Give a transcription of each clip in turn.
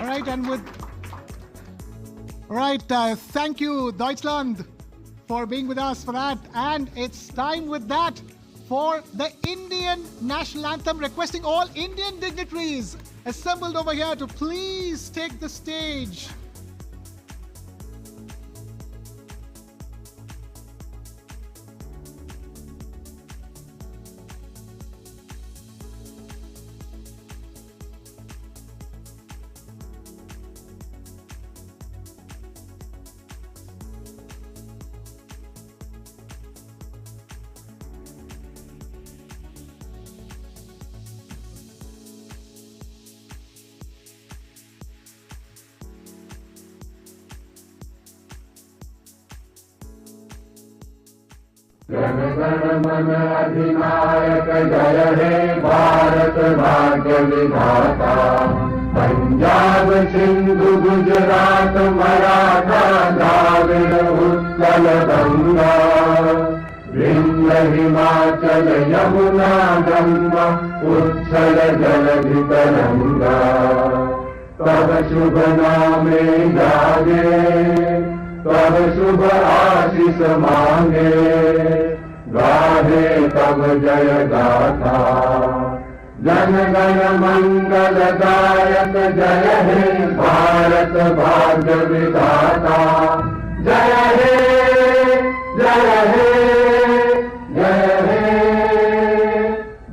All right, thank you, Deutschland, for being with us for that. And it's time with that for the Indian national anthem, requesting all Indian dignitaries assembled over here to please take the stage. Jana Gana मन अधिनायक जय हे भारत भाग्य विधाता। पंजाब सिंधु गुजरात मराठा द्राविड़ उत्कल गंगा। विंध्य हिमाचल यमुना गंगा उच्छल जलधि तरंगा। तब शुभ नामे जागे तब शुभ आशीष मांगे। गाहे तब जय गाथा। जन गण मंगल दायक जय हे भारत भाग्य विधाता। जय हे जय हे जय हे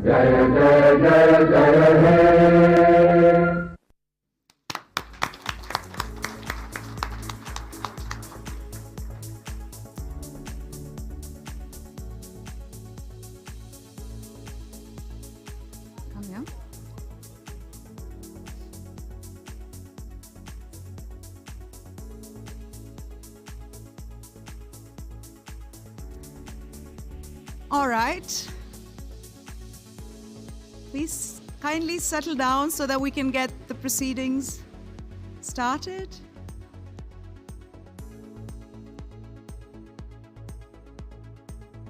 जय जय जय जय हे। All right. Please kindly settle down so that we can get the proceedings started.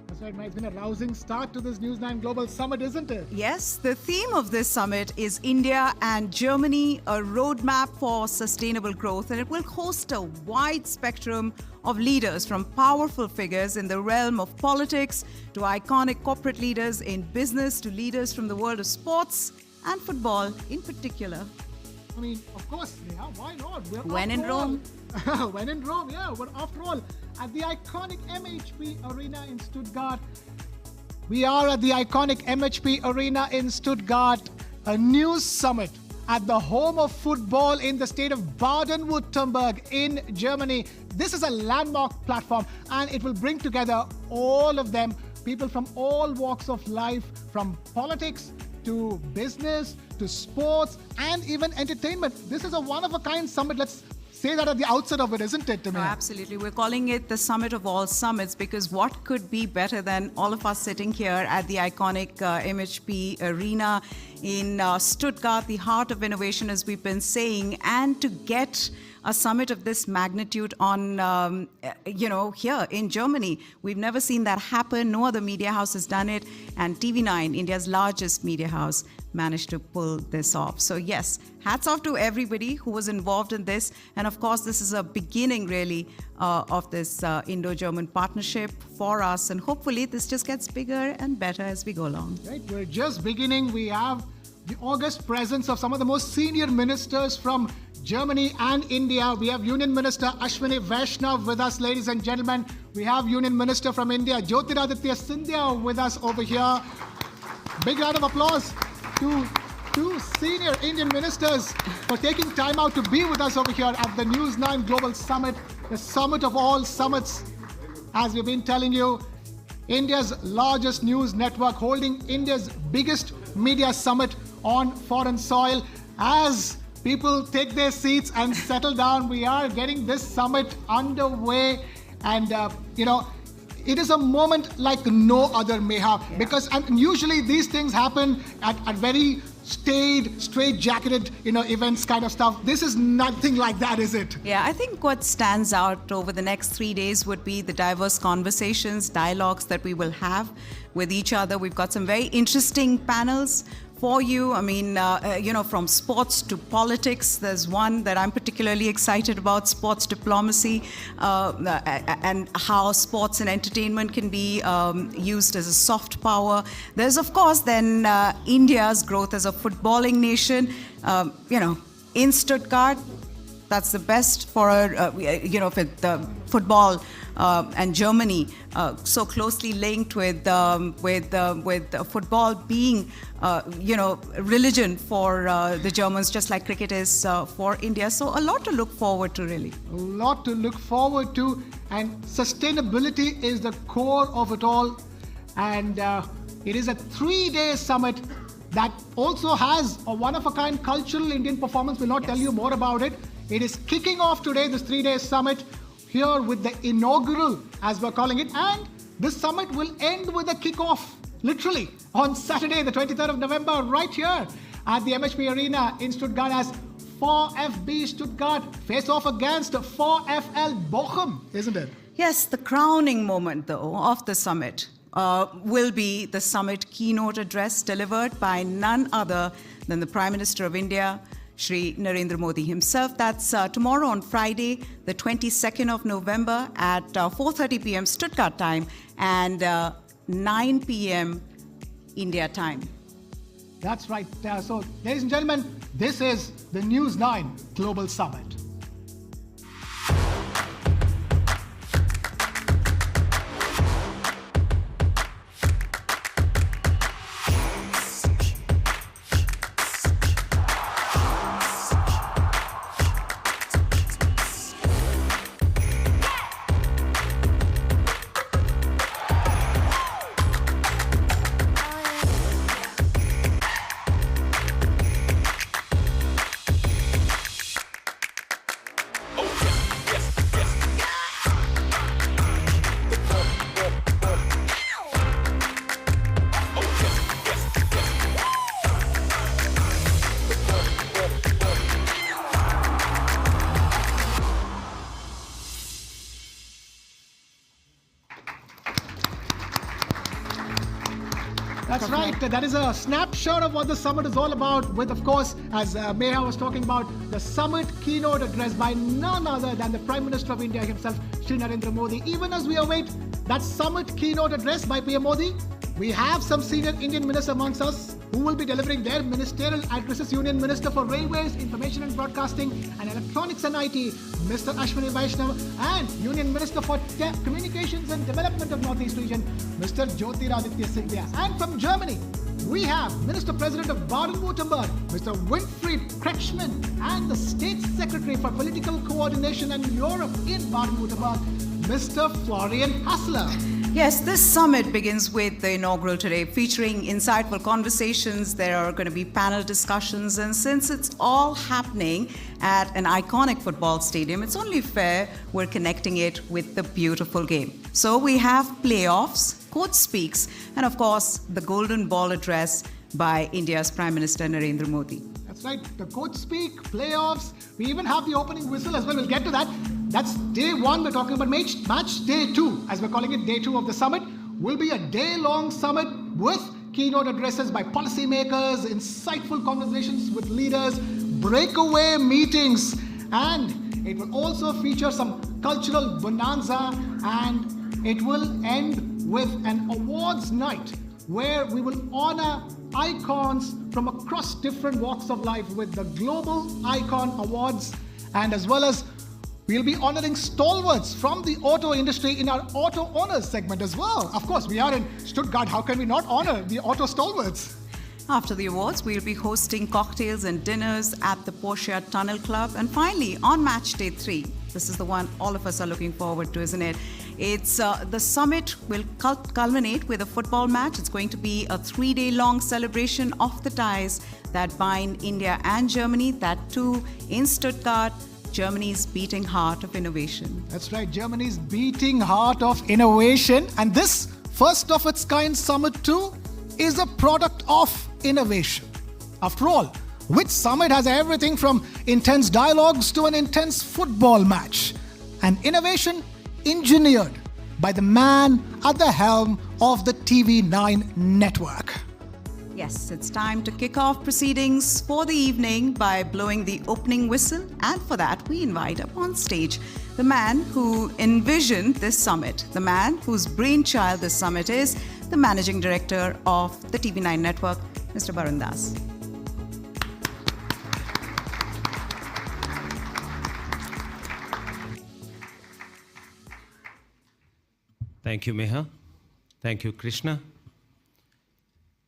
That's right, Mike. It's been a rousing start to this News9 Global Summit, isn't it? Yes, the theme of this summit is India and Germany, a roadmap for sustainable growth, and it will host a wide spectrum of leaders, from powerful figures in the realm of politics to iconic corporate leaders in business to leaders from the world of sports and football in particular. I mean, of course, yeah, why not? When in Rome. When in Rome, yeah. But after all, at the iconic MHP Arena in Stuttgart, we are at the iconic MHP Arena in Stuttgart, a news summit at the home of football in the state of Baden-Württemberg in Germany. This is a landmark platform, and it will bring together all of them, people from all walks of life, from politics to business to sports and even entertainment. This is a one-of-a-kind summit. Let's say that at the outset of it, isn't it, Timmy? Oh, absolutely. We're calling it the summit of all summits because what could be better than all of us sitting here at the iconic MHP Arena in Stuttgart, the heart of innovation, as we've been saying, and to get a summit of this magnitude on, here in Germany. We've never seen that happen. No other media house has done it. And TV9, India's largest media house, managed to pull this off. So yes, hats off to everybody who was involved in this. And of course, this is a beginning really of this Indo-German partnership for us. And hopefully this just gets bigger and better as we go along. Right, we're just beginning. We have the august presence of some of the most senior ministers from Germany and India. We have Union Minister Ashwini Vaishnav with us, ladies and gentlemen. We have Union Minister from India, Jyotiraditya Scindia, with us over here. Big round of applause to two senior Indian ministers for taking time out to be with us over here at the News9 Global Summit, the summit of all summits. As we've been telling you, India's largest news network holding India's biggest media summit on foreign soil. As people take their seats and settle down, we are getting this summit underway. And, it is a moment like no other may have. Yeah. Because and usually these things happen at very staid, straight-jacketed, events kind of stuff. This is nothing like that, is it? Yeah, I think what stands out over the next 3 days would be the diverse conversations, dialogues that we will have with each other. We've got some very interesting panels for you. I mean, from sports to politics, there's one that I'm particularly excited about, sports diplomacy, and how sports and entertainment can be used as a soft power. There's, of course, then India's growth as a footballing nation. In Stuttgart, that's the best for with the football and Germany so closely linked with football being religion for the Germans, just like cricket is for India. So a lot to look forward to, really. A lot to look forward to, and sustainability is the core of it all. And it is a 3-day summit that also has a one-of-a-kind cultural Indian performance. We'll not tell you more about it. It is kicking off today, this 3-day summit, here with the inaugural, as we're calling it. And this summit will end with a kickoff, literally, on Saturday, the 23rd of November, right here at the MHP Arena in Stuttgart, as 4FB Stuttgart face off against 4FL Bochum, isn't it? Yes, the crowning moment, though, of the summit will be the summit keynote address delivered by none other than the Prime Minister of India, Shri Narendra Modi himself. That's tomorrow on Friday, the 22nd of November at 4:30 p.m. Stuttgart time and 9 p.m. India time. That's right. So, ladies and gentlemen, this is the News9 Global Summit. That's right. That is a snapshot of what the summit is all about, with, of course, as Meha was talking about, the summit keynote address by none other than the Prime Minister of India himself, Shri Narendra Modi. Even as we await that summit keynote address by PM Modi, we have some senior Indian ministers amongst us who will be delivering their ministerial addresses. Union Minister for Railways, Information and Broadcasting and Electronics and IT, Mr. Ashwini Vaishnav, and Union Minister for Communications and Development of Northeast Region, Mr. Jyotiraditya Scindia. And from Germany, we have Minister President of Baden-Württemberg, Mr. Winfried Kretschmann, and the State Secretary for Political Coordination and Europe in Baden-Württemberg, Mr. Florian Hassler. Yes, this summit begins with the inaugural today, featuring insightful conversations. There are going to be panel discussions, and since it's all happening at an iconic football stadium, it's only fair we're connecting it with the beautiful game. So we have playoffs, coach speaks, and of course, the golden ball address by India's Prime Minister Narendra Modi. That's right, the coach speak, playoffs, we even have the opening whistle as well. We'll get to that. That's day one. We're talking about match day two, as we're calling it, day two of the summit, will be a day-long summit with keynote addresses by policymakers, insightful conversations with leaders, breakaway meetings, and it will also feature some cultural bonanza, and it will end with an awards night where we will honor icons from across different walks of life with the Global Icon Awards, and as well as we'll be honoring stalwarts from the auto industry in our Auto Owners segment as well. Of course, we are in Stuttgart. How can we not honor the auto stalwarts? After the awards, we'll be hosting cocktails and dinners at the Porsche Tunnel Club. And finally, on match day 3, this is the one all of us are looking forward to, isn't it? It's the summit will culminate with a football match. It's going to be a 3-day-long celebration of the ties that bind India and Germany, that too in Stuttgart, Germany's beating heart of innovation. That's right, Germany's beating heart of innovation. And this first of its kind summit too is a product of innovation. After all, which summit has everything from intense dialogues to an intense football match? An innovation engineered by the man at the helm of the TV9 network. Yes, it's time to kick off proceedings for the evening by blowing the opening whistle. And for that, we invite up on stage the man who envisioned this summit, the man whose brainchild this summit is, the Managing Director of the TV9 network, Mr. Barun Das. Thank you, Meha. Thank you, Krishna.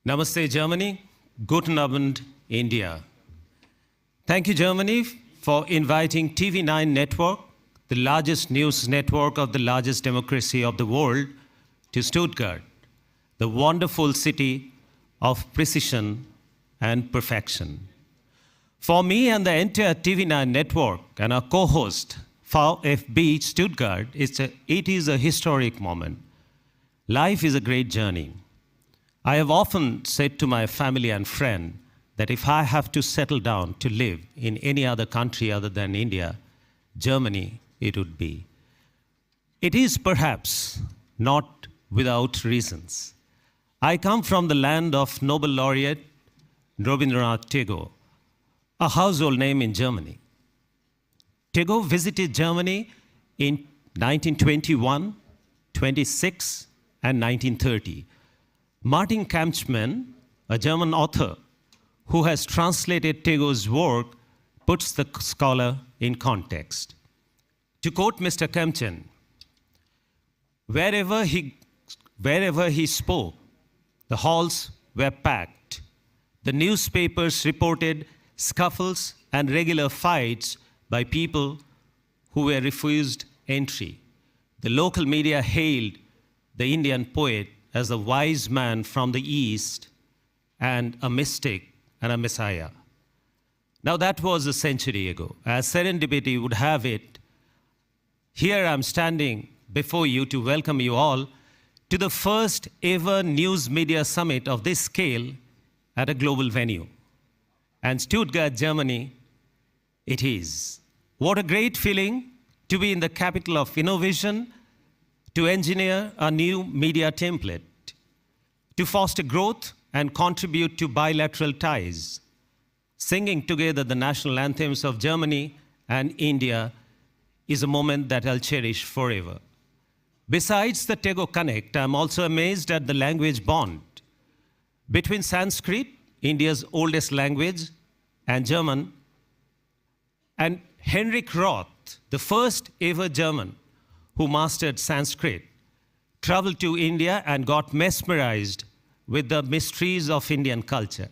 Namaste, Germany. Guten Abend, India. Thank you, Germany, for inviting TV9 network, the largest news network of the largest democracy of the world, to Stuttgart, the wonderful city of precision and perfection. For me and the entire TV9 network and our co-host, VfB Stuttgart, it is a historic moment. Life is a great journey. I have often said to my family and friends that if I have to settle down to live in any other country other than India, Germany it would be. It is perhaps not without reasons. I come from the land of Nobel laureate Rabindranath Tagore, a household name in Germany. Tagore visited Germany in 1921, 26, and 1930. Martin Kampmann, a German author who has translated Tagore's work, puts the scholar in context. To quote Mr. Kampmann, wherever he spoke, the halls were packed. The newspapers reported scuffles and regular fights by people who were refused entry. The local media hailed the Indian poet as a wise man from the East and a mystic and a messiah. Now that was a century ago. As serendipity would have it, here I'm standing before you to welcome you all to the first ever news media summit of this scale at a global venue. And Stuttgart, Germany, it is. What a great feeling to be in the capital of innovation, to engineer a new media template, to foster growth and contribute to bilateral ties. Singing together the national anthems of Germany and India is a moment that I'll cherish forever. Besides the Tagore Connect, I'm also amazed at the language bond between Sanskrit, India's oldest language, and German, and Heinrich Roth, the first ever German who mastered Sanskrit, traveled to India and got mesmerized with the mysteries of Indian culture.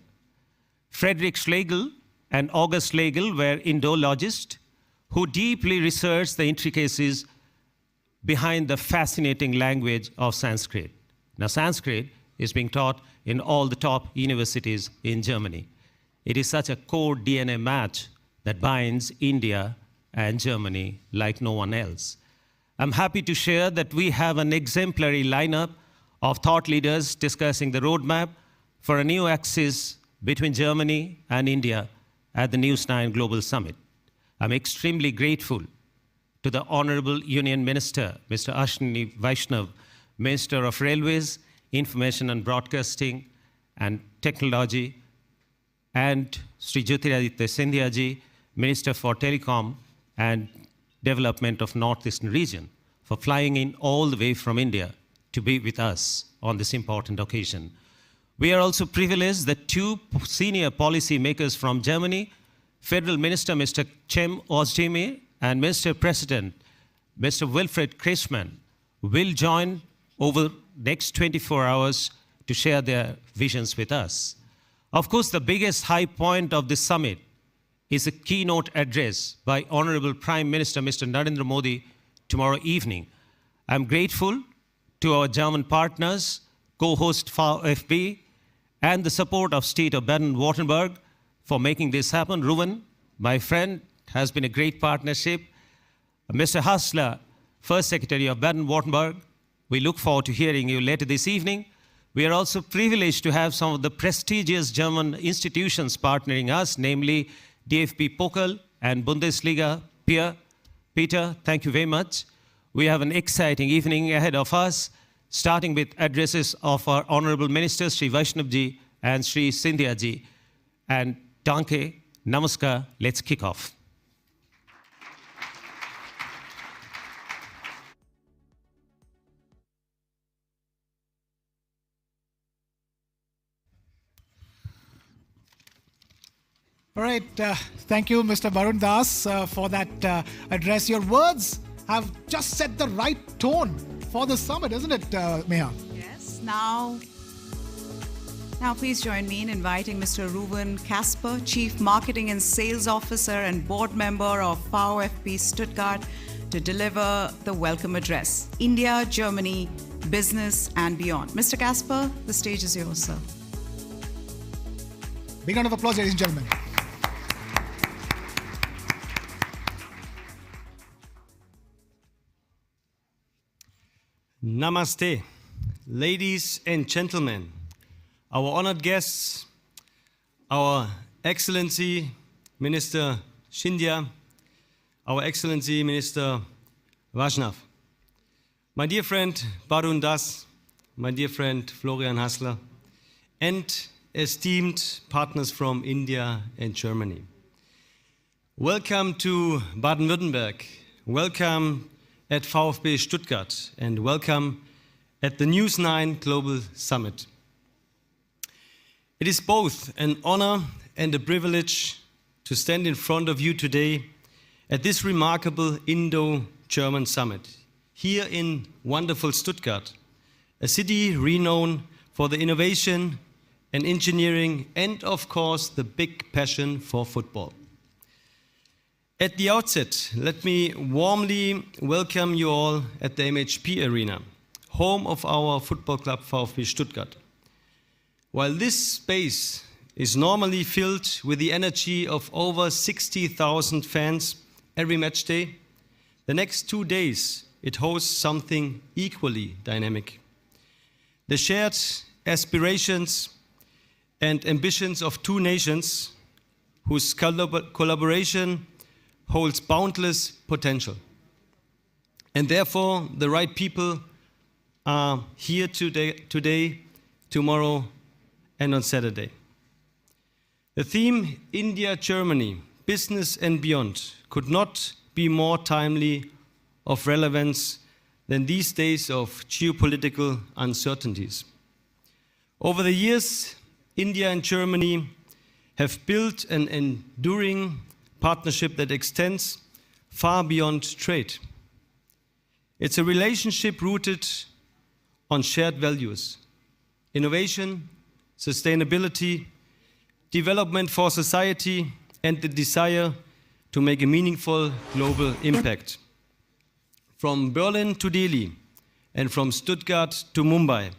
Friedrich Schlegel and August Schlegel were Indologists who deeply researched the intricacies behind the fascinating language of Sanskrit. Now, Sanskrit is being taught in all the top universities in Germany. It is such a core DNA match that binds India and Germany like no one else. I'm happy to share that we have an exemplary lineup of thought leaders discussing the roadmap for a new axis between Germany and India at the News9 Global Summit. I'm extremely grateful to the Honorable Union Minister, Mr. Ashwini Vaishnav, Minister of Railways, Information and Broadcasting and Technology, and Sri Jyotiraditya Scindia ji, Minister for Telecom and Development of Northeastern Region, for flying in all the way from India to be with us on this important occasion. We are also privileged that two senior policy makers from Germany, Federal Minister Mr. Cem Özdemir and Minister President Mr. Wilfried Kretschmann, will join over the next 24 hours to share their visions with us. Of course, the biggest high point of this summit is a keynote address by Honorable Prime Minister Mr. Narendra Modi tomorrow evening. I'm grateful to our German partners, co-host VfB, and the support of State of Baden-Württemberg for making this happen. Ruven, my friend, has been a great partnership. Mr. Hassler, First Secretary of Baden-Württemberg, we look forward to hearing you later this evening. We are also privileged to have some of the prestigious German institutions partnering us, namely DFB Pokal and Bundesliga. Peter, thank you very much. We have an exciting evening ahead of us, starting with addresses of our Honorable Ministers, Sri Vaishnav ji and Sri Sindhya ji. And Danke, Namaskar, let's kick off. All right. Thank you, Mr. Barun Das, for that address. Your words have just set the right tone for the summit, isn't it, Meha? Yes. Now please join me in inviting Mr. Ruben Kasper, Chief Marketing and Sales Officer and Board Member of Pvt Stuttgart, to deliver the welcome address. India, Germany, business and beyond. Mr. Kasper, the stage is yours, sir. Big round of applause, ladies and gentlemen. Namaste, ladies and gentlemen, our honored guests, our Excellency Minister Scindia, our Excellency Minister Vaishnav, my dear friend Barun Das, my dear friend Florian Hassler, and esteemed partners from India and Germany. Welcome to Baden-Württemberg, welcome at VfB Stuttgart, and welcome at the News9 Global Summit. It is both an honor and a privilege to stand in front of you today at this remarkable Indo-German summit, here in wonderful Stuttgart, a city renowned for the innovation and engineering and, of course, the big passion for football. At the outset, let me warmly welcome you all at the MHP Arena, home of our football club VfB Stuttgart. While this space is normally filled with the energy of over 60,000 fans every match day, the next 2 days it hosts something equally dynamic. The shared aspirations and ambitions of two nations whose collaboration holds boundless potential. And therefore, the right people are here today, tomorrow, and on Saturday. The theme, India-Germany, business and beyond, could not be more timely of relevance than these days of geopolitical uncertainties. Over the years, India and Germany have built an enduring partnership that extends far beyond trade. It's a relationship rooted on shared values: innovation, sustainability, development for society, and the desire to make a meaningful global impact. From Berlin to Delhi and from Stuttgart to Mumbai,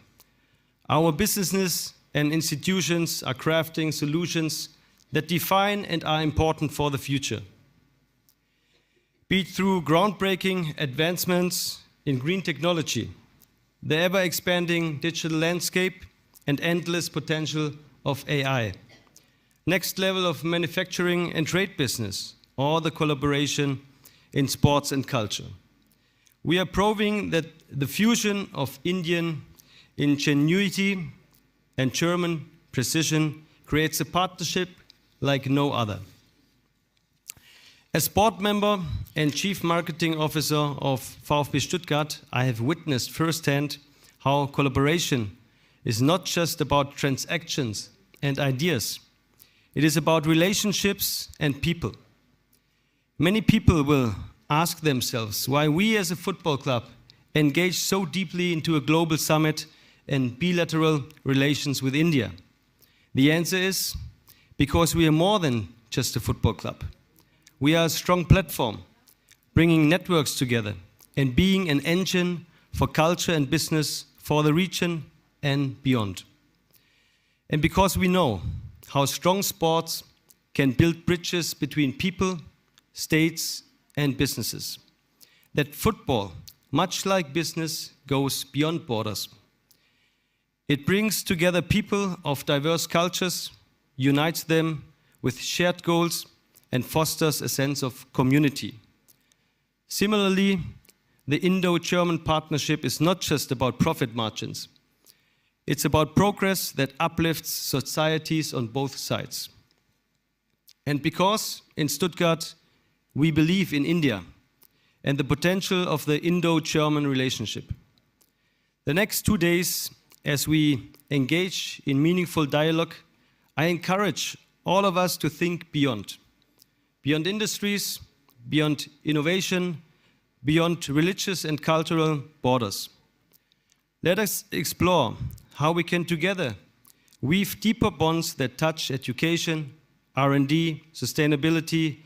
our businesses and institutions are crafting solutions that define and are important for the future. Be it through groundbreaking advancements in green technology, the ever-expanding digital landscape, and endless potential of AI, next level of manufacturing and trade business, or the collaboration in sports and culture. We are proving that the fusion of Indian ingenuity and German precision creates a partnership like no other. As board member and chief marketing officer of VfB Stuttgart, I have witnessed firsthand how collaboration is not just about transactions and ideas. It is about relationships and people. Many people will ask themselves why we as a football club engage so deeply into a global summit and bilateral relations with India. The answer is because we are more than just a football club. We are a strong platform, bringing networks together and being an engine for culture and business for the region and beyond. And because we know how strong sports can build bridges between people, states, and businesses, that football, much like business, goes beyond borders. It brings together people of diverse cultures, unites them with shared goals, and fosters a sense of community. Similarly, the Indo-German partnership is not just about profit margins. It's about progress that uplifts societies on both sides. And because in Stuttgart we believe in India and the potential of the Indo-German relationship. The next 2 days, as we engage in meaningful dialogue, I encourage all of us to think beyond industries, beyond innovation, beyond religious and cultural borders. Let us explore how we can together weave deeper bonds that touch education, R&D, sustainability,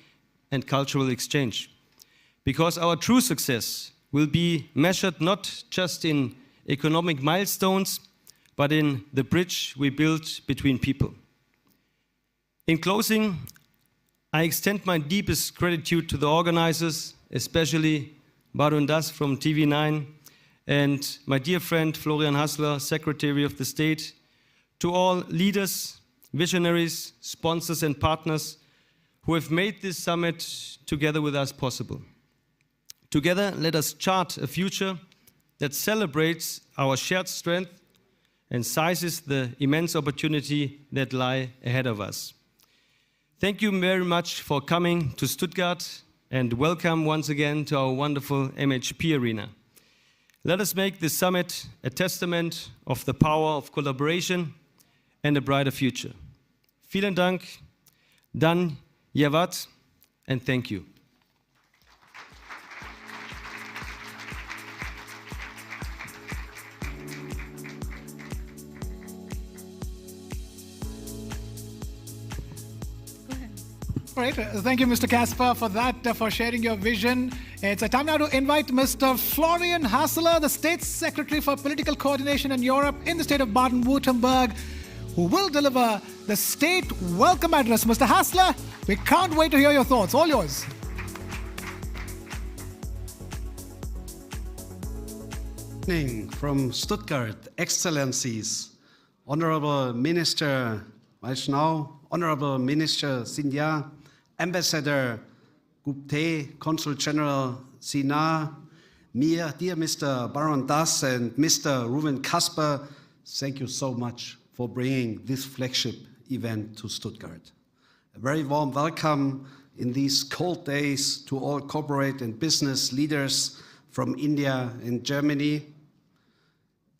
and cultural exchange. Because our true success will be measured not just in economic milestones, but in the bridge we build between people. In closing, I extend my deepest gratitude to the organizers, especially Barun Das from TV9, and my dear friend Florian Hassler, Secretary of the State, to all leaders, visionaries, sponsors and partners who have made this summit together with us possible. Together, let us chart a future that celebrates our shared strength and seizes the immense opportunity that lie ahead of us. Thank you very much for coming to Stuttgart, and welcome once again to our wonderful MHP arena. Let us make this summit a testament of the power of collaboration and a brighter future. Vielen Dank, Dan Yavat, and thank you. All right, thank you, Mr. Kasper, for that, for sharing your vision. It's a time now to invite Mr. Florian Hassler, the State Secretary for Political Coordination in Europe in the state of Baden-Württemberg, who will deliver the state welcome address. Mr. Hassler, we can't wait to hear your thoughts. All yours. From Stuttgart, Excellencies, Honorable Minister Vaishnau, Honorable Minister Sindhya, Ambassador Gupte, Consul General Sina, dear Mr. Baron Das and Mr. Ruben Kasper, thank you so much for bringing this flagship event to Stuttgart. A very warm welcome in these cold days to all corporate and business leaders from India and Germany,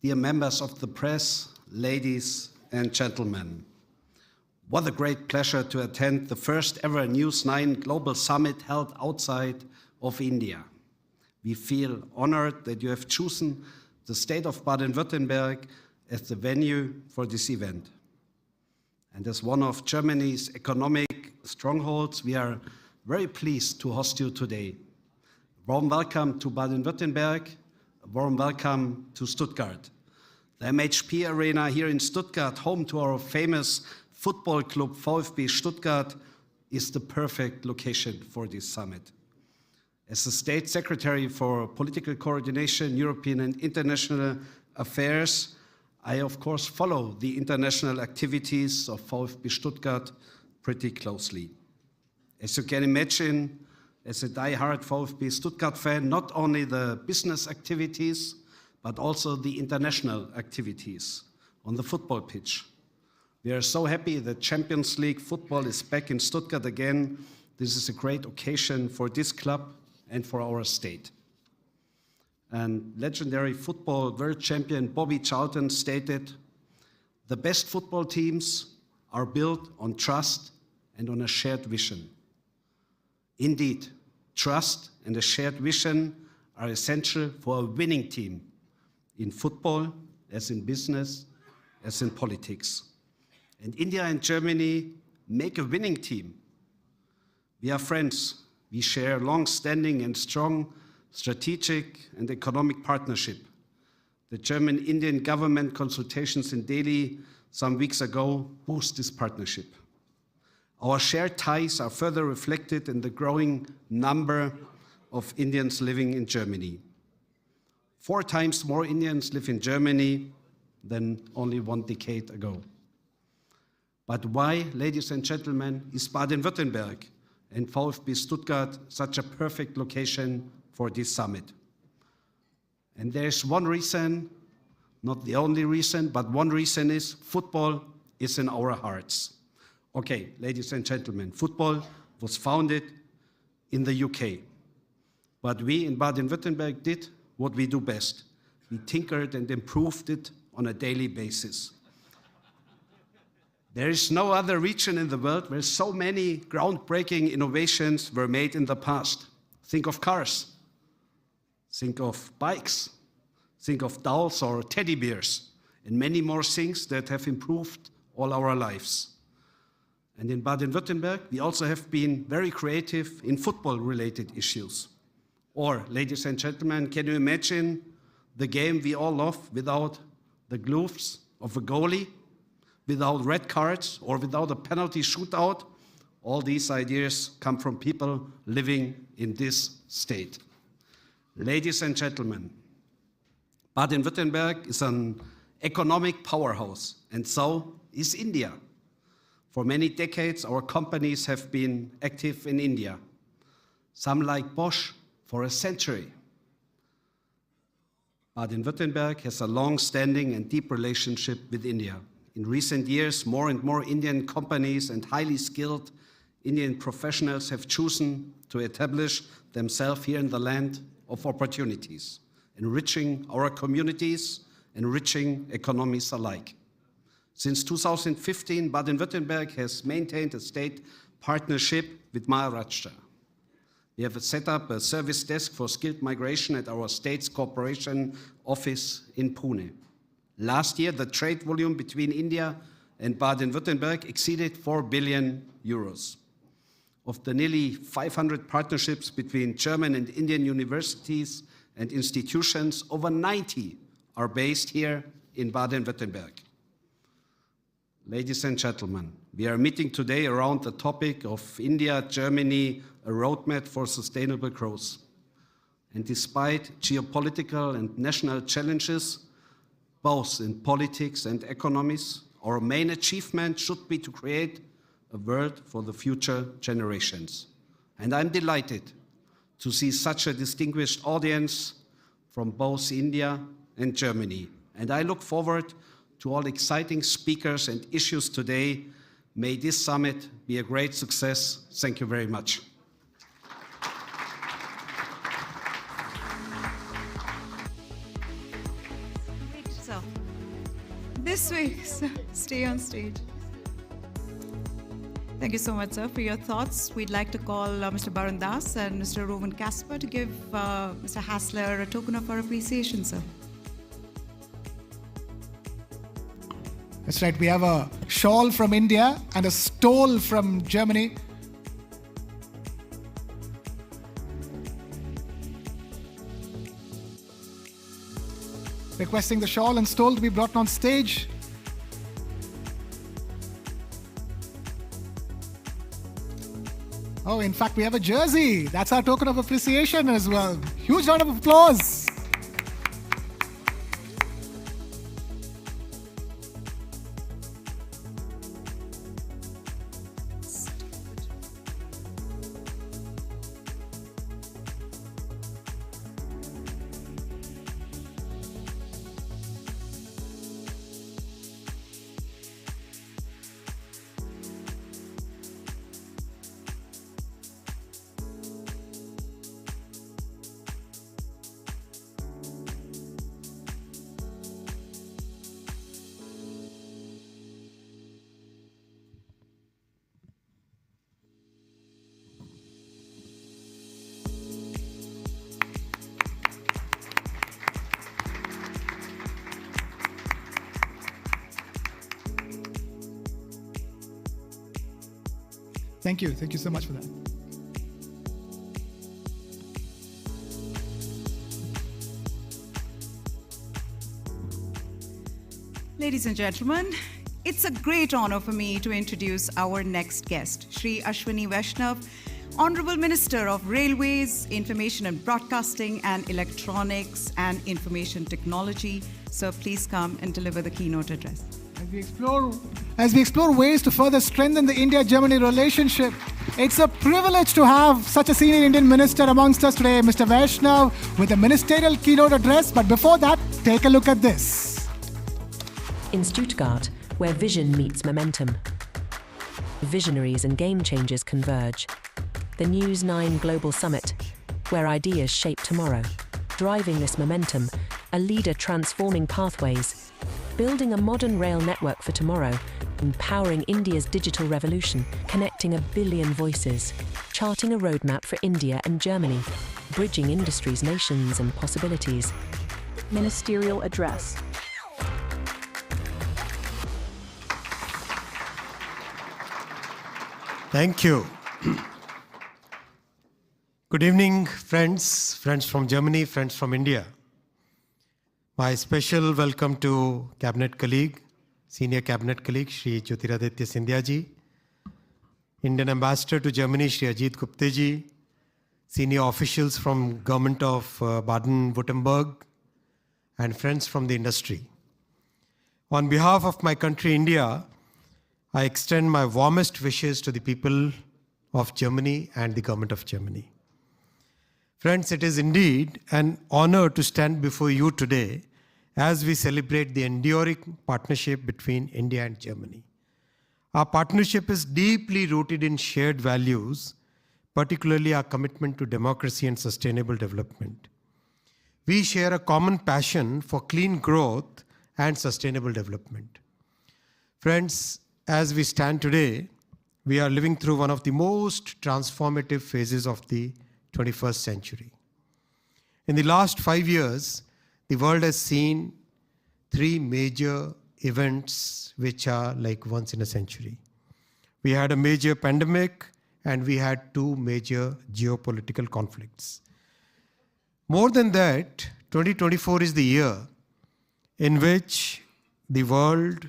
dear members of the press, ladies and gentlemen. What a great pleasure to attend the first ever News9 Global Summit held outside of India. We feel honored that you have chosen the state of Baden-Württemberg as the venue for this event. And as one of Germany's economic strongholds, we are very pleased to host you today. A warm welcome to Baden-Württemberg, a warm welcome to Stuttgart. The MHP Arena here in Stuttgart, home to our famous football club VfB Stuttgart, is the perfect location for this summit. As the State Secretary for Political Coordination, European and International Affairs, I of course follow the international activities of VfB Stuttgart pretty closely. As you can imagine, as a die-hard VfB Stuttgart fan, not only the business activities, but also the international activities on the football pitch. We are so happy that Champions League football is back in Stuttgart again. This is a great occasion for this club and for our state. And legendary football world champion Bobby Charlton stated, "The best football teams are built on trust and on a shared vision." Indeed, trust and a shared vision are essential for a winning team in football, as in business, as in politics. And India and Germany make a winning team. We are friends. We share long-standing and strong strategic and economic partnership. The German-Indian government consultations in Delhi some weeks ago boost this partnership. Our shared ties are further reflected in the growing number of Indians living in Germany. 4 times more Indians live in Germany than only 1 decade ago. But why, ladies and gentlemen, is Baden-Württemberg and VfB Stuttgart such a perfect location for this summit? And there's one reason Not the only reason, but one reason is football is in our hearts. Okay, ladies and gentlemen, football was founded in the UK. But we in Baden-Württemberg did what we do best. We tinkered and improved it on a daily basis. There is no other region in the world where so many groundbreaking innovations were made in the past. Think of cars, think of bikes, think of dolls or teddy bears, and many more things that have improved all our lives. And in Baden-Württemberg, we also have been very creative in football-related issues. Or, ladies and gentlemen, can you imagine the game we all love without the gloves of a goalie, without red cards, or without a penalty shootout? All these ideas come from people living in this state. Ladies and gentlemen, Baden-Württemberg is an economic powerhouse, and so is India. For many decades, our companies have been active in India. Some like Bosch for a century. Baden-Württemberg has a long-standing and deep relationship with India. In recent years, more and more Indian companies and highly skilled Indian professionals have chosen to establish themselves here in the land of opportunities, enriching our communities, enriching economies alike. Since 2015, Baden-Württemberg has maintained a state partnership with Maharashtra. We have set up a service desk for skilled migration at our state's cooperation office in Pune. Last year, the trade volume between India and Baden-Württemberg exceeded 4 billion euros. Of the nearly 500 partnerships between German and Indian universities and institutions, over 90 are based here in Baden-Württemberg. Ladies and gentlemen, we are meeting today around the topic of India, Germany, a roadmap for sustainable growth. And despite geopolitical and national challenges, both in politics and economies, our main achievement should be to create a world for the future generations. And I'm delighted to see such a distinguished audience from both India and Germany. And I look forward to all exciting speakers and issues today. May this summit be a great success. Thank you very much. So, this way, sir, stay on stage. Thank you so much, sir, for your thoughts. We'd like to call Mr. Barun Das and Mr. Rowan Casper to give Mr. Hassler a token of our appreciation, sir. That's right, we have a shawl from India and a stole from Germany. Requesting the shawl and stole to be brought on stage. Oh, in fact, we have a jersey. That's our token of appreciation as well. Huge round of applause. Thank you. Thank you so much for that. Ladies and gentlemen, it's a great honor for me to introduce our next guest, Shri Ashwini Vaishnav, Honorable Minister of Railways, Information and Broadcasting, and Electronics and Information Technology. Sir, please come and deliver the keynote address. As we explore ways to further strengthen the India-Germany relationship, it's a privilege to have such a senior Indian minister amongst us today, Mr. Vaishnav, with a ministerial keynote address. But before that, take a look at this. In Stuttgart, where vision meets momentum. Visionaries and game changers converge. The News9 Global Summit, where ideas shape tomorrow. Driving this momentum, a leader transforming pathways, building a modern rail network for tomorrow, empowering India's digital revolution, connecting 1 billion voices, charting a roadmap for India and Germany, bridging industries, nations and possibilities. Ministerial address. Thank you. Good evening, friends from Germany, friends from India. My special welcome to Cabinet colleague, Senior Cabinet colleague, Shri Jyotiraditya Scindia ji, Indian Ambassador to Germany, Shri Ajit Gupte ji, senior officials from Government of Baden-Württemberg, and friends from the industry. On behalf of my country, India, I extend my warmest wishes to the people of Germany and the government of Germany. Friends, it is indeed an honor to stand before you today as we celebrate the enduring partnership between India and Germany. Our partnership is deeply rooted in shared values, particularly our commitment to democracy and sustainable development. We share a common passion for clean growth and sustainable development. Friends, as we stand today, we are living through one of the most transformative phases of the 21st century. In the last 5 years, the world has seen 3 major events which are like once in a century. We had a major pandemic and we had 2 major geopolitical conflicts. More than that, 2024 is the year in which the world,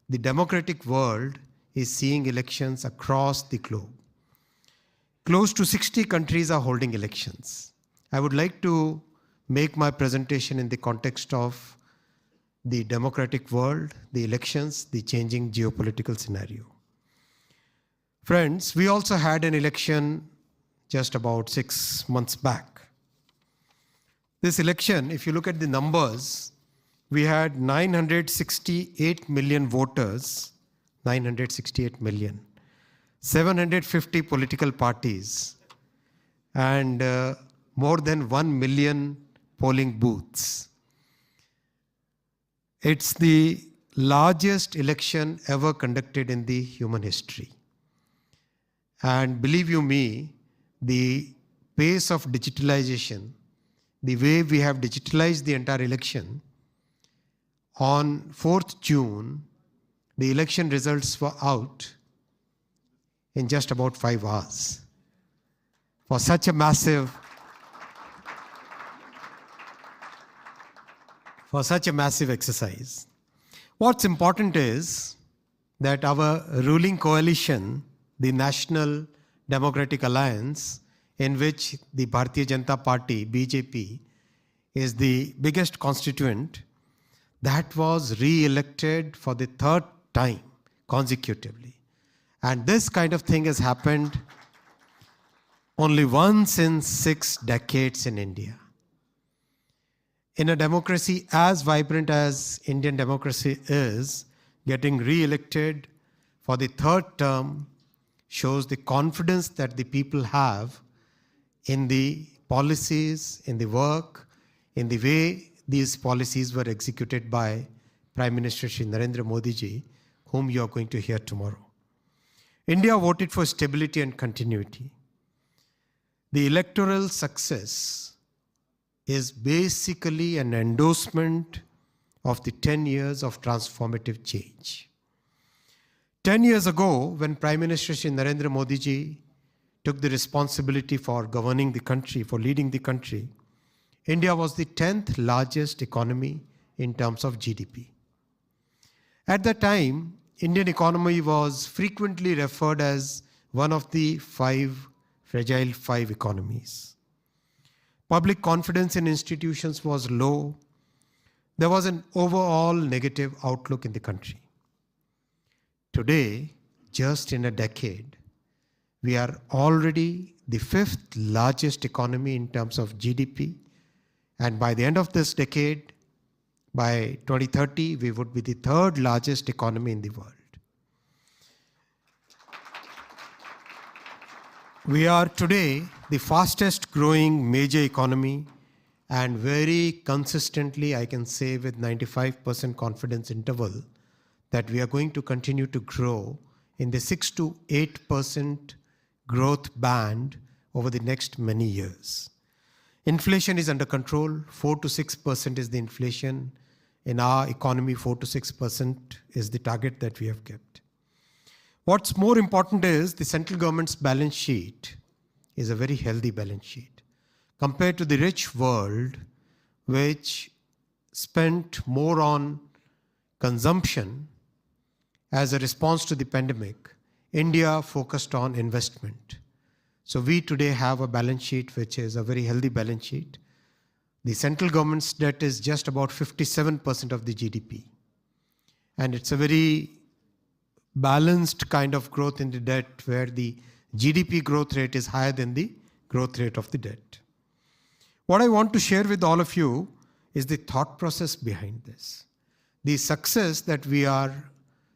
the democratic world, is seeing elections across the globe. Close to 60 countries are holding elections. I would like to make my presentation in the context of the democratic world, the elections, the changing geopolitical scenario. Friends, we also had an election just about 6 months back. This election, if you look at the numbers, we had 968 million voters, 968 million, 750 political parties, and more than 1 million polling booths. It's the largest election ever conducted in the human history. And believe you me, the pace of digitalization, the way we have digitalized the entire election, on 4th June, the election results were out in just about 5 hours. For such a massive exercise. What's important is that our ruling coalition, the National Democratic Alliance, in which the Bharatiya Janata Party, BJP, is the biggest constituent, that was re-elected for the 3rd time consecutively. And this kind of thing has happened only once in 6 decades in India. In a democracy as vibrant as Indian democracy is, getting re-elected for the 3rd term shows the confidence that the people have in the policies, in the work, in the way these policies were executed by Prime Minister Shri Narendra Modi ji, whom you are going to hear tomorrow. India voted for stability and continuity. The electoral success is basically an endorsement of the 10 years of transformative change. 10 years ago, when Prime Minister Shri Narendra Modi ji took the responsibility for governing the country, for leading the country, India was the 10th largest economy in terms of GDP. At that time, Indian economy was frequently referred as one of the fragile 5 economies. Public confidence in institutions was low. There was an overall negative outlook in the country. Today, just in a decade, we are already the 5th largest economy in terms of GDP. And by the end of this decade, By 2030, we would be the third largest economy in the world. We are today the fastest growing major economy, and very consistently, I can say with 95% confidence interval, that we are going to continue to grow in the 6 to 8% growth band over the next many years. Inflation is under control. 4 to 6% is the inflation. In our economy, 4 to 6% is the target that we have kept. What's more important is the central government's balance sheet is a very healthy balance sheet. Compared to the rich world, which spent more on consumption as a response to the pandemic, India focused on investment. So we today have a balance sheet which is a very healthy balance sheet. The central government's debt is just about 57% of the GDP. And it's a very balanced kind of growth in the debt where the GDP growth rate is higher than the growth rate of the debt. What I want to share with all of you is the thought process behind this. The success that we are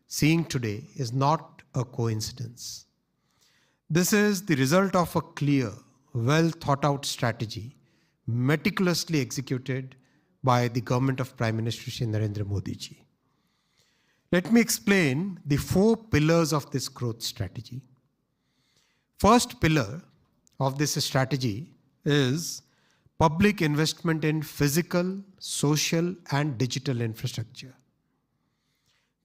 seeing today is not a coincidence. This is the result of a clear, well thought out strategy, meticulously executed by the government of Prime Minister Shri Narendra Modi ji. Let me explain the 4 pillars of this growth strategy. First pillar of this strategy is public investment in physical, social, and digital infrastructure.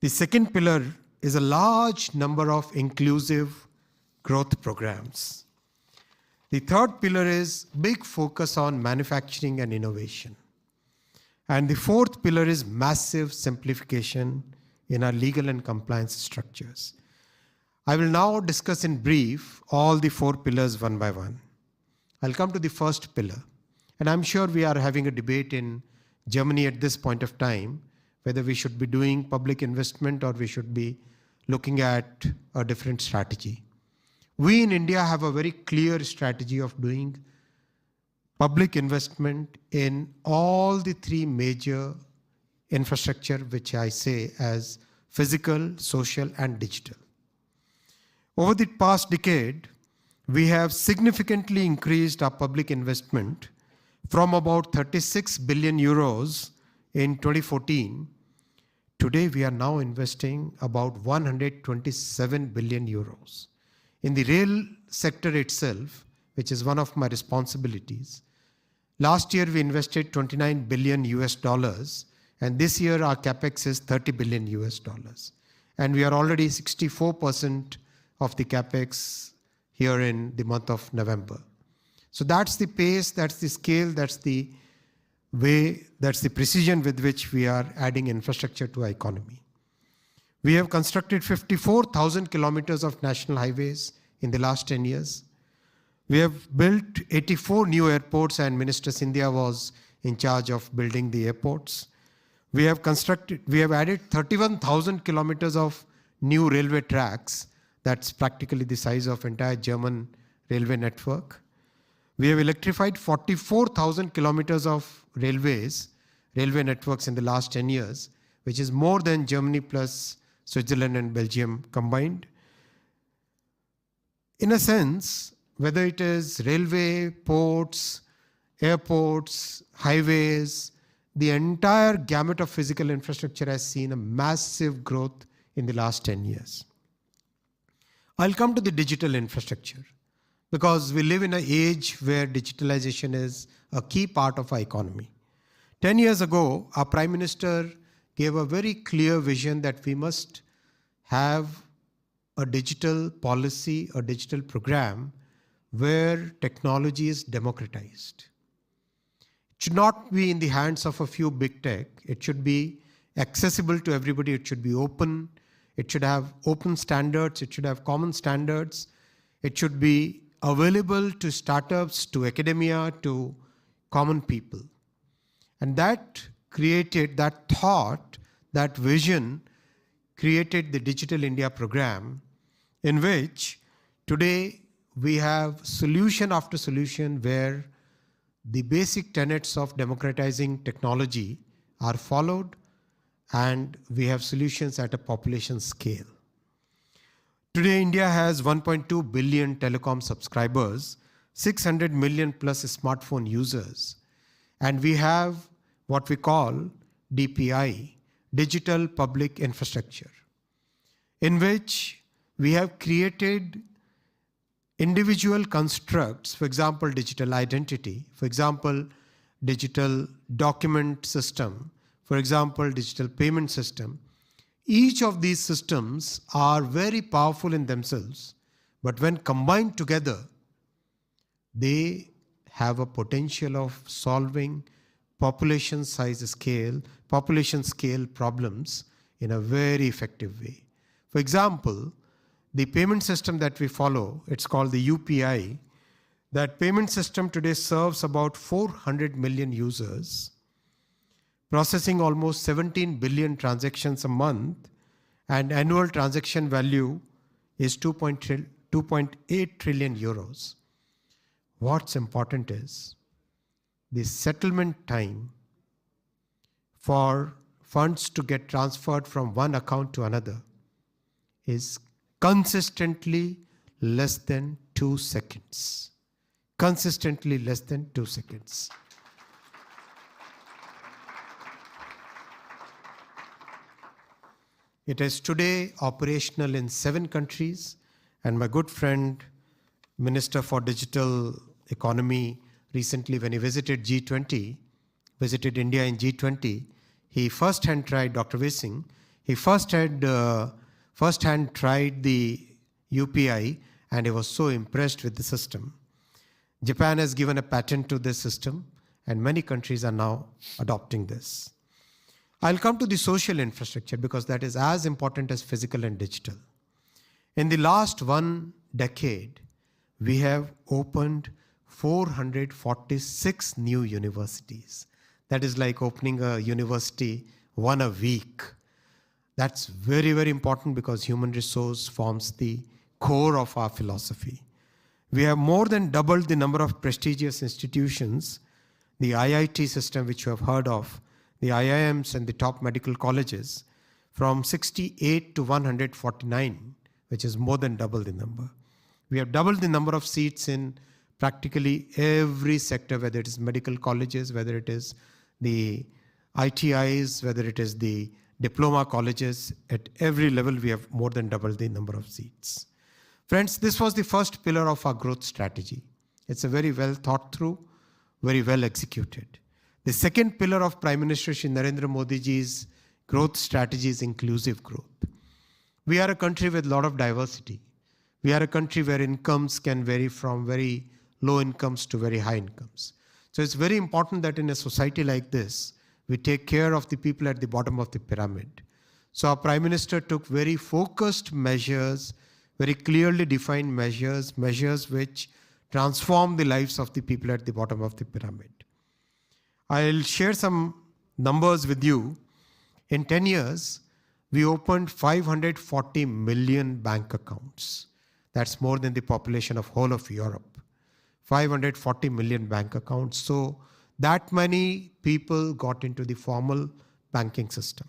The second pillar is a large number of inclusive growth programs. The third pillar is big focus on manufacturing and innovation. And the fourth pillar is massive simplification in our legal and compliance structures. I will now discuss in brief all the 4 pillars one by one. I'll come to the first pillar. And I'm sure we are having a debate in Germany at this point of time, whether we should be doing public investment or we should be looking at a different strategy. We in India have a very clear strategy of doing public investment in all the 3 major infrastructure, which I say as physical, social, and digital. Over the past decade, we have significantly increased our public investment from about 36 billion euros in 2014. Today, we are now investing about 127 billion euros. In the rail sector itself, which is one of my responsibilities, last year we invested 29 billion US dollars, and this year our capex is 30 billion US dollars. And we are already 64% of the capex here in the month of November. So that's the pace, that's the scale, that's the way, that's the precision with which we are adding infrastructure to our economy. We have constructed 54,000 kilometers of national highways in the last 10 years. We have built 84 new airports, and Minister Scindia was in charge of building the airports. We have added 31,000 kilometers of new railway tracks. That's practically the size of entire German railway network. We have electrified 44,000 kilometers of railway networks in the last 10 years, which is more than Germany plus Switzerland and Belgium combined. In a sense, whether it is railway, ports, airports, highways, the entire gamut of physical infrastructure has seen a massive growth in the last 10 years. I'll come to the digital infrastructure because we live in an age where digitalization is a key part of our economy. 10 years ago, our Prime Minister gave a very clear vision that we must have a digital policy, a digital program where technology is democratized. It should not be in the hands of a few big tech. It should be accessible to everybody. It should be open. It should have open standards. It should have common standards. It should be available to startups, to academia, to common people. And that created, that thought, that vision created the Digital India program, in which today we have solution after solution where the basic tenets of democratizing technology are followed, and we have solutions at a population scale. Today, India has 1.2 billion telecom subscribers, 600 million plus smartphone users, and we have what we call DPI, Digital Public Infrastructure, in which we have created individual constructs, for example, digital identity, for example, digital document system, for example, digital payment system. Each of these systems are very powerful in themselves, but when combined together, they have a potential of solving population scale problems in a very effective way. For example, the payment system that we follow, it's called the UPI. That payment system today serves about 400 million users, processing almost 17 billion transactions a month, and annual transaction value is 2.8 trillion euros. What's important is the settlement time for funds to get transferred from one account to another is consistently less than 2 seconds. Consistently less than 2 seconds. It is today operational in 7 countries, and my good friend, Minister for Digital Economy, recently when he visited G20, visited India in G20, he first-hand tried, Dr. Vesing, he first-hand tried the UPI, and he was so impressed with the system. Japan has given a patent to this system, and many countries are now adopting this. I'll come to the social infrastructure because that is as important as physical and digital. In the last 1 decade, we have opened 446 new universities. That is like opening a university 1 a week. That's very, very important because human resource forms the core of our philosophy. We have more than doubled the number of prestigious institutions, the IIT system which you have heard of, the IIMs and the top medical colleges, from 68 to 149, which is more than double the number. We have doubled the number of seats in practically every sector, whether it is medical colleges, whether it is the ITIs, whether it is the diploma colleges. At every level, we have more than doubled the number of seats. Friends, this was the first pillar of our growth strategy. It's a very well thought through, very well executed. The second pillar of Prime Minister Shri Narendra Modi ji's growth strategy is inclusive growth. We are a country with a lot of diversity. We are a country where incomes can vary from very low incomes to very high incomes. So it's very important that in a society like this, we take care of the people at the bottom of the pyramid. So our Prime Minister took very focused measures, very clearly defined measures which transform the lives of the people at the bottom of the pyramid. I'll share some numbers with you. In 10 years, we opened 540 million bank accounts. That's more than the population of whole of Europe. 540 million bank accounts. So that many people got into the formal banking system.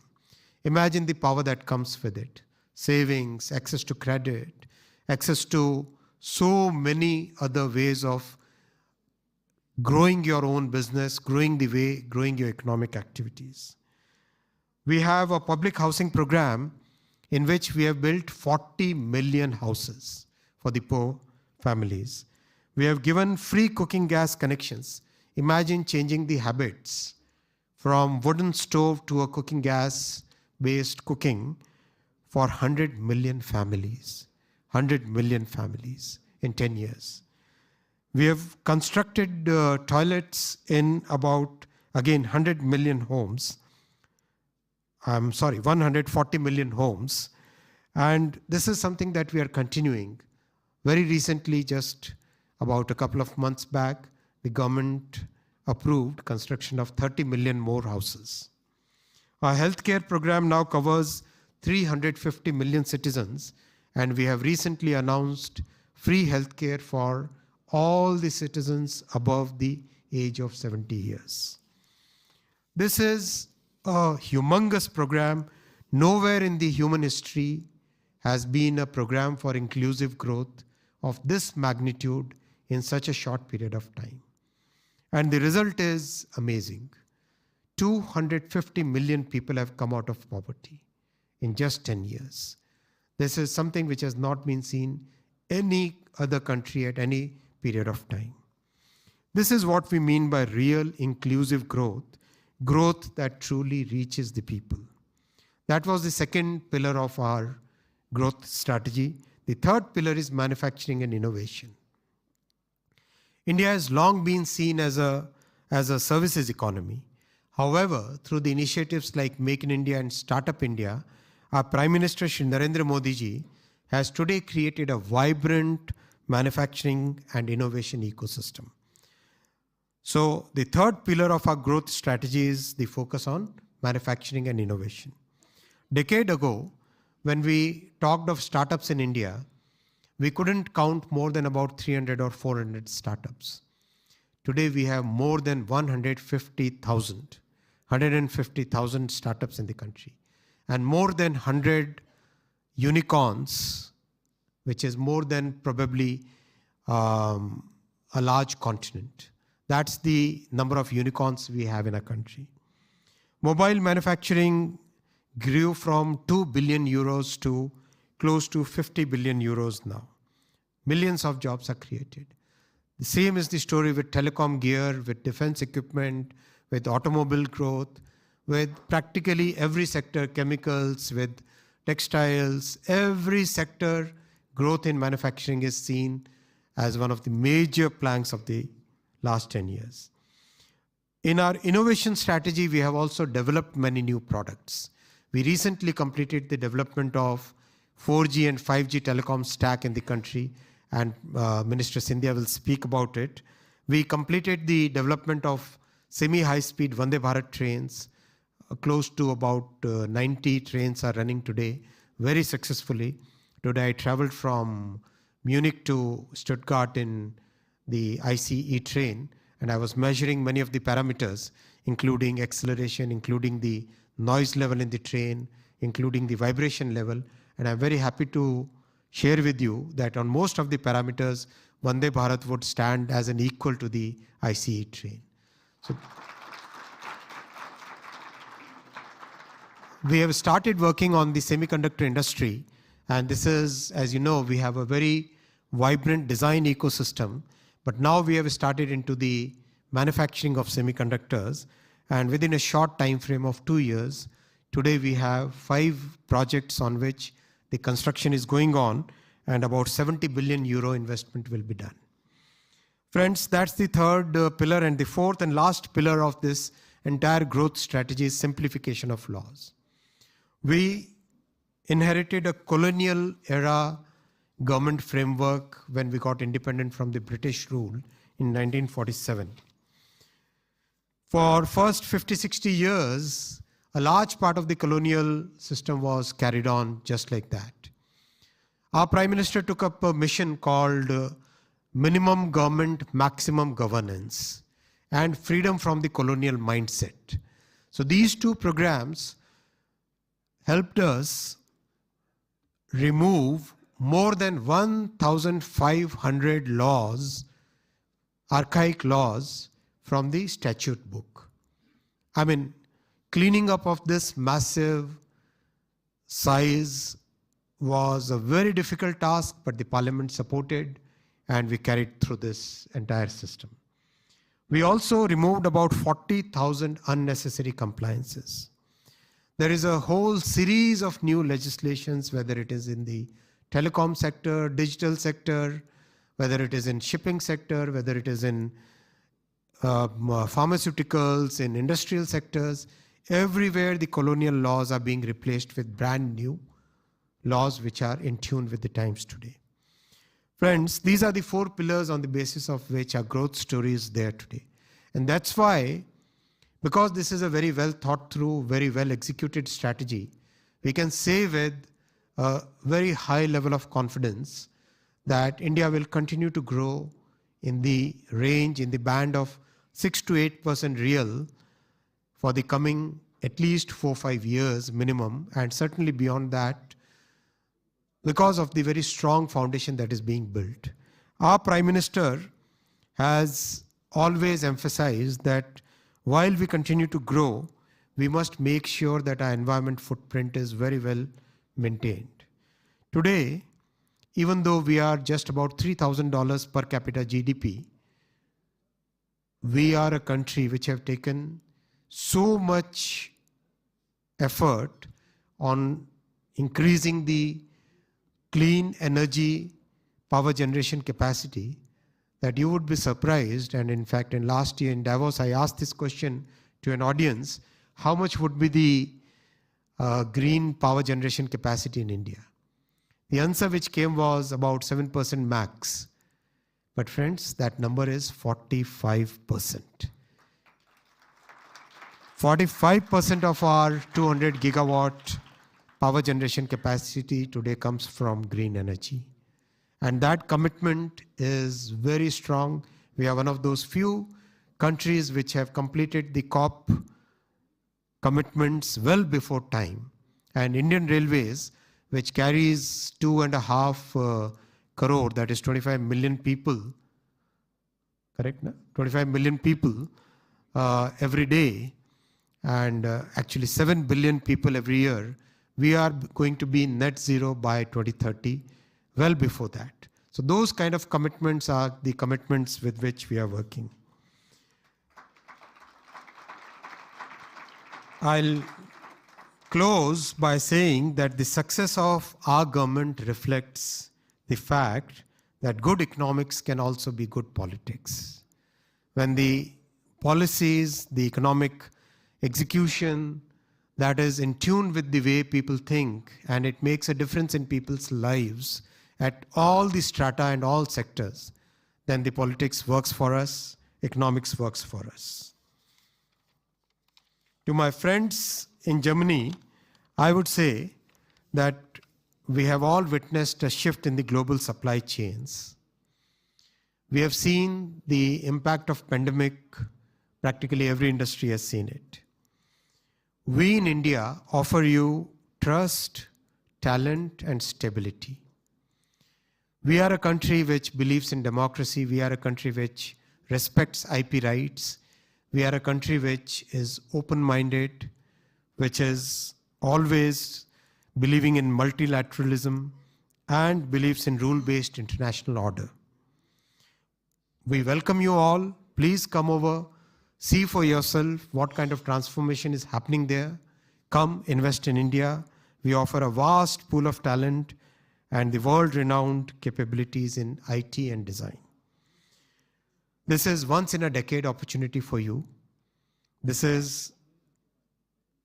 Imagine the power that comes with it. Savings, access to credit, access to so many other ways of growing your own business, growing your economic activities. We have a public housing program in which we have built 40 million houses for the poor families. We have given free cooking gas connections. Imagine changing the habits from wooden stove to a cooking gas-based cooking for 100 million families. 100 million families in 10 years. We have constructed toilets in about, again, 100 million homes. 140 million homes. And this is something that we are continuing. Very recently, just about a couple of months back, the government approved construction of 30 million more houses. Our healthcare program now covers 350 million citizens, and we have recently announced free healthcare for all the citizens above the age of 70 years. This is a humongous program. Nowhere in the human history has been a program for inclusive growth of this magnitude in such a short period of time. And the result is amazing. 250 million people have come out of poverty in just 10 years. This is something which has not been seen any other country at any period of time. This is what we mean by real inclusive growth, growth that truly reaches the people. That was the second pillar of our growth strategy. The third pillar is manufacturing and innovation. India has long been seen as a services economy. However, through the initiatives like Make in India and Startup India, our Prime Minister Shri Narendra Modi ji has today created a vibrant manufacturing and innovation ecosystem. So the third pillar of our growth strategy is the focus on manufacturing and innovation. Decade ago, when we talked of startups in India, we couldn't count more than about 300 or 400 startups. Today we have more than 150,000 startups in the country, and more than 100 unicorns, which is more than probably a large continent. That's the number of unicorns we have in our country. Mobile manufacturing grew from 2 billion euros to close to 50 billion euros now. Millions of jobs are created. The same is the story with telecom gear, with defense equipment, with automobile growth, with practically every sector, chemicals, with textiles. Every sector growth in manufacturing is seen as one of the major planks of the last 10 years. In our innovation strategy, we have also developed many new products. We recently completed the development of 4G and 5G telecom stack in the country, and Minister Scindia will speak about it. We completed the development of semi-high-speed Vande Bharat trains. Close to about 90 trains are running today, very successfully. Today I traveled from Munich to Stuttgart in the ICE train, and I was measuring many of the parameters, including acceleration, including the noise level in the train, including the vibration level. And I'm very happy to share with you that on most of the parameters, Vande Bharat would stand as an equal to the ICE train. So we have started working on the semiconductor industry, and this is, as you know, we have a very vibrant design ecosystem, but now we have started into the manufacturing of semiconductors, and within a short time frame of 2 years, today we have 5 projects on which the construction is going on, and about 70 billion euro investment will be done. Friends, that's the third pillar, and the fourth and last pillar of this entire growth strategy is simplification of laws. We inherited a colonial era government framework when we got independent from the British rule in 1947. For first 50-60 years, a large part of the colonial system was carried on just like that. Our Prime Minister took up a mission called Minimum Government, Maximum Governance, and Freedom from the Colonial Mindset. So these two programs helped us remove more than 1,500 laws, archaic laws, from the statute book. I mean, cleaning up of this massive size was a very difficult task, but the Parliament supported, and we carried through this entire system. We also removed about 40,000 unnecessary compliances. There is a whole series of new legislations, whether it is in the telecom sector, digital sector, whether it is in shipping sector, whether it is in pharmaceuticals, in industrial sectors. Everywhere the colonial laws are being replaced with brand new laws which are in tune with the times today. Friends, these are the 4 pillars on the basis of which our growth story is there today. And that's why, because this is a very well thought through, very well executed strategy, we can say with a very high level of confidence that India will continue to grow in the range, in the band of 6 to 8% real for the coming at least 4-5 years minimum, and certainly beyond that, because of the very strong foundation that is being built. Our Prime Minister has always emphasized that while we continue to grow, we must make sure that our environment footprint is very well maintained. Today, even though we are just about $3,000 per capita GDP, we are a country which have taken so much effort on increasing the clean energy power generation capacity that you would be surprised. And in fact, in last year in Davos, I asked this question to an audience, how much would be the green power generation capacity in India? The answer which came was about 7% max. But friends, that number is 45%. 45% of our 200 gigawatt power generation capacity today comes from green energy. And that commitment is very strong. We are one of those few countries which have completed the COP commitments well before time. And Indian Railways, which carries 2.5 crore, that is 25 million people, correct? No? 25 million people every day, and actually 7 billion people every year. We are going to be net zero by 2030, well before that. So those kind of commitments are the commitments with which we are working. I'll close by saying that the success of our government reflects the fact that good economics can also be good politics. When the policies, the economic execution that is in tune with the way people think, and it makes a difference in people's lives at all the strata and all sectors, then the politics works for us, economics works for us. To my friends in Germany, I would say that we have all witnessed a shift in the global supply chains. We have seen the impact of pandemic. Practically every industry has seen it. We in India offer you trust, talent, and stability. We are a country which believes in democracy. We are a country which respects IP rights. We are a country which is open-minded, which is always believing in multilateralism and believes in rule-based international order. We welcome you all. Please come over, see for yourself what kind of transformation is happening there. Come invest in India. We offer a vast pool of talent and the world-renowned capabilities in IT and design. This is once in a decade opportunity for you. This is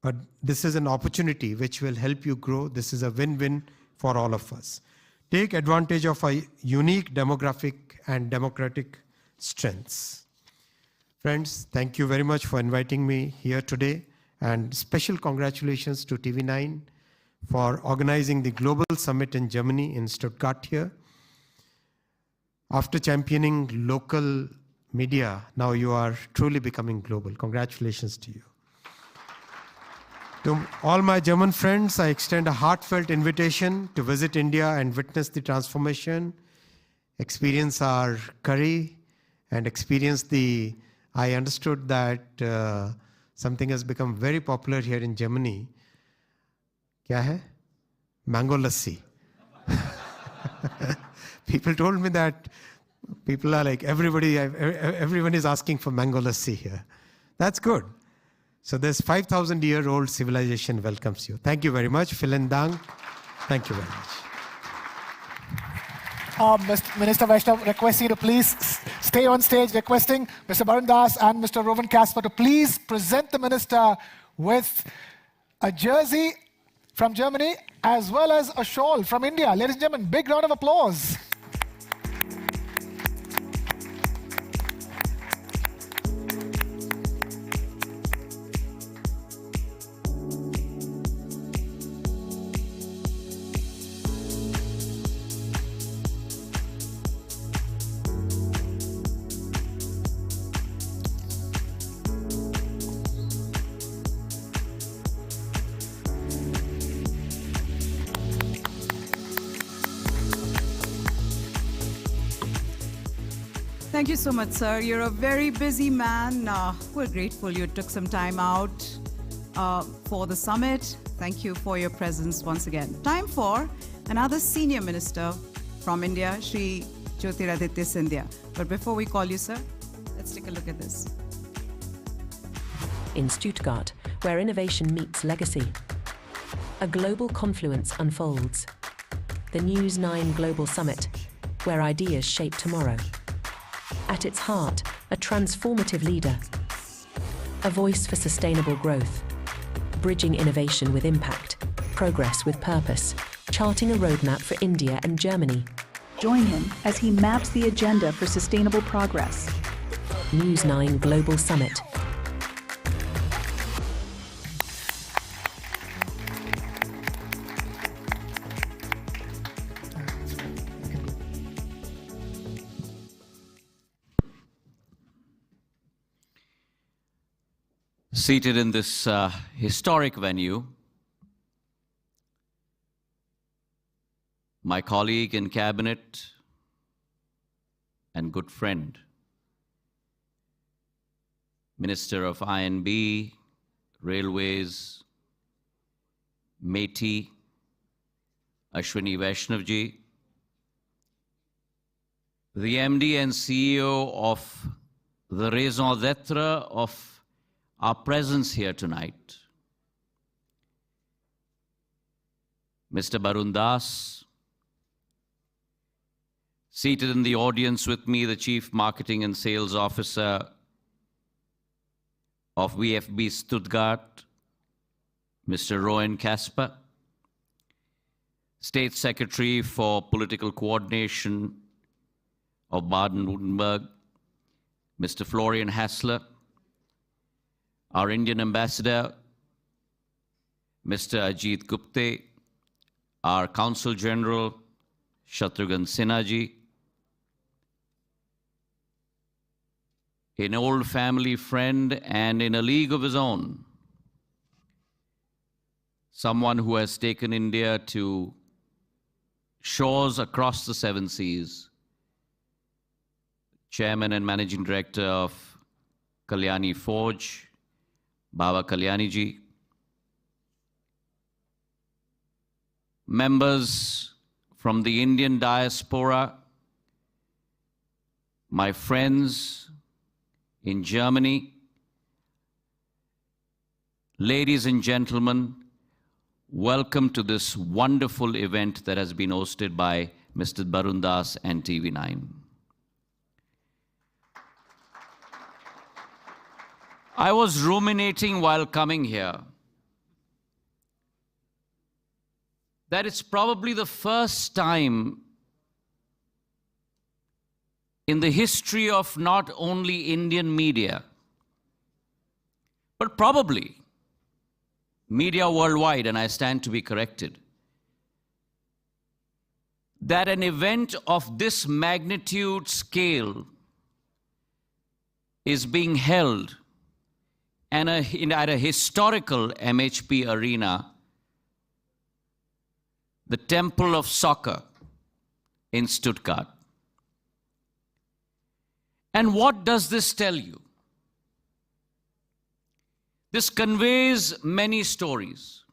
an opportunity which will help you grow. This is a win-win for all of us. Take advantage of our unique demographic and democratic strengths. Friends, thank you very much for inviting me here today, and special congratulations to TV9 for organizing the Global Summit in Germany, in Stuttgart here. After championing local media, now you are truly becoming global. Congratulations to you. To all my German friends, I extend a heartfelt invitation to visit India and witness the transformation, experience our curry, and experience the, I understood that something has become very popular here in Germany. Kya hai? Mango lassi. People told me that people are like, everyone is asking for mango lassi here. That's good. So this 5,000-year-old civilization welcomes you. Thank you very much. Vielen Dank. Thank you very much. Minister Vaishnav, request you to please stay on stage, requesting Mr. Barun Das and Mr. Rowan Casper to please present the minister with a jersey from Germany as well as a shawl from India. Ladies and gentlemen, big round of applause. Thank you so much, sir. You're a very busy man. We're grateful you took some time out for the summit. Thank you for your presence once again. Time for another senior minister from India, Shri Jyotiraditya Scindia. But before we call you, sir, let's take a look at this. In Stuttgart, where innovation meets legacy, a global confluence unfolds. The News9 Global Summit, where ideas shape tomorrow. At its heart, a transformative leader, a voice for sustainable growth, bridging innovation with impact, progress with purpose, charting a roadmap for India and Germany. Join him as he maps the agenda for sustainable progress. News9 Global Summit. Seated in this historic venue, my colleague in cabinet and good friend, Minister of I&B, Railways, Meti, Ashwini Vaishnavji, the MD and CEO of the raison d'etre of our presence here tonight, Mr. Barun Das, seated in the audience with me, the Chief Marketing and Sales Officer of VfB Stuttgart, Mr. Rowan Kasper, State Secretary for Political Coordination of Baden-Württemberg, Mr. Florian Hassler, our Indian Ambassador, Mr. Ajit Gupte, our Consul General, Shatrughan Sinha ji, an old family friend and in a league of his own, someone who has taken India to shores across the seven seas, Chairman and Managing Director of Kalyani Forge, Baba Kalyani ji, members from the Indian diaspora, my friends in Germany, ladies and gentlemen, welcome to this wonderful event that has been hosted by Mr. Barun Das and TV9. I was ruminating while coming here that it's probably the first time in the history of not only Indian media, but probably media worldwide, and I stand to be corrected, that an event of this magnitude scale is being held and at a historical MHP arena, the Temple of Soccer in Stuttgart. And what does this tell you? This conveys many stories.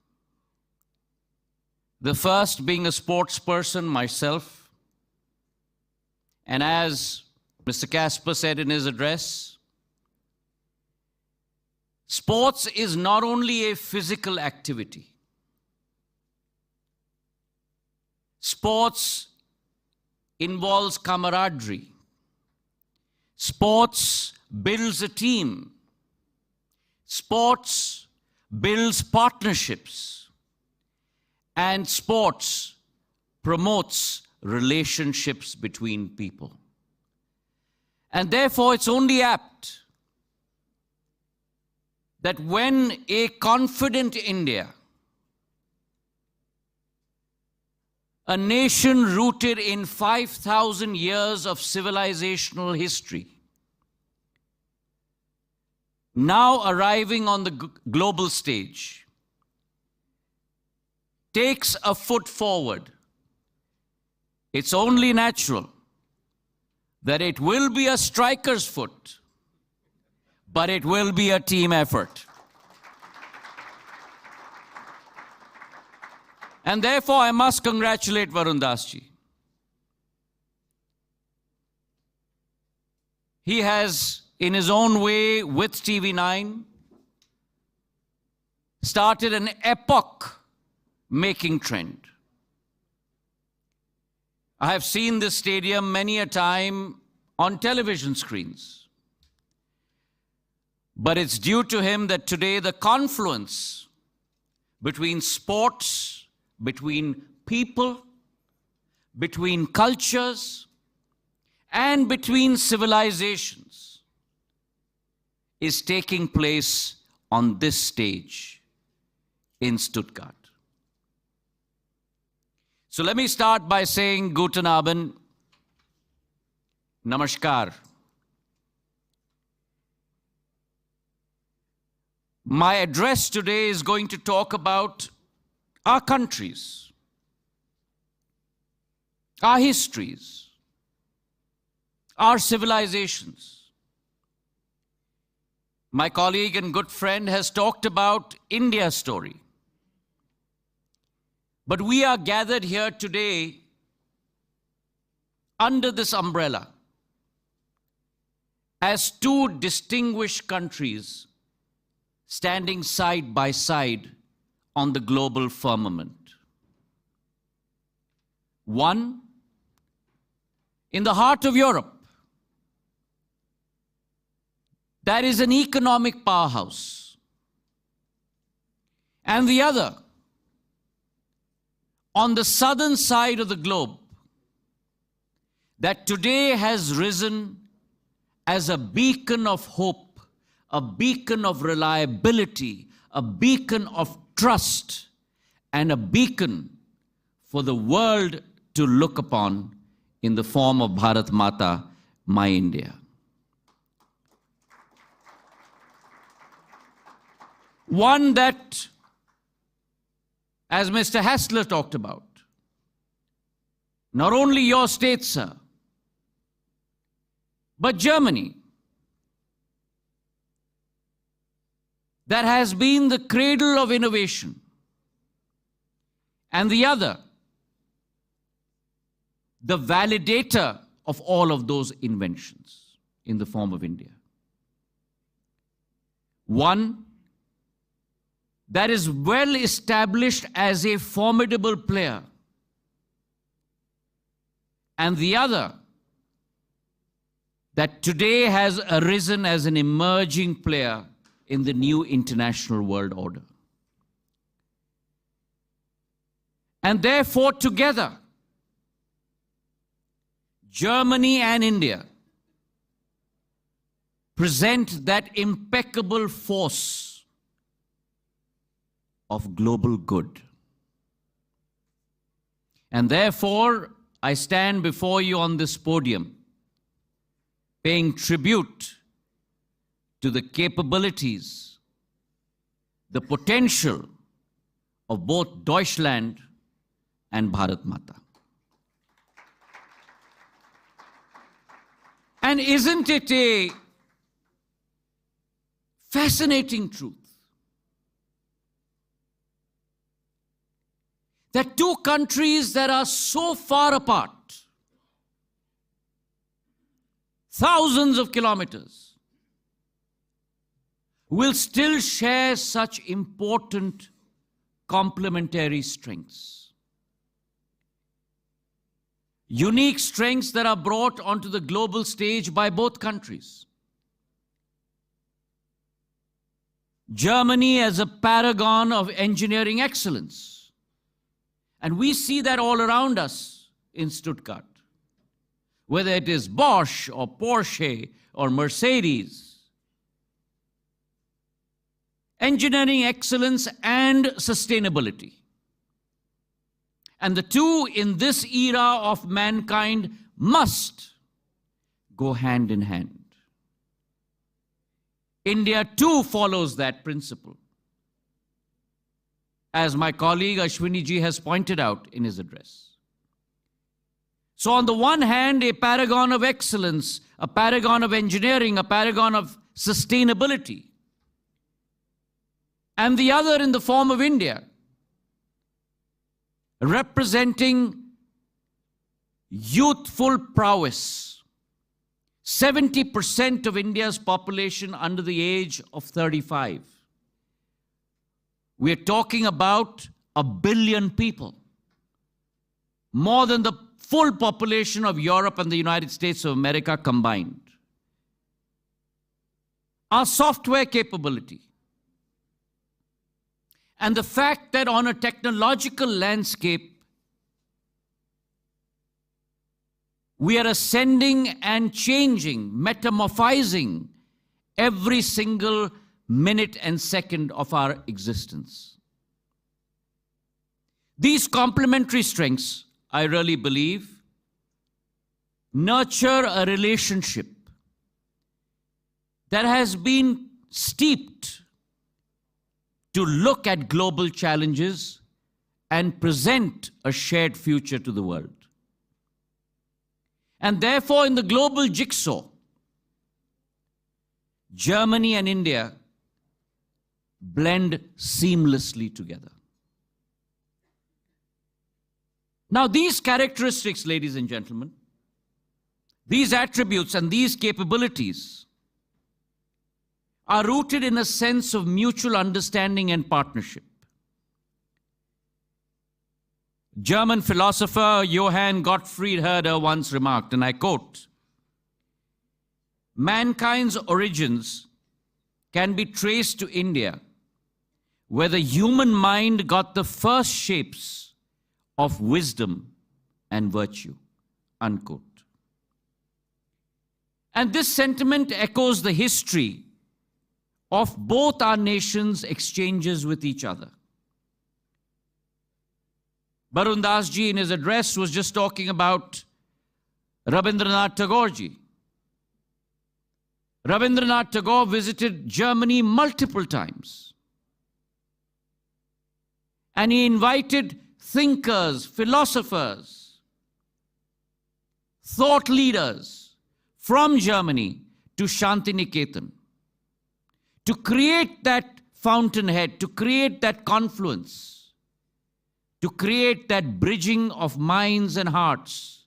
The first being a sports person myself, and as Mr. Kasper said in his address, sports is not only a physical activity. Sports involves camaraderie. Sports builds a team. Sports builds partnerships. And sports promotes relationships between people. And therefore, it's only apt that when a confident India, a nation rooted in 5,000 years of civilizational history, now arriving on the global stage, takes a foot forward, it's only natural that it will be a striker's foot, but it will be a team effort. And therefore, I must congratulate Varun Das ji. He has, in his own way, with TV9, started an epoch-making trend. I have seen this stadium many a time on television screens. But it's due to him that today the confluence between sports, between people, between cultures, and between civilizations is taking place on this stage in Stuttgart. So let me start by saying Guten Abend, Namaskar. My address today is going to talk about our countries, our histories, our civilizations. My colleague and good friend has talked about India's story. But we are gathered here today under this umbrella as two distinguished countries standing side by side on the global firmament. One, in the heart of Europe, that is an economic powerhouse. And the other, on the southern side of the globe, that today has risen as a beacon of hope, a beacon of reliability, a beacon of trust, and a beacon for the world to look upon in the form of Bharat Mata, my India. One that, as Mr. Hassler talked about, not only your state, sir, but Germany, that has been the cradle of innovation, and the other, the validator of all of those inventions in the form of India. One that is well established as a formidable player, and the other that today has arisen as an emerging player in the new international world order. And therefore, together, Germany and India present that impeccable force of global good. And therefore, I stand before you on this podium, paying tribute to the capabilities, the potential of both Deutschland and Bharat Mata. And isn't it a fascinating truth that two countries that are so far apart, thousands of kilometers, will still share such important complementary strengths? Unique strengths that are brought onto the global stage by both countries. Germany as a paragon of engineering excellence. And we see that all around us in Stuttgart. Whether it is Bosch or Porsche or Mercedes. Engineering excellence and sustainability. And the two in this era of mankind must go hand in hand. India too follows that principle, as my colleague Ashwini ji has pointed out in his address. So on the one hand, a paragon of excellence, a paragon of engineering, a paragon of sustainability. And the other in the form of India, representing youthful prowess. 70% of India's population under the age of 35. We're talking about 1 billion people. More than the full population of Europe and the United States of America combined. Our software capability. And the fact that on a technological landscape, we are ascending and changing, metamorphizing every single minute and second of our existence. These complementary strengths, I really believe, nurture a relationship that has been steeped to look at global challenges and present a shared future to the world. And therefore, in the global jigsaw, Germany and India blend seamlessly together. Now, these characteristics, ladies and gentlemen, these attributes and these capabilities are rooted in a sense of mutual understanding and partnership. German philosopher Johann Gottfried Herder once remarked, and I quote, "Mankind's origins can be traced to India, where the human mind got the first shapes of wisdom and virtue," unquote. And this sentiment echoes the history of both our nations' exchanges with each other. Barun Das ji in his address was just talking about Rabindranath Tagore ji. Rabindranath Tagore visited Germany multiple times. And he invited thinkers, philosophers, thought leaders from Germany to Shantiniketan to create that fountainhead, to create that confluence, to create that bridging of minds and hearts,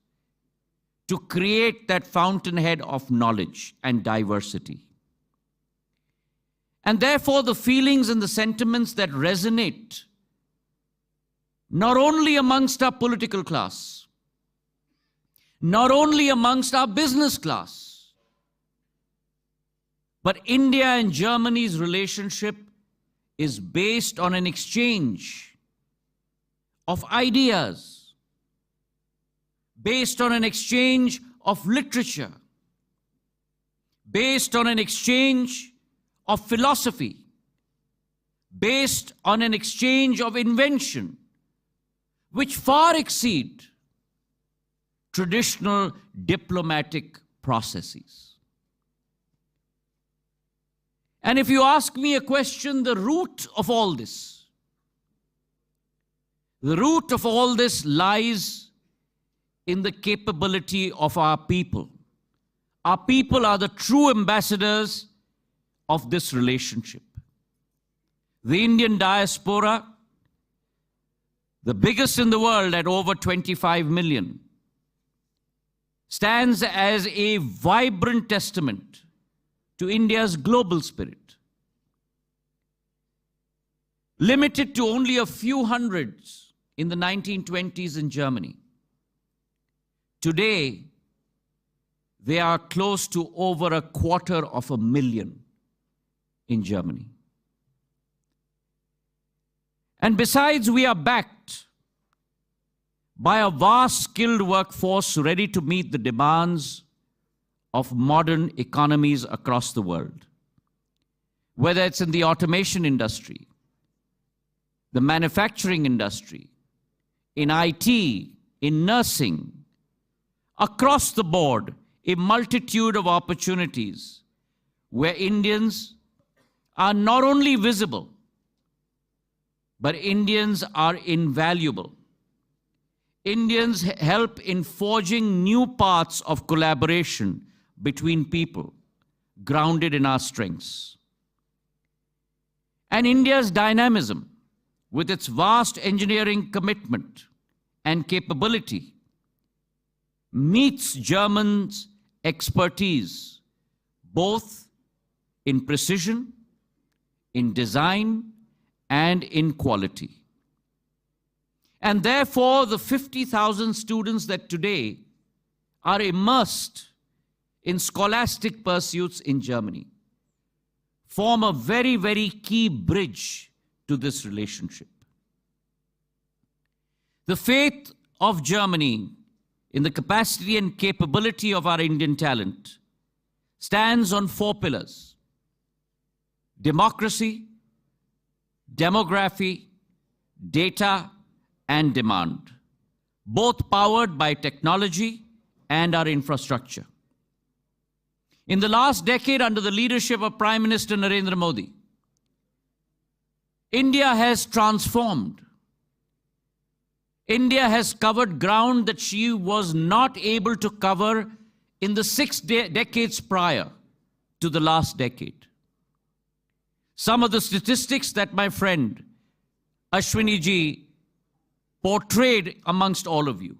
to create that fountainhead of knowledge and diversity. And therefore, the feelings and the sentiments that resonate not only amongst our political class, not only amongst our business class, but India and Germany's relationship is based on an exchange of ideas, based on an exchange of literature, based on an exchange of philosophy, based on an exchange of invention, which far exceed traditional diplomatic processes. And if you ask me a question, the root of all this, lies in the capability of our people. Our people are the true ambassadors of this relationship. The Indian diaspora, the biggest in the world at over 25 million, stands as a vibrant testament to India's global spirit. Limited to only a few hundreds in the 1920s in Germany, today they are close to over 250,000 in Germany. And besides, we are backed by a vast skilled workforce ready to meet the demands of modern economies across the world. Whether it's in the automation industry, the manufacturing industry, in IT, in nursing, across the board, a multitude of opportunities where Indians are not only visible, but Indians are invaluable Indians help in forging new paths of collaboration between people, grounded in our strengths. And India's dynamism, with its vast engineering commitment and capability, meets Germans' expertise, both in precision, in design, and in quality. And therefore, the 50,000 students that today are immersed in scholastic pursuits in Germany form a very, very key bridge to this relationship. The faith of Germany in the capacity and capability of our Indian talent stands on 4 pillars: democracy, demography, data, and demand, both powered by technology and our infrastructure. In the last decade, under the leadership of Prime Minister Narendra Modi, India has transformed. India has covered ground that she was not able to cover in the 6 decades prior to the last decade. Some of the statistics that my friend Ashwini ji portrayed amongst all of you,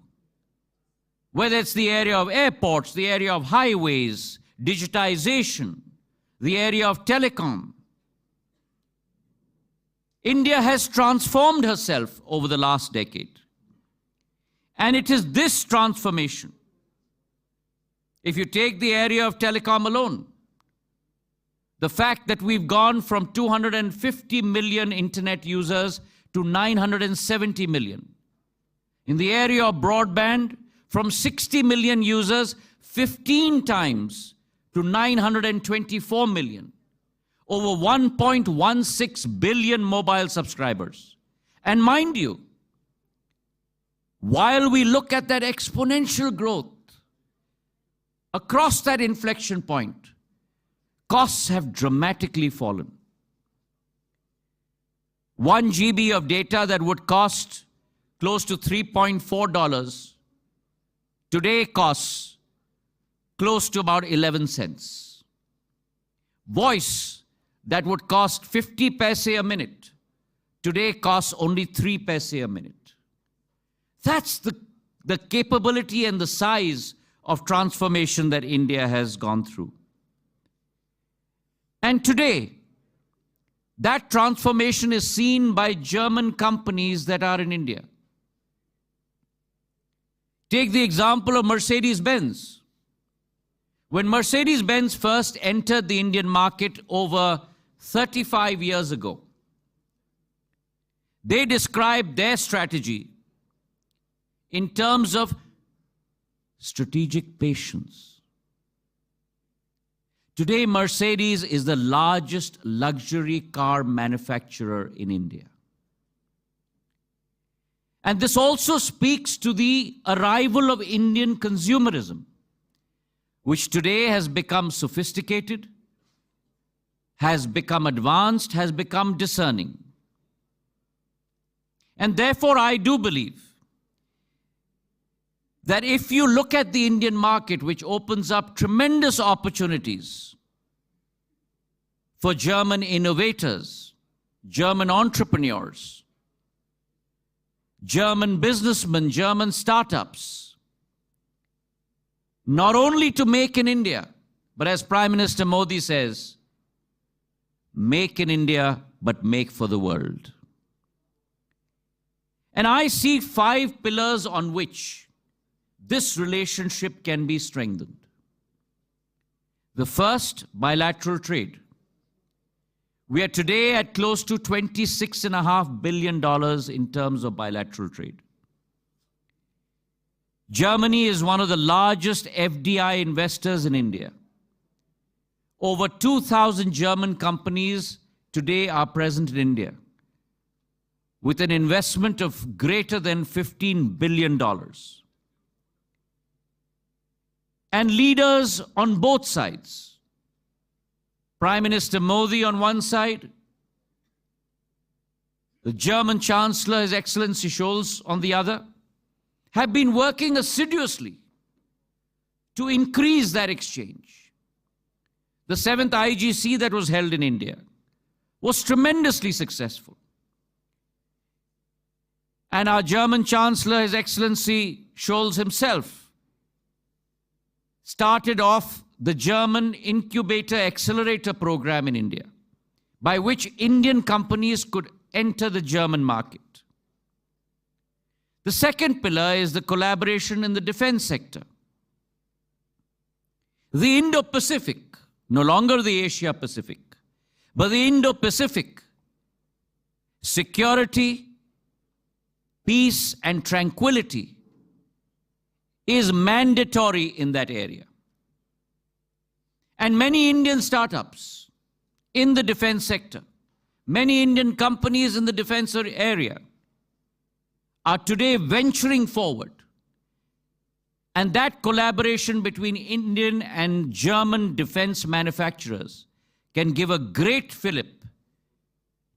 whether it's the area of airports, the area of highways, digitization, the area of telecom. India has transformed herself over the last decade. And it is this transformation. If you take the area of telecom alone, the fact that we've gone from 250 million internet users to 970 million. In the area of broadband, from 60 million users, 15 times to 924 million. Over 1.16 billion mobile subscribers. And mind you, while we look at that exponential growth, across that inflection point, costs have dramatically fallen. 1 GB of data that would cost close to $3.4 today costs close to about 11 cents. Voice that would cost 50 paise a minute today costs only 3 paise a minute. That's the capability and the size of transformation that India has gone through. And today, that transformation is seen by German companies that are in India. Take the example of Mercedes-Benz. When Mercedes-Benz first entered the Indian market over 35 years ago, they described their strategy in terms of strategic patience. Today, Mercedes is the largest luxury car manufacturer in India. And this also speaks to the arrival of Indian consumerism, which today has become sophisticated, has become advanced, has become discerning. And therefore, I do believe that if you look at the Indian market, which opens up tremendous opportunities for German innovators, German entrepreneurs, German businessmen, German startups, not only to make in India, but as Prime Minister Modi says, make in India, but make for the world. And I see 5 pillars on which this relationship can be strengthened. The first, bilateral trade. We are today at close to $26.5 billion in terms of bilateral trade. Germany is one of the largest FDI investors in India. Over 2,000 German companies today are present in India with an investment of greater than $15 billion. And leaders on both sides. Prime Minister Modi on one side, the German Chancellor, His Excellency Scholz, on the other, have been working assiduously to increase that exchange. The 7th IGC that was held in India was tremendously successful. And our German Chancellor, His Excellency Scholz himself, started off the German Incubator Accelerator program in India, by which Indian companies could enter the German market. The second pillar is the collaboration in the defense sector. The Indo-Pacific, no longer the Asia-Pacific, but the Indo-Pacific, security, peace and tranquility is mandatory in that area. And many Indian startups in the defense sector, many Indian companies in the defense area are today venturing forward. And that collaboration between Indian and German defense manufacturers can give a great fillip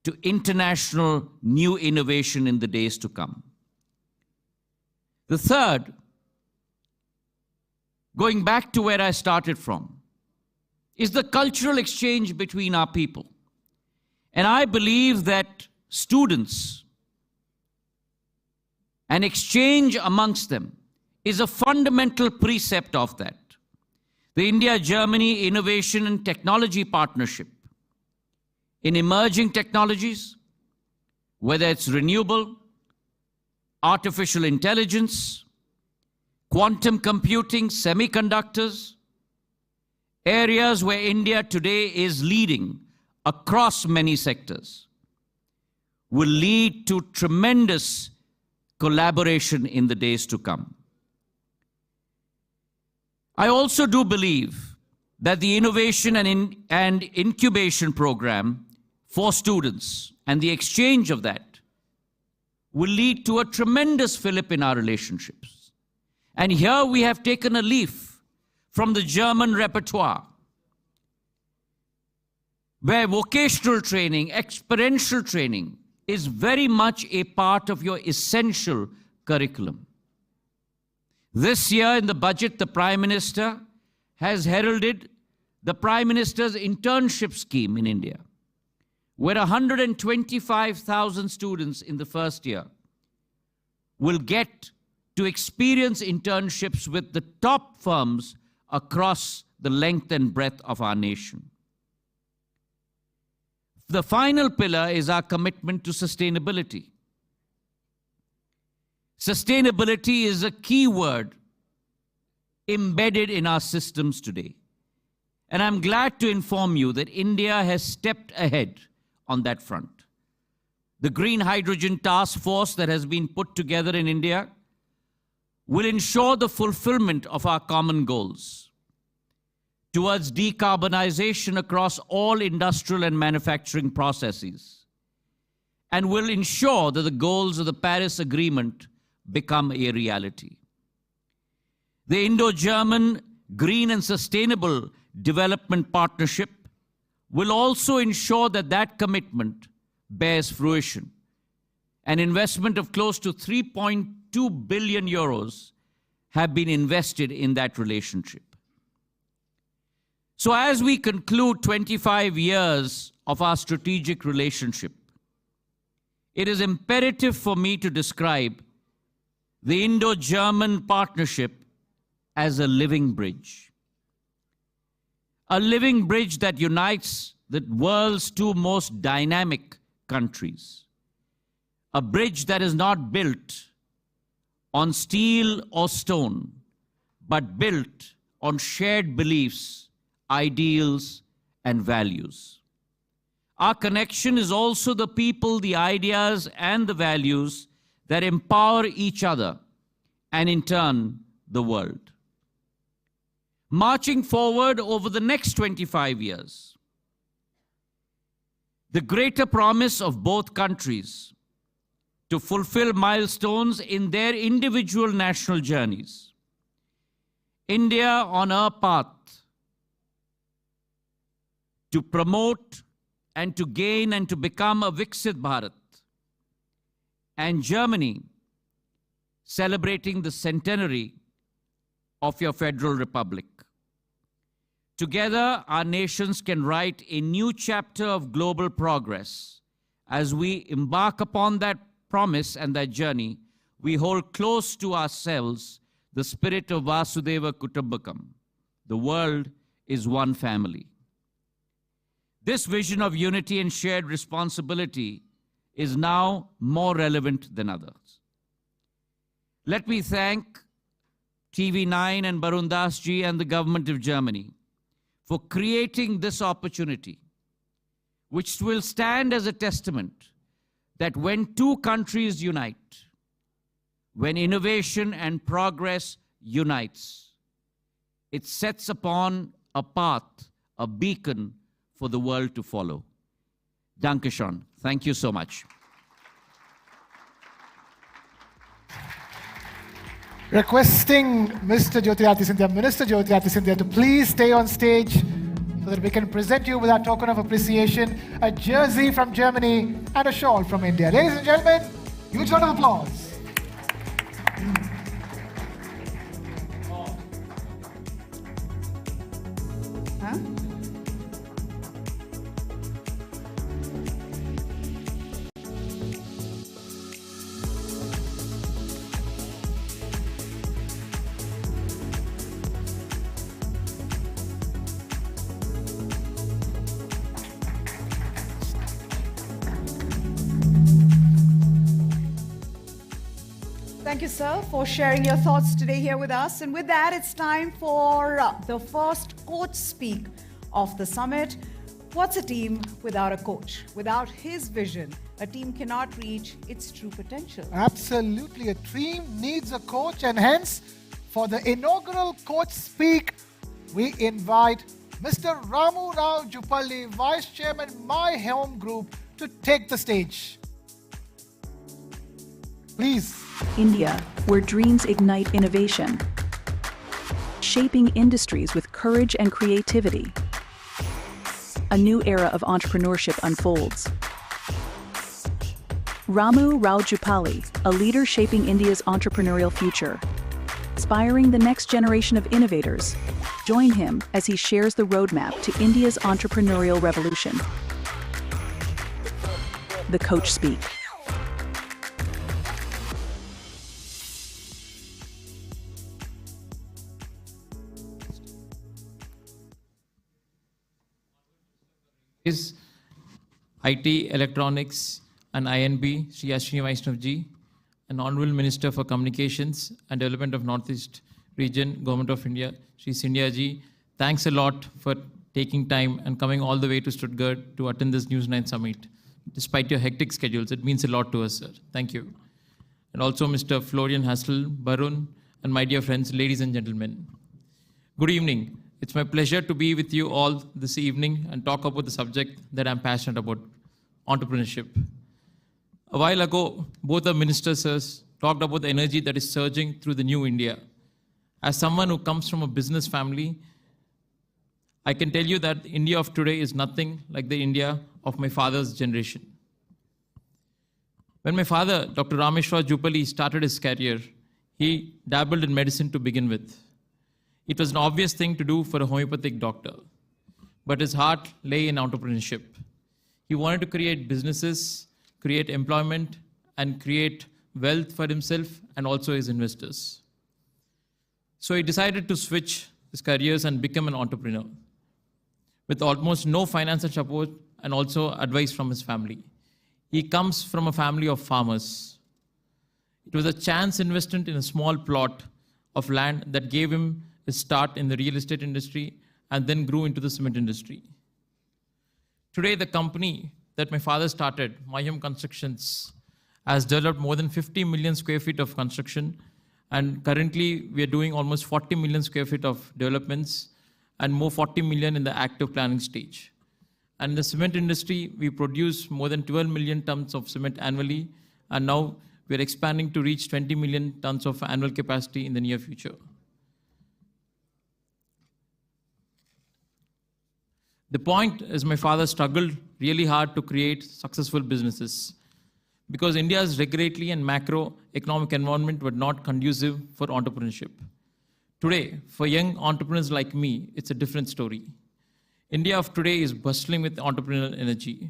to international new innovation in the days to come. The third, going back to where I started from, is the cultural exchange between our people. And I believe that students, an exchange amongst them, is a fundamental precept of that. The India-Germany Innovation and Technology Partnership in emerging technologies, whether it's renewable, artificial intelligence, quantum computing, semiconductors, areas where India today is leading across many sectors, will lead to tremendous collaboration in the days to come. I also do believe that the innovation and incubation program for students and the exchange of that will lead to a tremendous fillip in our relationships. And here we have taken a leaf from the German repertoire, where vocational training, experiential training is very much a part of your essential curriculum. This year in the budget, the Prime Minister has heralded the Prime Minister's internship scheme in India, where 125,000 students in the first year will get to experience internships with the top firms across the length and breadth of our nation. The final pillar is our commitment to sustainability. Sustainability is a key word embedded in our systems today. And I'm glad to inform you that India has stepped ahead on that front. The Green Hydrogen Task Force that has been put together in India will ensure the fulfillment of our common goals towards decarbonization across all industrial and manufacturing processes, and will ensure that the goals of the Paris Agreement become a reality. The Indo-German Green and Sustainable Development Partnership will also ensure that that commitment bears fruition. An investment of close to 3.2 billion euros have been invested in that relationship. So as we conclude 25 years of our strategic relationship, it is imperative for me to describe the Indo-German partnership as a living bridge. A living bridge that unites the world's two most dynamic countries. A bridge that is not built on steel or stone, but built on shared beliefs, ideals, and values. Our connection is also the people, the ideas, and the values that empower each other and, in turn, the world. Marching forward over the next 25 years, the greater promise of both countries to fulfill milestones in their individual national journeys. India on our path to promote and to gain and to become a Viksit Bharat, and Germany celebrating the centenary of your Federal Republic. Together, our nations can write a new chapter of global progress. As we embark upon that promise and that journey, we hold close to ourselves the spirit of Vasudeva Kutumbakam. The world is one family. This vision of unity and shared responsibility is now more relevant than others. Let me thank TV9 and Barun Das ji and the government of Germany for creating this opportunity, which will stand as a testament that when two countries unite, when innovation and progress unites, it sets upon a path, a beacon for the world to follow. Dankeschön. Thank you so much. Requesting Mr. Jyotirati Scindia, Minister Jyotirati Scindia, to please stay on stage so that we can present you with our token of appreciation, a jersey from Germany and a shawl from India. Ladies and gentlemen, huge round of applause. Huh? Thank you, sir, for sharing your thoughts today here with us. And with that, it's time for the first coach speak of the summit. What's a team without a coach? Without his vision, a team cannot reach its true potential. Absolutely. A team needs a coach, and hence, for the inaugural coach speak, we invite Mr. Ramu Rao Jupalli, Vice Chairman, My Home Group, to take the stage. Please. India, where dreams ignite innovation, shaping industries with courage and creativity. A new era of entrepreneurship unfolds. Ramu Rao Jupalli, a leader shaping India's entrepreneurial future, inspiring the next generation of innovators. Join him as he shares the roadmap to India's entrepreneurial revolution. The Coach Speak. Is IT, Electronics and INB, Shri Ashwini Vaishnav ji, an Honorable Minister for Communications and Development of Northeast Region, Government of India, Shri Scindia ji. Thanks a lot for taking time and coming all the way to Stuttgart to attend this News9 summit. Despite your hectic schedules, it means a lot to us, sir. Thank you. And also Mr. Florian Hassel, Barun, and my dear friends, ladies and gentlemen. Good evening. It's my pleasure to be with you all this evening and talk about the subject that I'm passionate about, entrepreneurship. A while ago, both the ministers talked about the energy that is surging through the new India. As someone who comes from a business family, I can tell you that India of today is nothing like the India of my father's generation. When my father, Dr. Rameshwar Jupalli, started his career, he dabbled in medicine to begin with. It was an obvious thing to do for a homeopathic doctor, but his heart lay in entrepreneurship. He wanted to create businesses, create employment, and create wealth for himself and also his investors. So he decided to switch his careers and become an entrepreneur with almost no financial support and also advice from his family. He comes from a family of farmers. It was a chance investment in a small plot of land that gave him his start in the real estate industry and then grew into the cement industry. Today, the company that my father started, My Home Constructions, has developed more than 50 million square feet of construction, and currently we are doing almost 40 million square feet of developments and more 40 million in the active planning stage. And in the cement industry, we produce more than 12 million tons of cement annually, and now we are expanding to reach 20 million tons of annual capacity in the near future. The point is my father struggled really hard to create successful businesses. because India's regulatory and macroeconomic environment were not conducive for entrepreneurship. Today, for young entrepreneurs like me, it's a different story. India of today is bustling with entrepreneurial energy.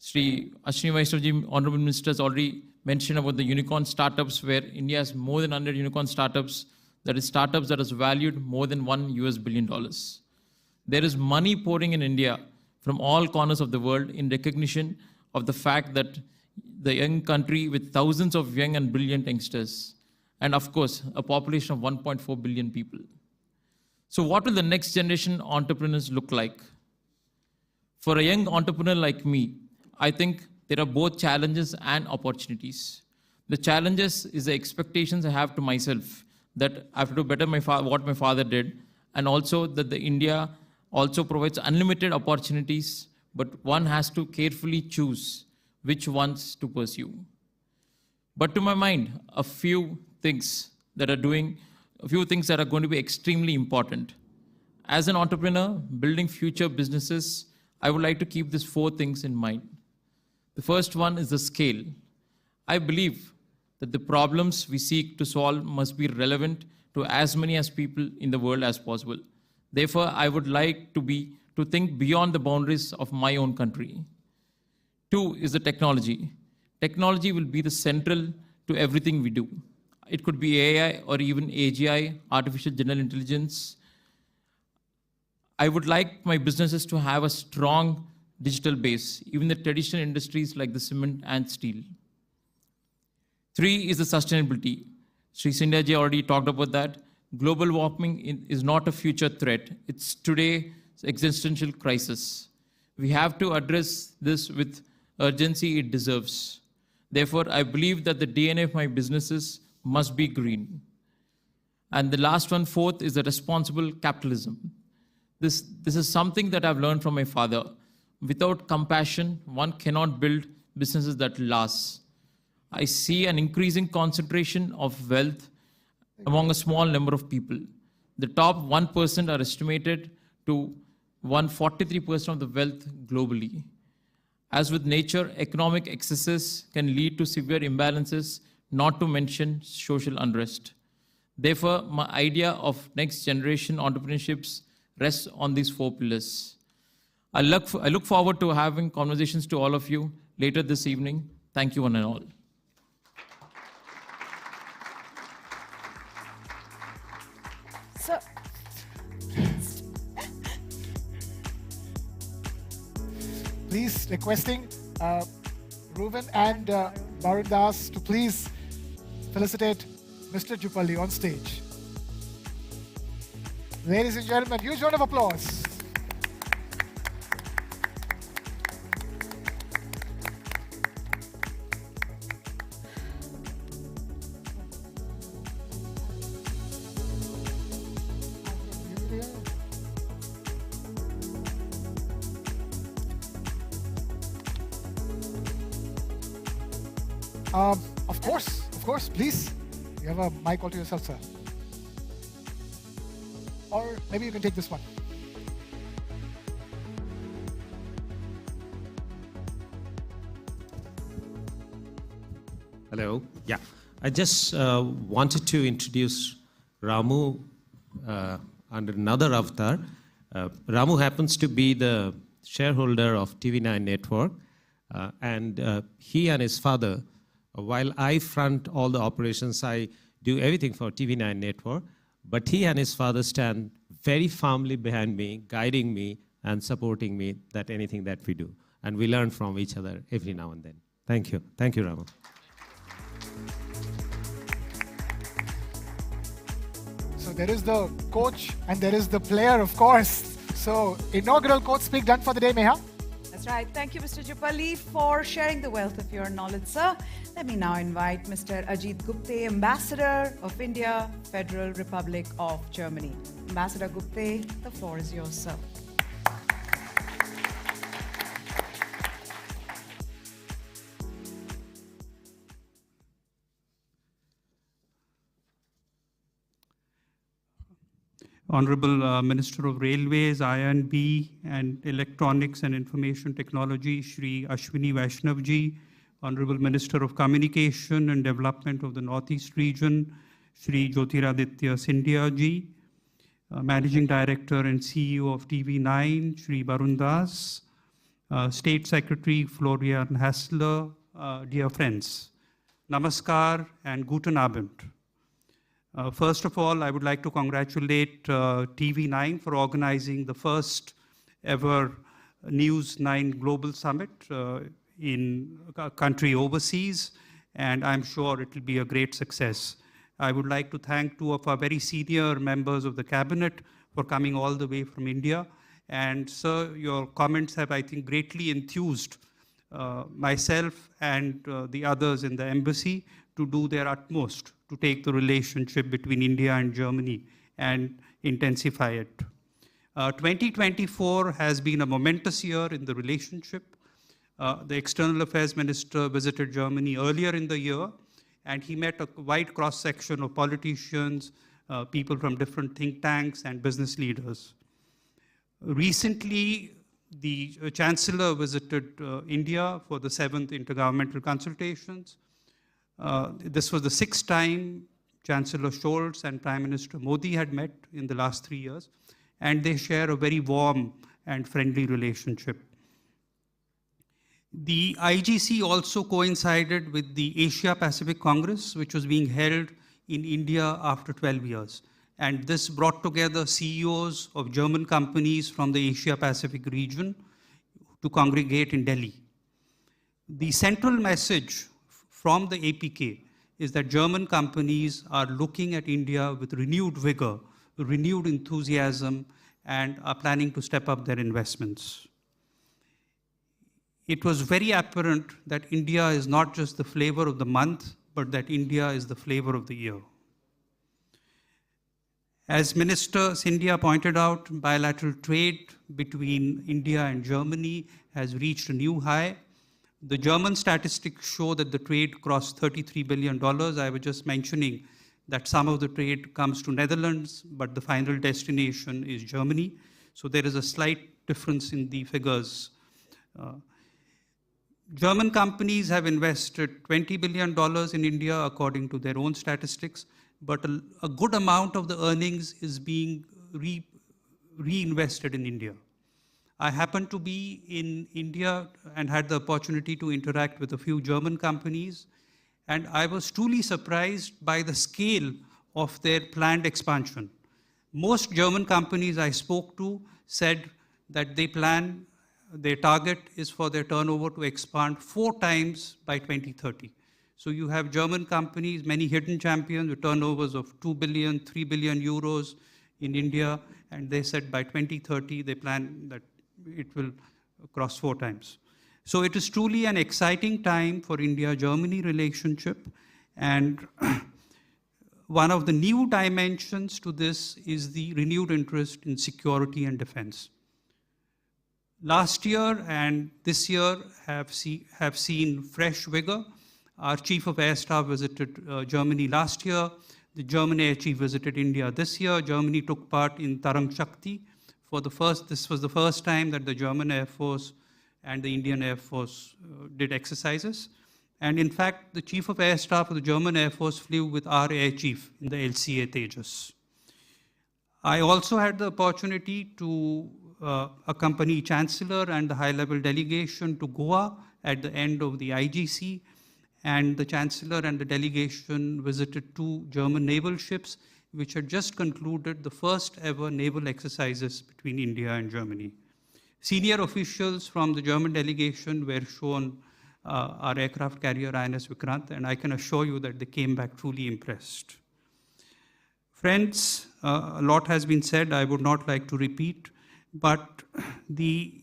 Shri Ashwini Vaishnavji, Honorable Minister, has already mentioned about the unicorn startups, where India has more than 100 unicorn startups, that is startups that is valued more than $1 billion. There is money pouring in India from all corners of the world in recognition of the fact that the young country with thousands of young and brilliant youngsters, and of course, a population of 1.4 billion people. So what will the next generation entrepreneurs look like? For a young entrepreneur like me, I think there are both challenges and opportunities. The challenges is the expectations I have to myself, that I have to do better what my father did, and also that the India also provides unlimited opportunities, but one has to carefully choose which ones to pursue. But to my mind, a few things that are going to be extremely important. As an entrepreneur building future businesses, I would like to keep these 4 things in mind. The first one is the scale. I believe that the problems we seek to solve must be relevant to as many as people in the world as possible. Therefore, I would like to think beyond the boundaries of my own country. 2 is the technology. Technology will be the central to everything we do. It could be AI or even AGI, artificial general intelligence. I would like my businesses to have a strong digital base, even the traditional industries like the cement and steel. 3 is the sustainability. Sri Sindhya ji already talked about that. Global warming is not a future threat. It's today's existential crisis. We have to address this with urgency it deserves. Therefore, I believe that the DNA of my businesses must be green. And the last one, 4th, is the responsible capitalism. This is something that I've learned from my father. Without compassion, one cannot build businesses that last. I see an increasing concentration of wealth among a small number of people. The top 1% are estimated to 143% of the wealth globally. As with nature, economic excesses can lead to severe imbalances, not to mention social unrest. Therefore, my idea of next generation entrepreneurships rests on these 4 pillars. I look forward to having conversations to all of you later this evening. Thank you one and all. So, please requesting Reuven and Varun Das to please felicitate Mr. Jupalli on stage. Ladies and gentlemen, huge round of applause. Of course, please. You have a mic all to yourself, sir. Or maybe you can take this one. Hello. Yeah. I just wanted to introduce Ramu under another avatar. Ramu happens to be the shareholder of TV9 network, and he and his father, while I front all the operations, I do everything for TV9 network, but he and his father stand very firmly behind me, guiding me and supporting me that anything that we do. And we learn from each other every now and then. Thank you. Thank you, Ramu. So there is the coach and there is the player, of course. So inaugural coach speak done for the day, Meha. That's right. Thank you, Mr. Jupalli, for sharing the wealth of your knowledge, sir. Let me now invite Mr. Ajit Gupte, Ambassador of India, Federal Republic of Germany. Ambassador Gupte, the floor is yours, sir. Honorable Minister of Railways, I&B and Electronics and Information Technology, Shri Ashwini Vaishnavji, Honorable Minister of Communication and Development of the Northeast Region, Shri Jyotiraditya Scindia ji, Managing Director and CEO of TV9, Shri Barun Das, State Secretary Florian Hassler, dear friends, Namaskar and Guten Abend. First of all, I would like to congratulate TV9 for organizing the first ever News9 Global Summit in a country overseas, and I'm sure it will be a great success. I would like to thank two of our very senior members of the cabinet for coming all the way from India. And sir, your comments have, I think, greatly enthused myself and the others in the embassy to do their utmost to take the relationship between India and Germany and intensify it. 2024 has been a momentous year in the relationship. The External Affairs Minister visited Germany earlier in the year, and he met a wide cross-section of politicians, people from different think tanks and business leaders. Recently, the Chancellor visited India for the 7th Intergovernmental Consultations. This was the 6th time Chancellor Scholz and Prime Minister Modi had met in the last 3 years, and they share a very warm and friendly relationship. The IGC also coincided with the Asia-Pacific Congress, which was being held in India after 12 years. And this brought together CEOs of German companies from the Asia-Pacific region to congregate in Delhi. The central message from the APK is that German companies are looking at India with renewed vigor, renewed enthusiasm, and are planning to step up their investments. It was very apparent that India is not just the flavor of the month, but that India is the flavor of the year. As Minister Scindia pointed out, bilateral trade between India and Germany has reached a new high. The German statistics show that the trade crossed $33 billion. I was just mentioning that some of the trade comes to Netherlands, but the final destination is Germany. So there is a slight difference in the figures. German companies have invested $20 billion in India, according to their own statistics, but a good amount of the earnings is being reinvested in India. I happened to be in India and had the opportunity to interact with a few German companies, and I was truly surprised by the scale of their planned expansion. Most German companies I spoke to said that their target is for their turnover to expand 4 times by 2030. So you have German companies, many hidden champions with turnovers of 2 billion, 3 billion euros in India, and they said by 2030 they plan that it will cross 4 times. So it is truly an exciting time for India-Germany relationship, and one of the new dimensions to this is the renewed interest in security and defense. Last year and this year have seen fresh vigor. Our Chief of Air Staff visited Germany last year. The German Air Chief visited India this year. Germany took part in Tarang Shakti. This was the first time that the German Air Force and the Indian Air Force did exercises. And in fact, the Chief of Air Staff of the German Air Force flew with our Air Chief in the LCA Tejas. I also had the opportunity to accompany Chancellor and the high-level delegation to Goa at the end of the IGC, and the Chancellor and the delegation visited 2 German naval ships, which had just concluded the first ever naval exercises between India and Germany. Senior officials from the German delegation were shown our aircraft carrier INS Vikrant, and I can assure you that they came back truly impressed. Friends, a lot has been said. I would not like to repeat. But the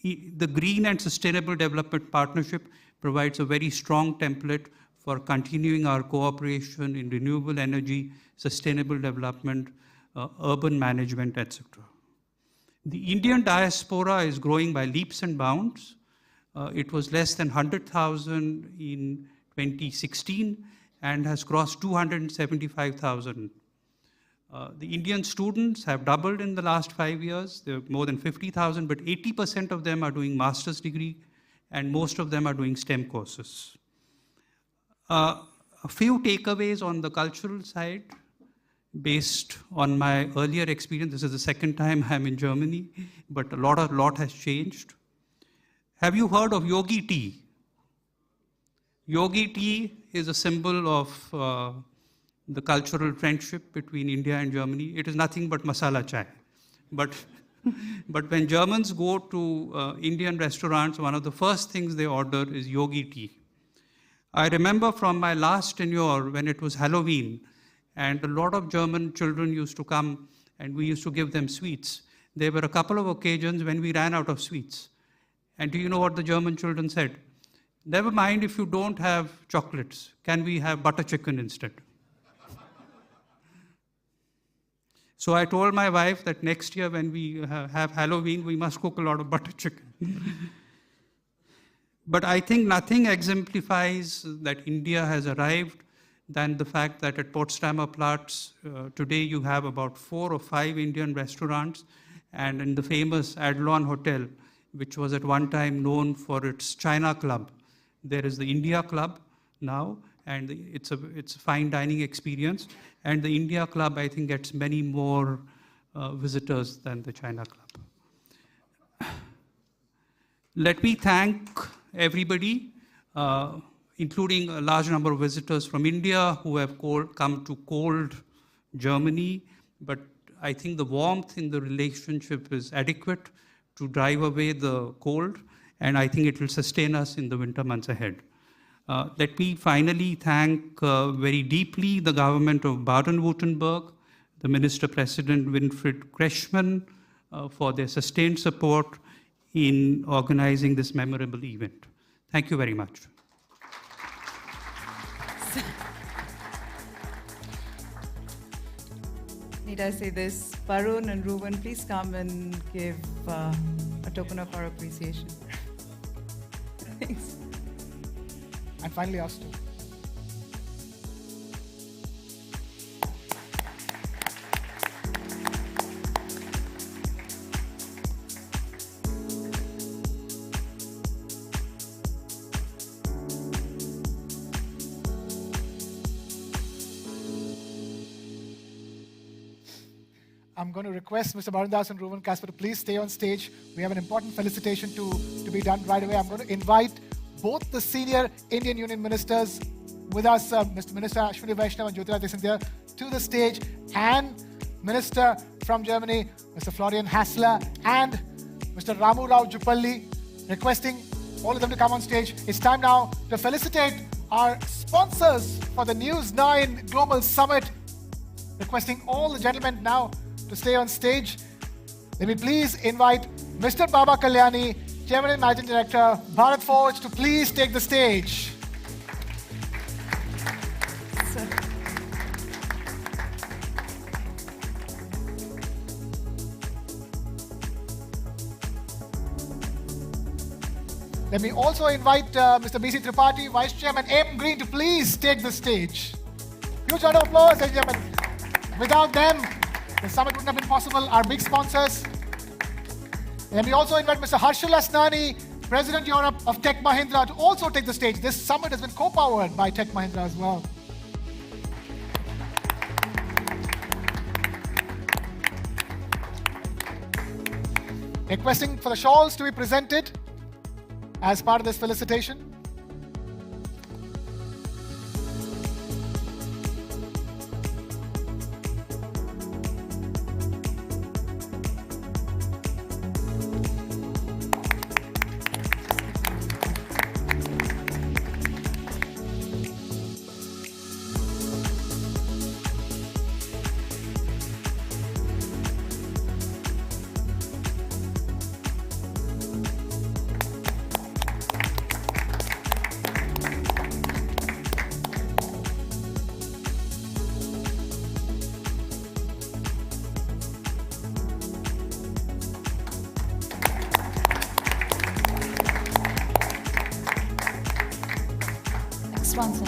Green and Sustainable Development Partnership provides a very strong template for continuing our cooperation in renewable energy, sustainable development, urban management, etc. The Indian diaspora is growing by leaps and bounds. It was less than 100,000 in 2016 and has crossed 275,000. The Indian students have doubled in the last 5 years. There are more than 50,000, but 80% of them are doing master's degree, and most of them are doing STEM courses. A few takeaways on the cultural side, based on my earlier experience. This is the second time I'm in Germany, but a lot has changed. Have you heard of yogi tea? Yogi tea is a symbol of the cultural friendship between India and Germany. It is nothing but masala chai. But when Germans go to Indian restaurants, one of the first things they order is yogi tea. I remember from my last tenure when it was Halloween, and a lot of German children used to come and we used to give them sweets. There were a couple of occasions when we ran out of sweets. And do you know what the German children said? Never mind if you don't have chocolates, can we have butter chicken instead? So I told my wife that next year when we have Halloween, we must cook a lot of butter chicken. But I think nothing exemplifies that India has arrived than the fact that at Potsdamer Platz, today you have about 4 or 5 Indian restaurants, and in the famous Adlon Hotel, which was at one time known for its China Club, there is the India Club now, and it's a fine dining experience. And the India Club, I think, gets many more visitors than the China Club. Let me thank everybody, including a large number of visitors from India who have come to cold Germany. But I think the warmth in the relationship is adequate to drive away the cold, and I think it will sustain us in the winter months ahead. Let me finally thank very deeply the government of Baden-Württemberg, the Minister President Winfried Kretschmann, for their sustained support in organizing this memorable event. Thank you very much. Need I say this? Varun and Ruben, please come and give a token of our appreciation. Thanks. And finally, us too. I'm going to request Mr. Barandas and Ruben Kasper to please stay on stage. We have an important felicitation to be done right away. I'm going to invite both the senior Indian Union ministers with us, Mr. Minister Ashwini Vaishnav and Jyotiraditya Scindia, to the stage, and Minister from Germany, Mr. Florian Hassler, and Mr. Ramu Rao Jupalli, requesting all of them to come on stage. It's time now to felicitate our sponsors for the News9 Global Summit, requesting all the gentlemen now to stay on stage. Let me please invite Mr. Baba Kalyani, Chairman and Managing Director, Bharat Forge, to please take the stage. Let me also invite Mr. B.C. Tripathi, Vice Chairman, M. Green, to please take the stage. Huge round of applause, ladies and gentlemen. Without them, the summit wouldn't have been possible. Our big sponsors. Let me also invite Mr. Harshal Asnani, President Europe of Tech Mahindra, to also take the stage. This summit has been co-powered by Tech Mahindra as well. Requesting for the shawls to be presented as part of this felicitation. Sponsor.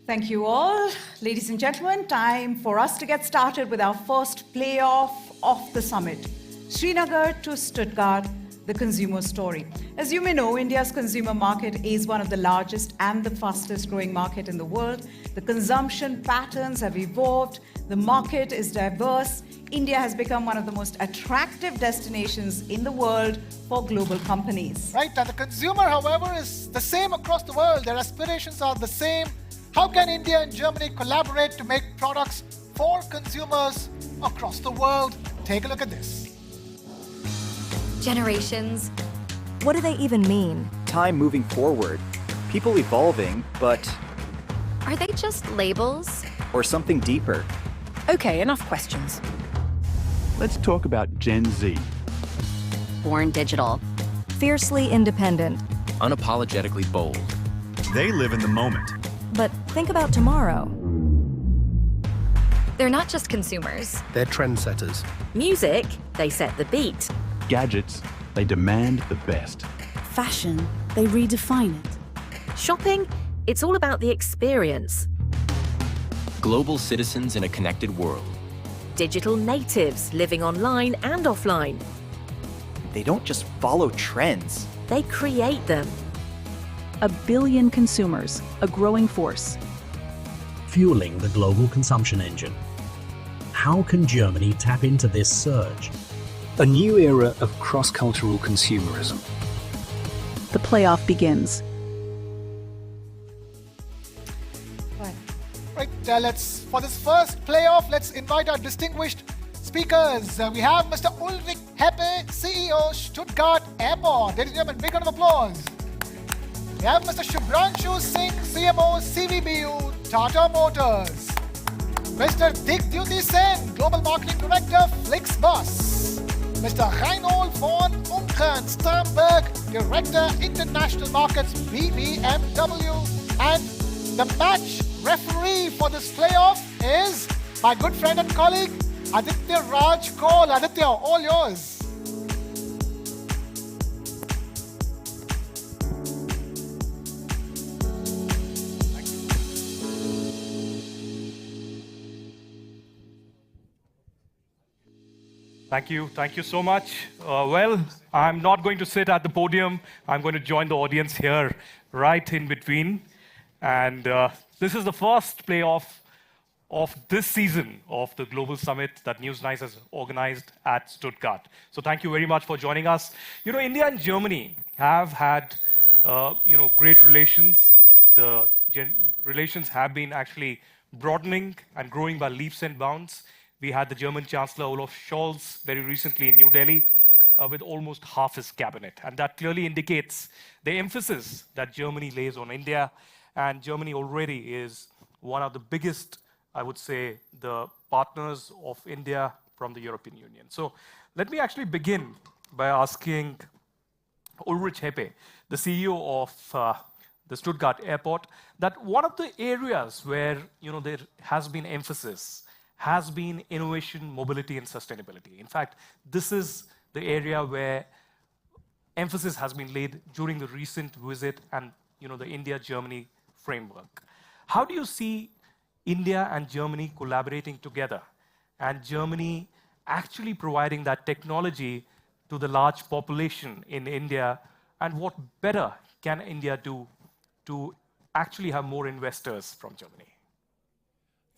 Thank you all. Ladies and gentlemen, time for us to get started with our first playoff of the summit. Srinagar to Stuttgart, the consumer story. As you may know, India's consumer market is one of the largest and the fastest growing market in the world. The consumption patterns have evolved. The market is diverse. India has become one of the most attractive destinations in the world for global companies. Right, and the consumer, however, is the same across the world. Their aspirations are the same. How can India and Germany collaborate to make products for consumers across the world? Take a look at this. Generations. What do they even mean? Time moving forward, people evolving, but... Are they just labels? Or something deeper? Okay, enough questions. Let's talk about Gen Z. Born digital. Fiercely independent. Unapologetically bold. They live in the moment. But think about tomorrow. They're not just consumers. They're trendsetters. Music, they set the beat. Gadgets, they demand the best. Fashion, they redefine it. Shopping, it's all about the experience. Global citizens in a connected world. Digital natives living online and offline. They don't just follow trends. They create them. 1 billion consumers, a growing force. Fueling the global consumption engine. How can Germany tap into this surge? A new era of cross-cultural consumerism. The playoff begins. Right, for this first playoff, let's invite our distinguished speakers. We have Mr. Ulrich Heppe, CEO, Stuttgart Airport. Ladies and gentlemen, big round of applause. We have Mr. Shubhranshu Singh, CMO, CVBU, Tata Motors. Mr. Digdyuti Sen, Global Marketing Director, Flixbus. Mr. Reinhold von Unken, Starnberg, Director, International Markets, BMW. And the match referee for this playoff is my good friend and colleague, Aditya Raj Kaul. Aditya, all yours. Thank you so much. Well, I'm not going to sit at the podium. I'm going to join the audience here, right in between. And this is the first playoff of this season of the Global Summit that News9 has organized at Stuttgart. So thank you very much for joining us. You know, India and Germany have had, great relations. The relations have been actually broadening and growing by leaps and bounds. We had the German Chancellor Olaf Scholz very recently in New Delhi with almost half his cabinet. And that clearly indicates the emphasis that Germany lays on India. And Germany already is one of the biggest, I would say, the partners of India from the European Union. So let me actually begin by asking Ulrich Heppe, the CEO of the Stuttgart Airport, that one of the areas where there has been emphasis has been innovation, mobility, and sustainability. In fact, this is the area where emphasis has been laid during the recent visit and the India-Germany framework. How do you see India and Germany collaborating together and Germany actually providing that technology to the large population in India, and what better can India do to actually have more investors from Germany?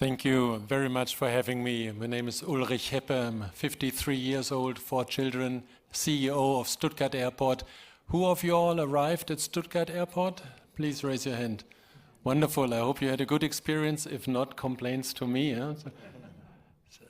Thank you very much for having me. My name is Ulrich Heppe. I'm 53 years old, 4 children, CEO of Stuttgart Airport. Who of you all arrived at Stuttgart Airport? Please raise your hand. Wonderful. I hope you had a good experience. If not, complaints to me. Yeah?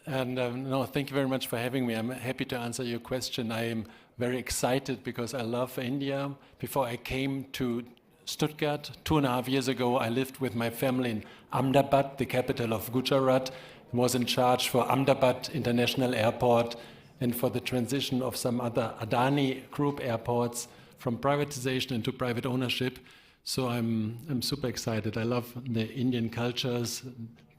And no, thank you very much for having me. I'm happy to answer your question. I am very excited because I love India. Before I came to Stuttgart 2.5 years ago, I lived with my family in Ahmedabad, the capital of Gujarat. I was in charge for Ahmedabad International Airport and for the transition of some other Adani Group airports from privatization into private ownership. So I'm super excited. I love the Indian cultures,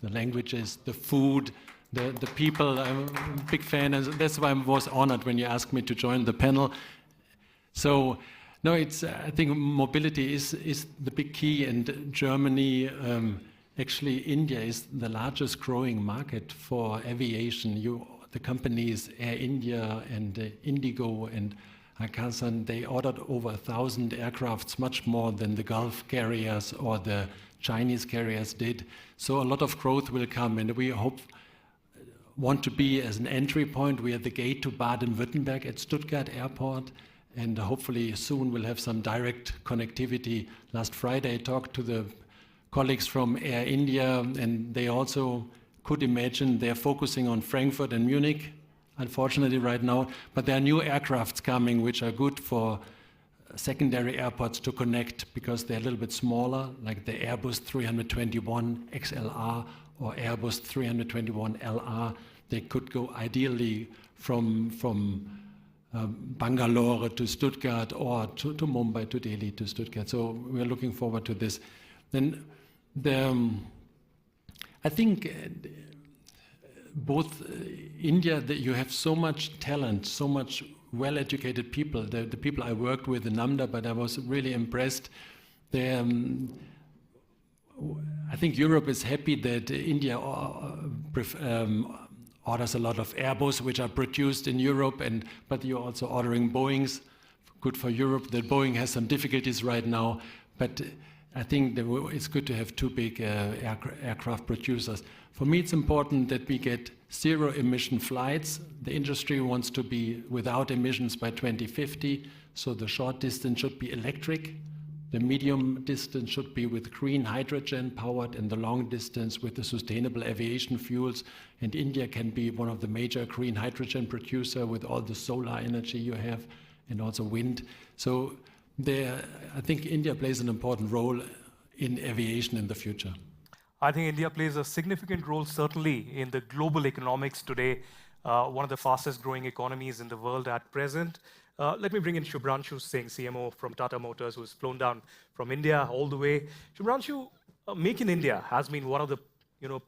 the languages, the food, the people. I'm a big fan, and that's why I was honored when you asked me to join the panel. So, no, I think mobility is the big key, and Germany Actually, India is the largest growing market for aviation. The companies Air India and Indigo and Akasan, they ordered over 1,000 aircrafts, much more than the Gulf carriers or the Chinese carriers did. So a lot of growth will come, and we want to be as an entry point. We are the gate to Baden-Württemberg at Stuttgart Airport, and hopefully soon we'll have some direct connectivity. Last Friday I talked to the colleagues from Air India, and they also could imagine they're focusing on Frankfurt and Munich, unfortunately right now, but there are new aircrafts coming which are good for secondary airports to connect because they're a little bit smaller, like the Airbus 321 XLR or Airbus 321 LR. They could go ideally from Bangalore to Stuttgart or to Mumbai, to Delhi, to Stuttgart. So we're looking forward to this. Then I think both India, you have so much talent, so much well-educated people. The people I worked with in NAMDA, but I was really impressed. I think Europe is happy that India orders a lot of Airbus, which are produced in Europe, but you're also ordering Boeings. Good for Europe that Boeing has some difficulties right now, but I think it's good to have two big aircraft producers. For me, it's important that we get zero-emission flights. The industry wants to be without emissions by 2050, so the short distance should be electric. The medium distance should be with green hydrogen powered, and the long distance with the sustainable aviation fuels. And India can be one of the major green hydrogen producer with all the solar energy you have and also wind. So I think India plays an important role in aviation in the future. I think India plays a significant role, certainly, in the global economics today, one of the fastest growing economies in the world at present. Let me bring in Shubhranshu Singh, CMO from Tata Motors, who's flown down from India all the way. Shubhranshu, Make in India has been one of the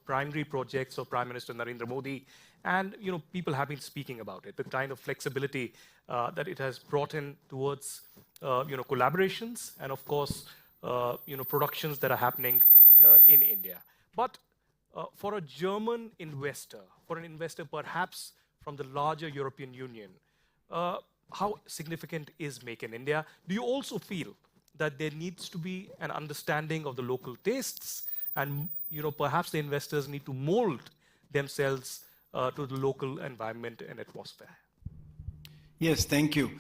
primary projects of Prime Minister Narendra Modi, and people have been speaking about it, the kind of flexibility that it has brought in towards collaborations and, of course, productions that are happening in India. But for a German investor, for an investor perhaps from the larger European Union, how significant is Make in India? Do you also feel that there needs to be an understanding of the local tastes, and perhaps the investors need to mold themselves to the local environment and atmosphere? Yes, thank you.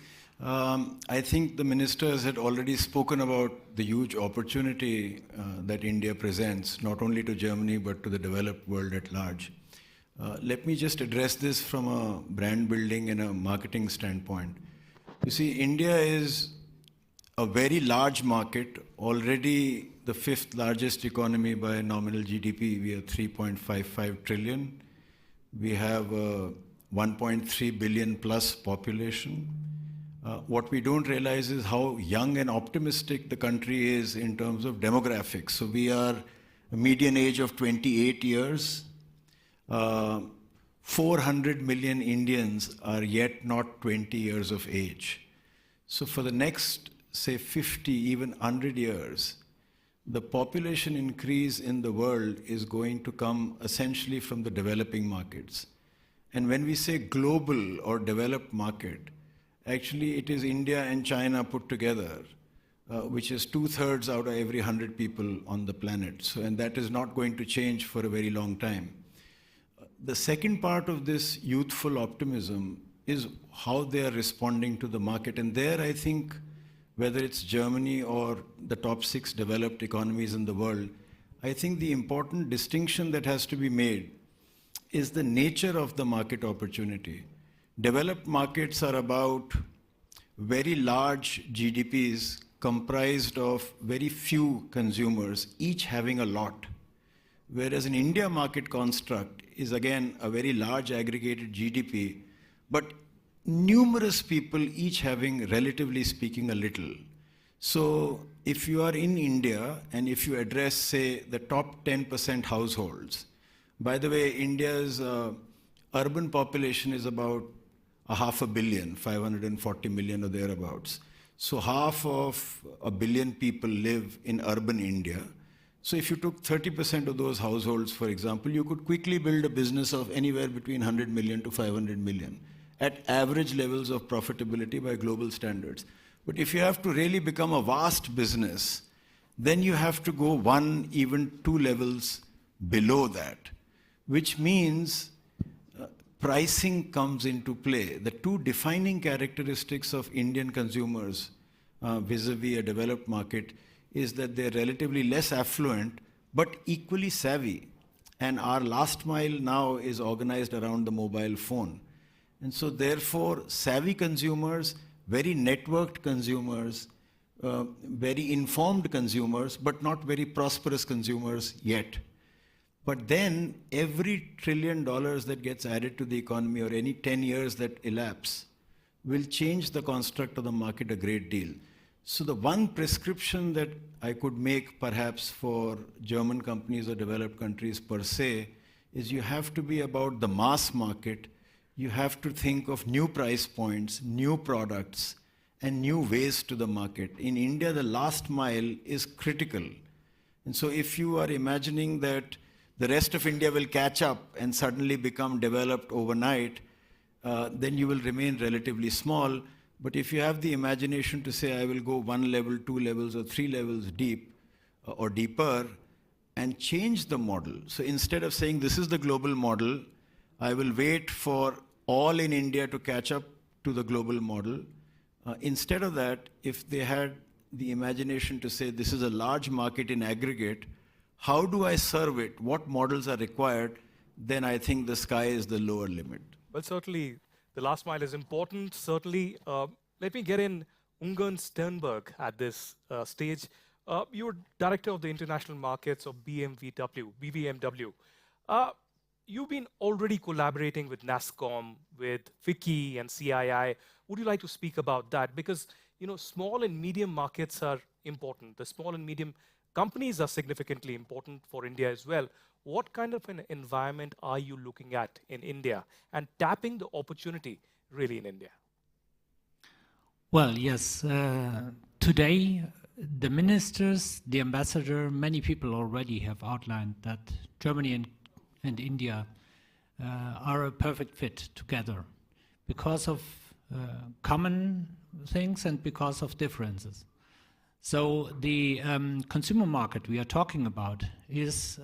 I think the ministers had already spoken about the huge opportunity that India presents, not only to Germany, but to the developed world at large. Let me just address this from a brand building and a marketing standpoint. You see, India is a very large market, already the 5th largest economy by nominal GDP. We are 3.55 trillion. We have a 1.3 billion plus population. What we don't realize is how young and optimistic the country is in terms of demographics. So we are a median age of 28 years. 400 million Indians are yet not 20 years of age. So for the next, say, 50, even 100 years, the population increase in the world is going to come essentially from the developing markets. And when we say global or developed market, actually it is India and China put together, which is 2/3 out of every 100 people on the planet. So, and that is not going to change for a very long time. The second part of this youthful optimism is how they are responding to the market. And there, I think, whether it's Germany or the top 6 developed economies in the world, I think the important distinction that has to be made is the nature of the market opportunity. Developed markets are about very large GDPs comprised of very few consumers, each having a lot. Whereas an India market construct is again a very large aggregated GDP, but numerous people each having, relatively speaking, a little. So if you are in India and if you address, say, the top 10% households, by the way, India's urban population is about 500 million, 540 million or thereabouts. So half of a billion people live in urban India. So if you took 30% of those households, for example, you could quickly build a business of anywhere between 100 million to 500 million at average levels of profitability by global standards. But if you have to really become a vast business, then you have to go 1, even 2 levels below that, which means pricing comes into play. The two defining characteristics of Indian consumers vis-a-vis a developed market is that they're relatively less affluent, but equally savvy. And our last mile now is organized around the mobile phone. And so therefore, savvy consumers, very networked consumers, very informed consumers, but not very prosperous consumers yet. But then every $1 trillion that gets added to the economy, or any 10 years that elapse, will change the construct of the market a great deal. So the one prescription that I could make perhaps for German companies or developed countries per se is you have to be about the mass market. You have to think of new price points, new products, and new ways to the market. In India, the last mile is critical. And so if you are imagining that the rest of India will catch up and suddenly become developed overnight, then you will remain relatively small. But if you have the imagination to say, I will go 1 level, 2 levels, or 3 levels deep or deeper and change the model. So instead of saying this is the global model, I will wait for all in India to catch up to the global model. Instead of that, if they had the imagination to say this is a large market in aggregate, how do I serve it? What models are required? Then I think the sky is the lower limit. Well, certainly the last mile is important. Certainly, let me get in Ungern Sternberg at this stage. You're director of the international markets of BVMW. You've been already collaborating with NASSCOM, with FICCI and CII. Would you like to speak about that? Because small and medium markets are important. The small and medium companies are significantly important for India as well. What kind of an environment are you looking at in India and tapping the opportunity really in India? Well, yes. Today, the ministers, the ambassador, many people already have outlined that Germany and India are a perfect fit together because of common things and because of differences. So the consumer market we are talking about is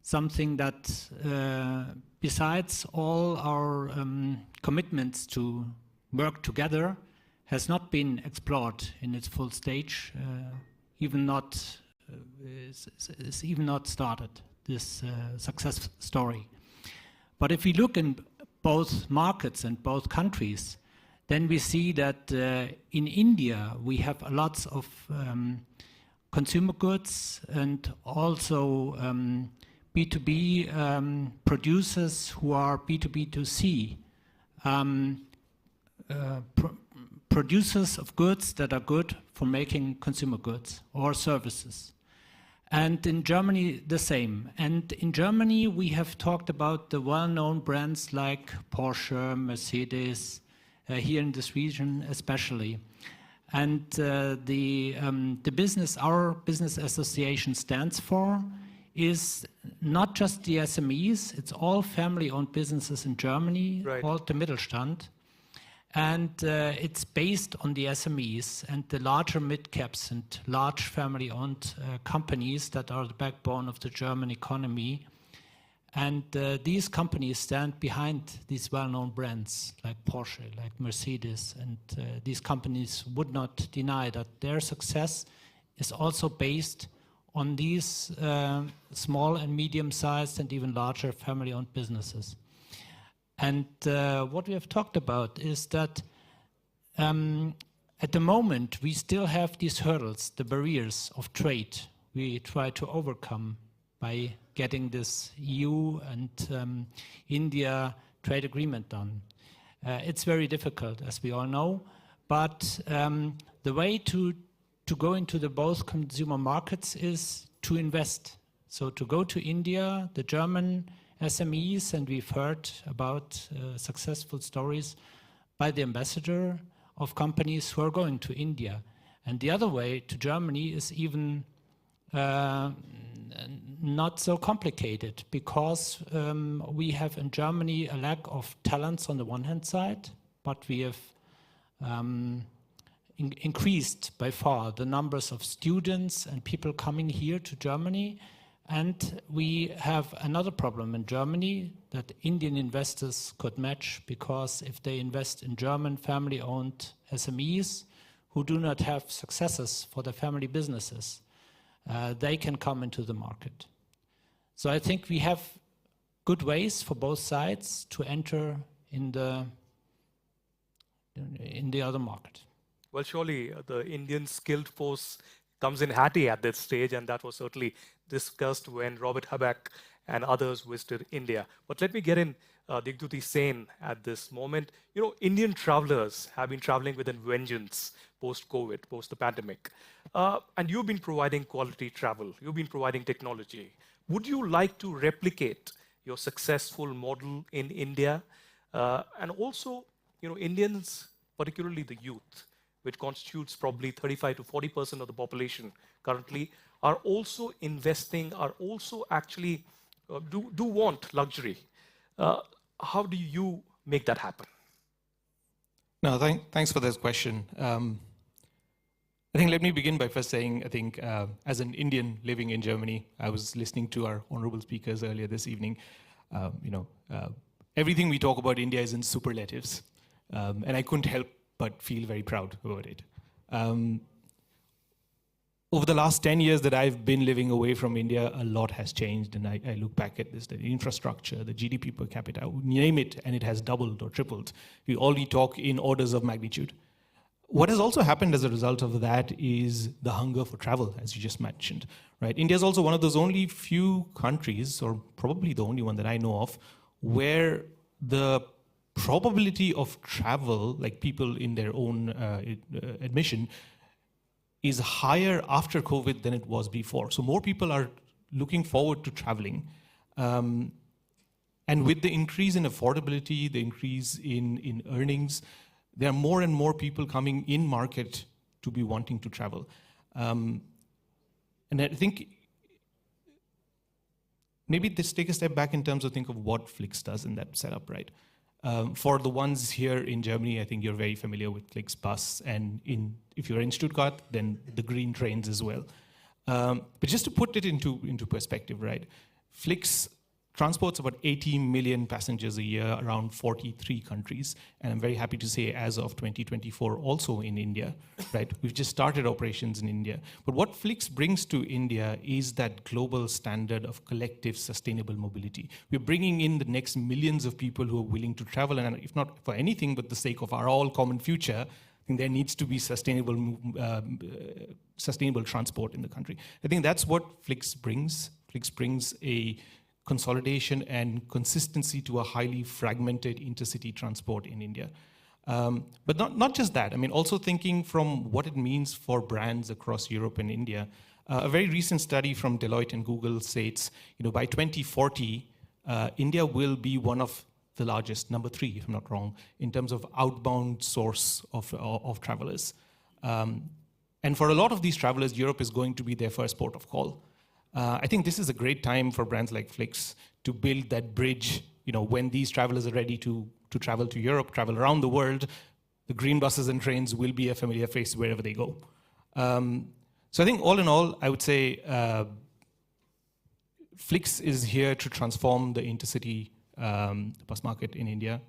something that, besides all our commitments to work together, has not been explored in its full stage, is even not started, this success story. But if we look in both markets and both countries, then we see that in India we have lots of consumer goods and also B2B producers who are B2B2C, producers of goods that are good for making consumer goods or services. And in Germany, the same. And in Germany, we have talked about the well-known brands like Porsche, Mercedes, here in this region especially. And the business our business association stands for is not just the SMEs, it's all family-owned businesses in Germany, right, called the Mittelstand. And it's based on the SMEs and the larger mid-caps and large family-owned companies that are the backbone of the German economy. And these companies stand behind these well-known brands like Porsche, like Mercedes. And these companies would not deny that their success is also based on these small and medium-sized and even larger family-owned businesses. And what we have talked about is that at the moment we still have these hurdles, the barriers of trade we try to overcome by getting this EU and India trade agreement done. It's very difficult, as we all know, but the way to go into the both consumer markets is to invest. So to go to India, the German SMEs, and we've heard about successful stories by the ambassador of companies who are going to India. And the other way to Germany is even not so complicated, because we have in Germany a lack of talents on the one hand side, but we have increased by far the numbers of students and people coming here to Germany. And we have another problem in Germany that Indian investors could match, because if they invest in German family-owned SMEs who do not have successes for their family businesses, they can come into the market. So I think we have good ways for both sides to enter in the other market. Well, surely the Indian skilled force comes in handy at this stage, and that was certainly discussed when Robert Habeck and others visited India. But let me get in Digduti Sen at this moment. You know, Indian travelers have been traveling with a vengeance post-COVID, post the pandemic. And you've been providing quality travel. You've been providing technology. Would you like to replicate your successful model in India? And also, you know, Indians, particularly the youth, which constitutes probably 35 to 40% of the population currently, are also investing, are also actually do want luxury. How do you make that happen? No, thanks for this question. I think let me begin by first saying, I think as an Indian living in Germany, I was listening to our honorable speakers earlier this evening. Everything we talk about India is in superlatives, and I couldn't help but feel very proud about it. Over the last 10 years that I've been living away from India, a lot has changed, and I look back at this, the infrastructure, the GDP per capita, name it, and it has doubled or tripled. We only talk in orders of magnitude. What has also happened as a result of that is the hunger for travel, as you just mentioned, right? India is also one of those only few countries, or probably the only one that I know of, where the probability of travel, like people in their own admission, is higher after COVID than it was before. So more people are looking forward to traveling. And with the increase in affordability, the increase in earnings, there are more and more people coming in market to be wanting to travel. And I think maybe let's take a step back in terms of think of what Flix does in that setup, right? For the ones here in Germany, I think you're very familiar with Flix Bus, and if you're in Stuttgart, then the green trains as well. But just to put it into perspective, right? Flix transports about 80 million passengers a year around 43 countries, and I'm very happy to say as of 2024 also in India, right? We've just started operations in India. But what Flix brings to India is that global standard of collective sustainable mobility. We're bringing in the next millions of people who are willing to travel, and if not for anything but the sake of our all common future, I think there needs to be sustainable transport in the country. I think that's what Flix brings. Flix brings a consolidation and consistency to a highly fragmented intercity transport in India. But not just that, I mean, also thinking from what it means for brands across Europe and India. A very recent study from Deloitte and Google states, by 2040, India will be one of the largest, number 3, if I'm not wrong, in terms of outbound source of travelers. And for a lot of these travelers, Europe is going to be their first port of call. I think this is a great time for brands like Flix to build that bridge. When these travelers are ready to travel to Europe, travel around the world, the green buses and trains will be a familiar face wherever they go. So I think all in all, I would say Flix is here to transform the intercity bus market in India,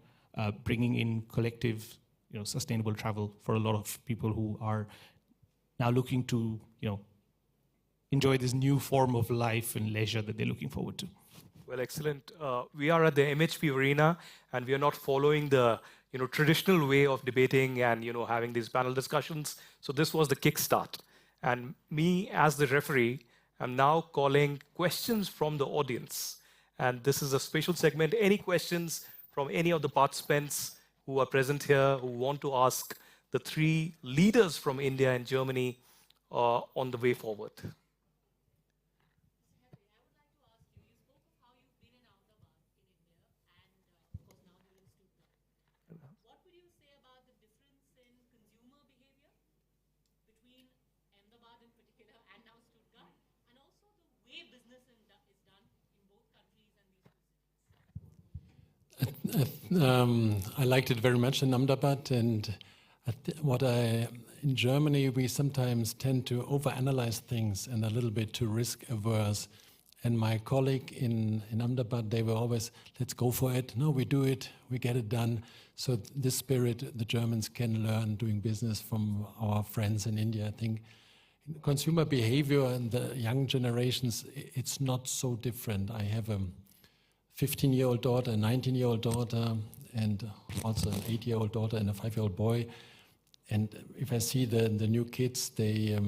bringing in collective, sustainable travel for a lot of people who are now looking to, enjoy this new form of life and leisure that they're looking forward to. Well, excellent. We are at the MHP arena, and we are not following the traditional way of debating and having these panel discussions. So this was the kickstart, and me as the referee, I'm now calling questions from the audience. And this is a special segment. Any questions from any of the participants who are present here who want to ask the 3 leaders from India and Germany on the way forward? I liked it very much in Ahmedabad, and in Germany we sometimes tend to overanalyze things and a little bit too risk averse. And my colleague in Ahmedabad, they were always, let's go for it. No, we do it, we get it done. So this spirit, the Germans can learn doing business from our friends in India. I think consumer behavior and the young generations, it's not so different. I have a 15-year-old daughter, a 19-year-old daughter, and also an 8-year-old daughter and a 5-year-old boy. And if I see the new kids, they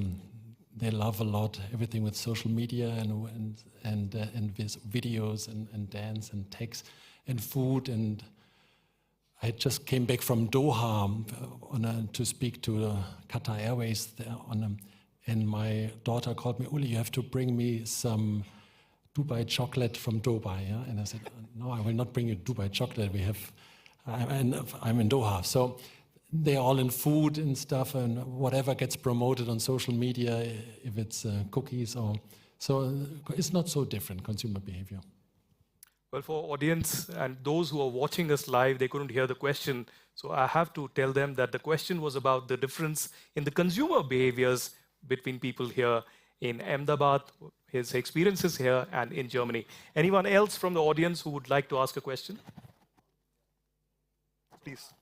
love a lot everything with social media and with videos and dance and text and food. And I just came back from Doha to speak to Qatar Airways there and my daughter called me, Uli, you have to bring me some Dubai chocolate from Dubai. Yeah? And I said, no, I will not bring you Dubai chocolate. I'm in Doha. So they're all in food and stuff, and whatever gets promoted on social media, if it's cookies so it's not so different, consumer behavior. Well, for audience and those who are watching us live, they couldn't hear the question. So I have to tell them that the question was about the difference in the consumer behaviors between people here in Ahmedabad, his experiences here and in Germany. Anyone else from the audience who would like to ask a question? Please.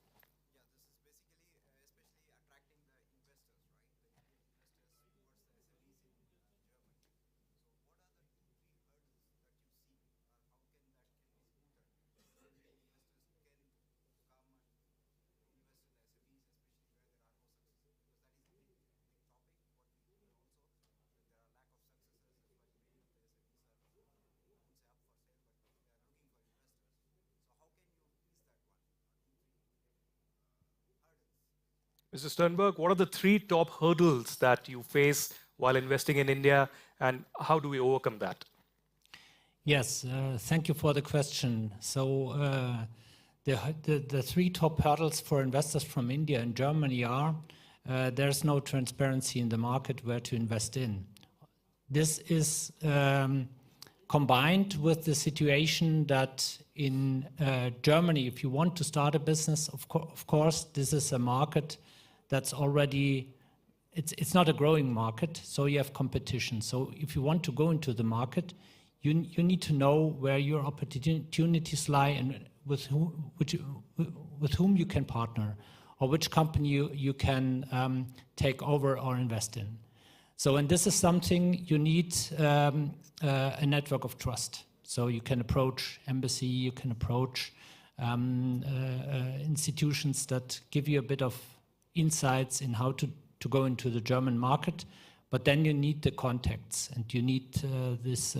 Mr. Sternberg, what are the 3 top hurdles that you face while investing in India, and how do we overcome that? Yes, thank you for the question. So the 3 top hurdles for investors from India and Germany are there's no transparency in the market where to invest in. This is combined with the situation that in Germany, if you want to start a business, of course, this is a market that's already, it's not a growing market, so you have competition. So if you want to go into the market, you need to know where your opportunities lie and with whom you can partner, or which company you can take over or invest in. So, and this is something you need a network of trust. So you can approach embassy, you can approach institutions that give you a bit of insights in how to go into the German market, but then you need the contacts and you need this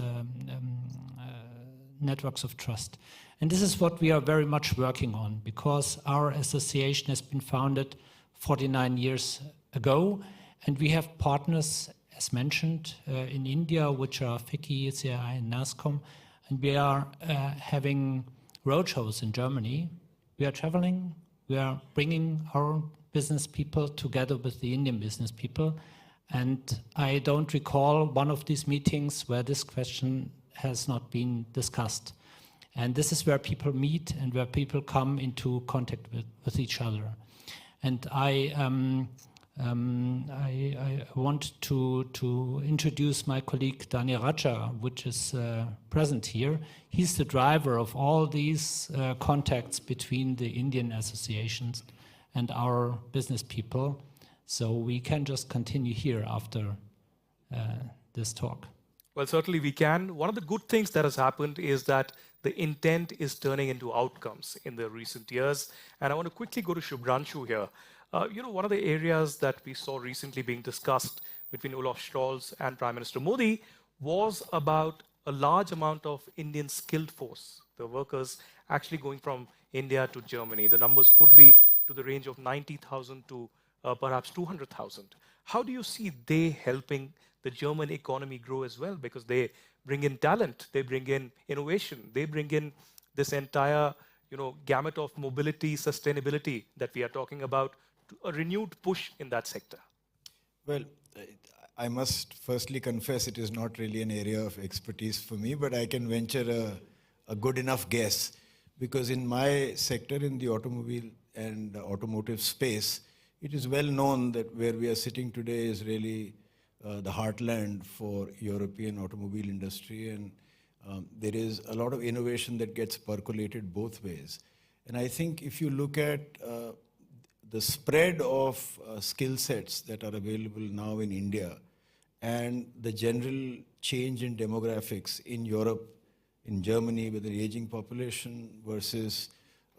networks of trust. And this is what we are very much working on, because our association has been founded 49 years ago, and we have partners, as mentioned, in India, which are FICCI, CI, and NASCOM, and we are having roadshows in Germany. We are traveling, we are bringing our business people together with the Indian business people. And I don't recall one of these meetings where this question has not been discussed. And this is where people meet and where people come into contact with each other. And I want to introduce my colleague Daniel Raja, which is present here. He's the driver of all these contacts between the Indian associations and our business people. So we can just continue here after this talk. Well, certainly we can. One of the good things that has happened is that the intent is turning into outcomes in the recent years. And I want to quickly go to Shubhranshu here. One of the areas that we saw recently being discussed between Olaf Scholz and Prime Minister Modi was about a large amount of Indian skilled force, the workers actually going from India to Germany. The numbers could be to the range of 90,000 to perhaps 200,000. How do you see they helping the German economy grow as well? Because they bring in talent, they bring in innovation, they bring in this entire gamut of mobility, sustainability that we are talking about, a renewed push in that sector. Well, I must firstly confess it is not really an area of expertise for me, but I can venture a good enough guess. Because in my sector, in the automobile and automotive space, it is well known that where we are sitting today is really the heartland for European automobile industry, and there is a lot of innovation that gets percolated both ways. And I think if you look at the spread of skill sets that are available now in India and the general change in demographics in Europe, in Germany, with an aging population versus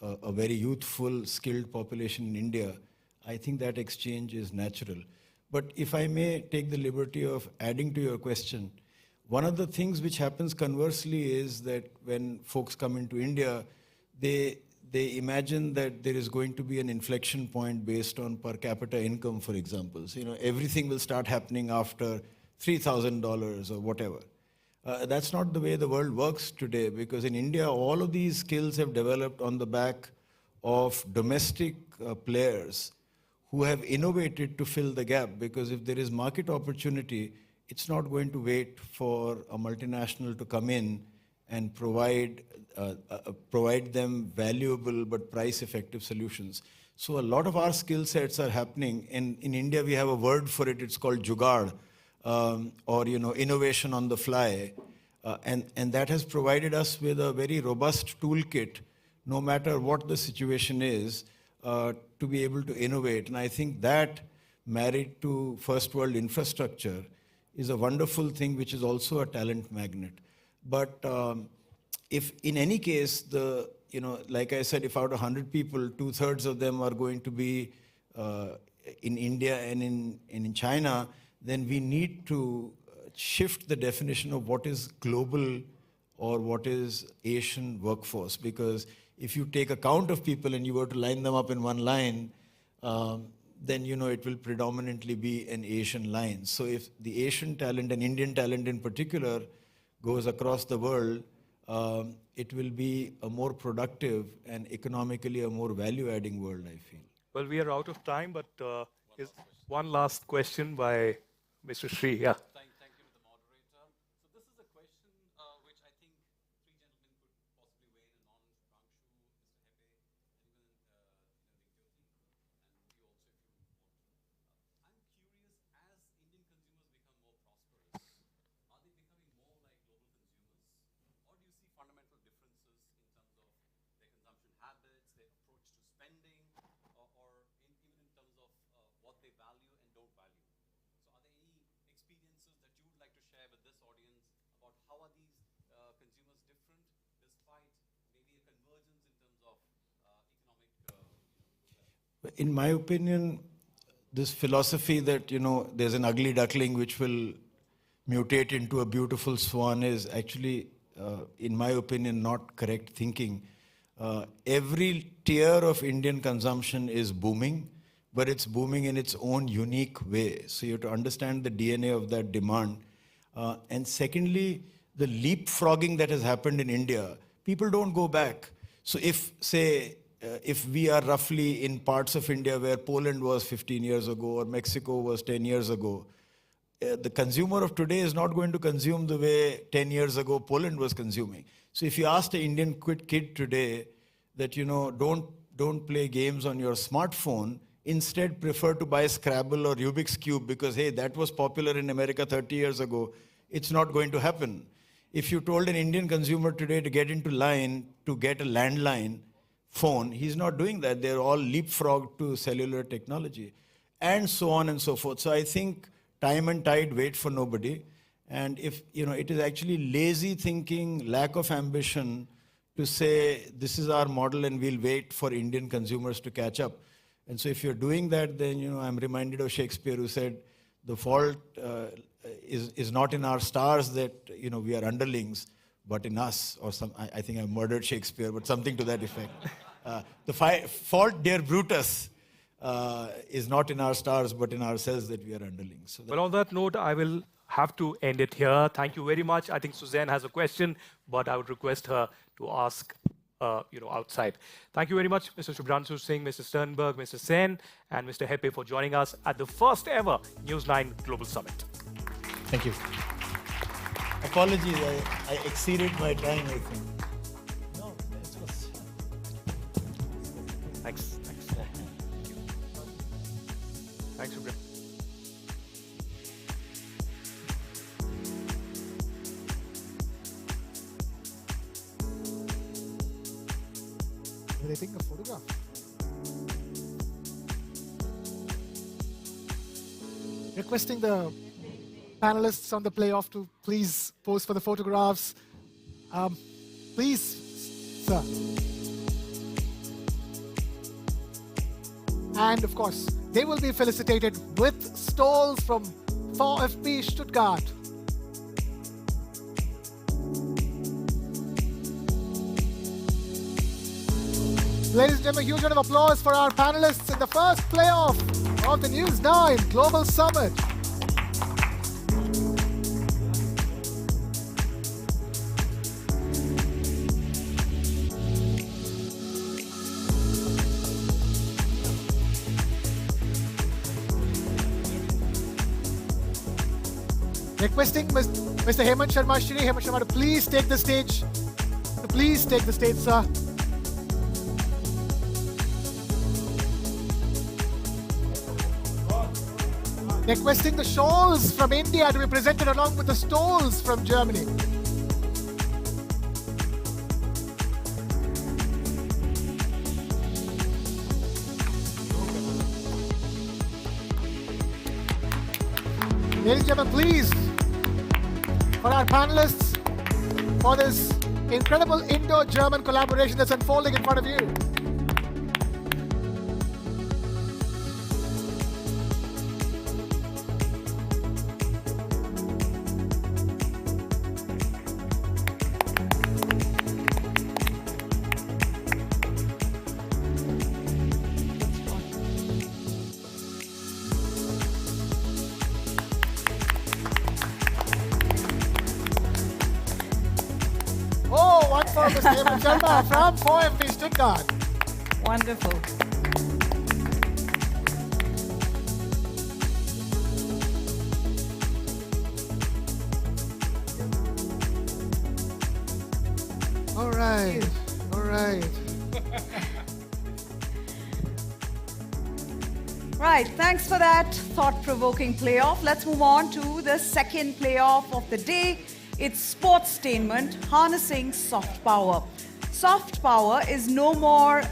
a very youthful, skilled population in India, I think that exchange is natural. But if I may take the liberty of adding to your question, one of the things which happens conversely is that when folks come into India, they imagine that there is going to be an inflection point based on per capita income, for example. So, everything will start happening after $3,000 or whatever. That's not the way the world works today, because in India, all of these skills have developed on the back of domestic players who have innovated to fill the gap. Because if there is market opportunity, it's not going to wait for a multinational to come in and provide them valuable but price-effective solutions. So a lot of our skill sets are happening. In India, we have a word for it. It's called jugaad, or innovation on the fly, and that has provided us with a very robust toolkit, no matter what the situation is, to be able to innovate. And I think that, married to first world infrastructure, is a wonderful thing, which is also a talent magnet. But if in any case, like I said, if out of 100 people, 2/3 of them are going to be in India and in China, then we need to shift the definition of what is global or what is Asian workforce. Because if you take a count of people and you were to line them up in one line, then it will predominantly be an Asian line. So if the Asian talent and Indian talent in particular goes across the world, it will be a more productive and economically a more value-adding world, I feel. Well, we are out of time, but is one last question by Mr. Sri. Yeah. Thank you to the moderator. So this is a question which I think three gentlemen could possibly weigh in on. Pranshu, Mr. Hepe, and even Digjyoti, and you also if you want to. I'm curious, as Indian consumers become more prosperous, are they becoming more like global consumers? Or do you see fundamental differences in terms of their consumption habits, their approach to spending, or even in terms of what they value and don't value? So are there any experiences that you would like to share with this audience about how are these consumers different despite maybe a convergence in terms of economic... In my opinion, this philosophy that, there's an ugly duckling which will mutate into a beautiful swan is actually, in my opinion, not correct thinking. Every tier of Indian consumption is booming, but it's booming in its own unique way. So you have to understand the DNA of that demand. And secondly, the leapfrogging that has happened in India, people don't go back. So if we are roughly in parts of India where Poland was 15 years ago or Mexico was 10 years ago, the consumer of today is not going to consume the way 10 years ago Poland was consuming. So if you ask an Indian kid today that, don't play games on your smartphone, instead prefer to buy Scrabble or Rubik's Cube because, hey, that was popular in America 30 years ago, it's not going to happen. If you told an Indian consumer today to get into line to get a landline phone, he's not doing that. They're all leapfrogged to cellular technology, and so on and so forth. So I think time and tide wait for nobody. And if, it is actually lazy thinking, lack of ambition to say, this is our model and we'll wait for Indian consumers to catch up. And so if you're doing that, then, I'm reminded of Shakespeare, who said, the fault is not in our stars that, we are underlings, but in us, or I think I murdered Shakespeare, but something to that effect. The fault, dear Brutus, is not in our stars, but in ourselves that we are underlings. So well, on that note, I will have to end it here. Thank you very much. I think Suzanne has a question, but I would request her to ask outside. Thank you very much, Mr. Shubhranshu Singh, Mr. Sternberg, Mr. Sen, and Mr. Hepe for joining us at the first ever News9 Global Summit. Thank you. Apologies, I exceeded my time, I think. No, it was... Thanks, Shubhra. What do they think of photograph? Requesting the panelists on the playoff to please pose for the photographs. Please, sir. And of course, they will be felicitated with stalls from VfB Stuttgart. Ladies and gentlemen, a huge round of applause for our panelists in the first playoff of the News9 Global Summit. Requesting Mr. Hemant Sharma, Shri Hemant Sharma to please take the stage. Please take the stage, sir. Requesting the shawls from India to be presented along with the stalls from Germany. Ladies and gentlemen, please, for our panelists, for this incredible Indo-German collaboration that's unfolding in front of you. Mr. Sharma from VfB Stuttgart. Wonderful. All right. All right. Right, thanks for that thought-provoking playoff. Let's move on to the second playoff of the day. It's sportstainment, harnessing soft power. Soft power is no more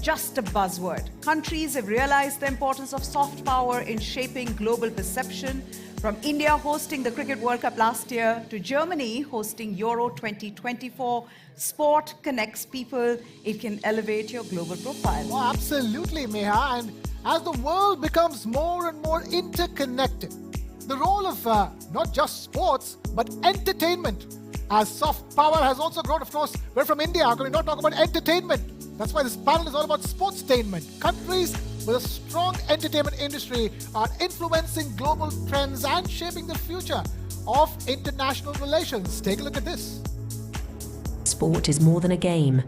just a buzzword. Countries have realized the importance of soft power in shaping global perception. From India hosting the Cricket World Cup last year to Germany hosting Euro 2024, sport connects people. It can elevate your global profile. Oh, absolutely, Meha. And as the world becomes more and more interconnected, the role of not just sports, but entertainment, as soft power has also grown. Of course, we're from India. How can we not talk about entertainment? That's why this panel is all about sportstainment. Countries with a strong entertainment industry are influencing global trends and shaping the future of international relations. Take a look at this. Sport is more than a game.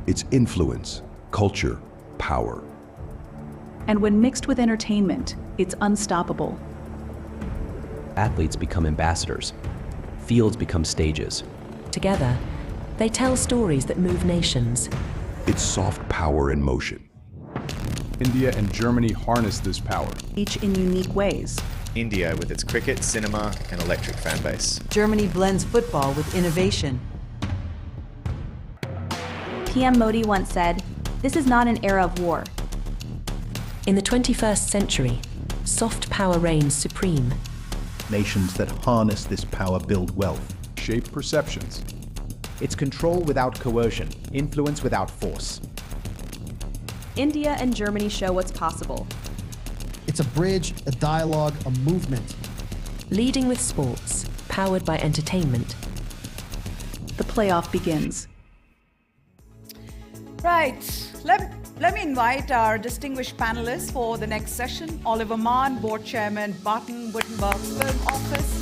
It's influence, culture, power. And when mixed with entertainment, it's unstoppable. Athletes become ambassadors. Fields become stages. Together, they tell stories that move nations. It's soft power in motion. India and Germany harness this power. Each in unique ways. India with its cricket, cinema, and electric fan base. Germany blends football with innovation. PM Modi once said, "This is not an era of war." In the 21st century, soft power reigns supreme. Nations that harness this power build wealth. Shape perceptions. It's control without coercion, influence without force. India and Germany show what's possible. It's a bridge, a dialogue, a movement. Leading with sports, powered by entertainment. The playoff begins. Right. Let me invite our distinguished panelists for the next session. Oliver Mann, Board Chairman, Baden-Württemberg Film Office.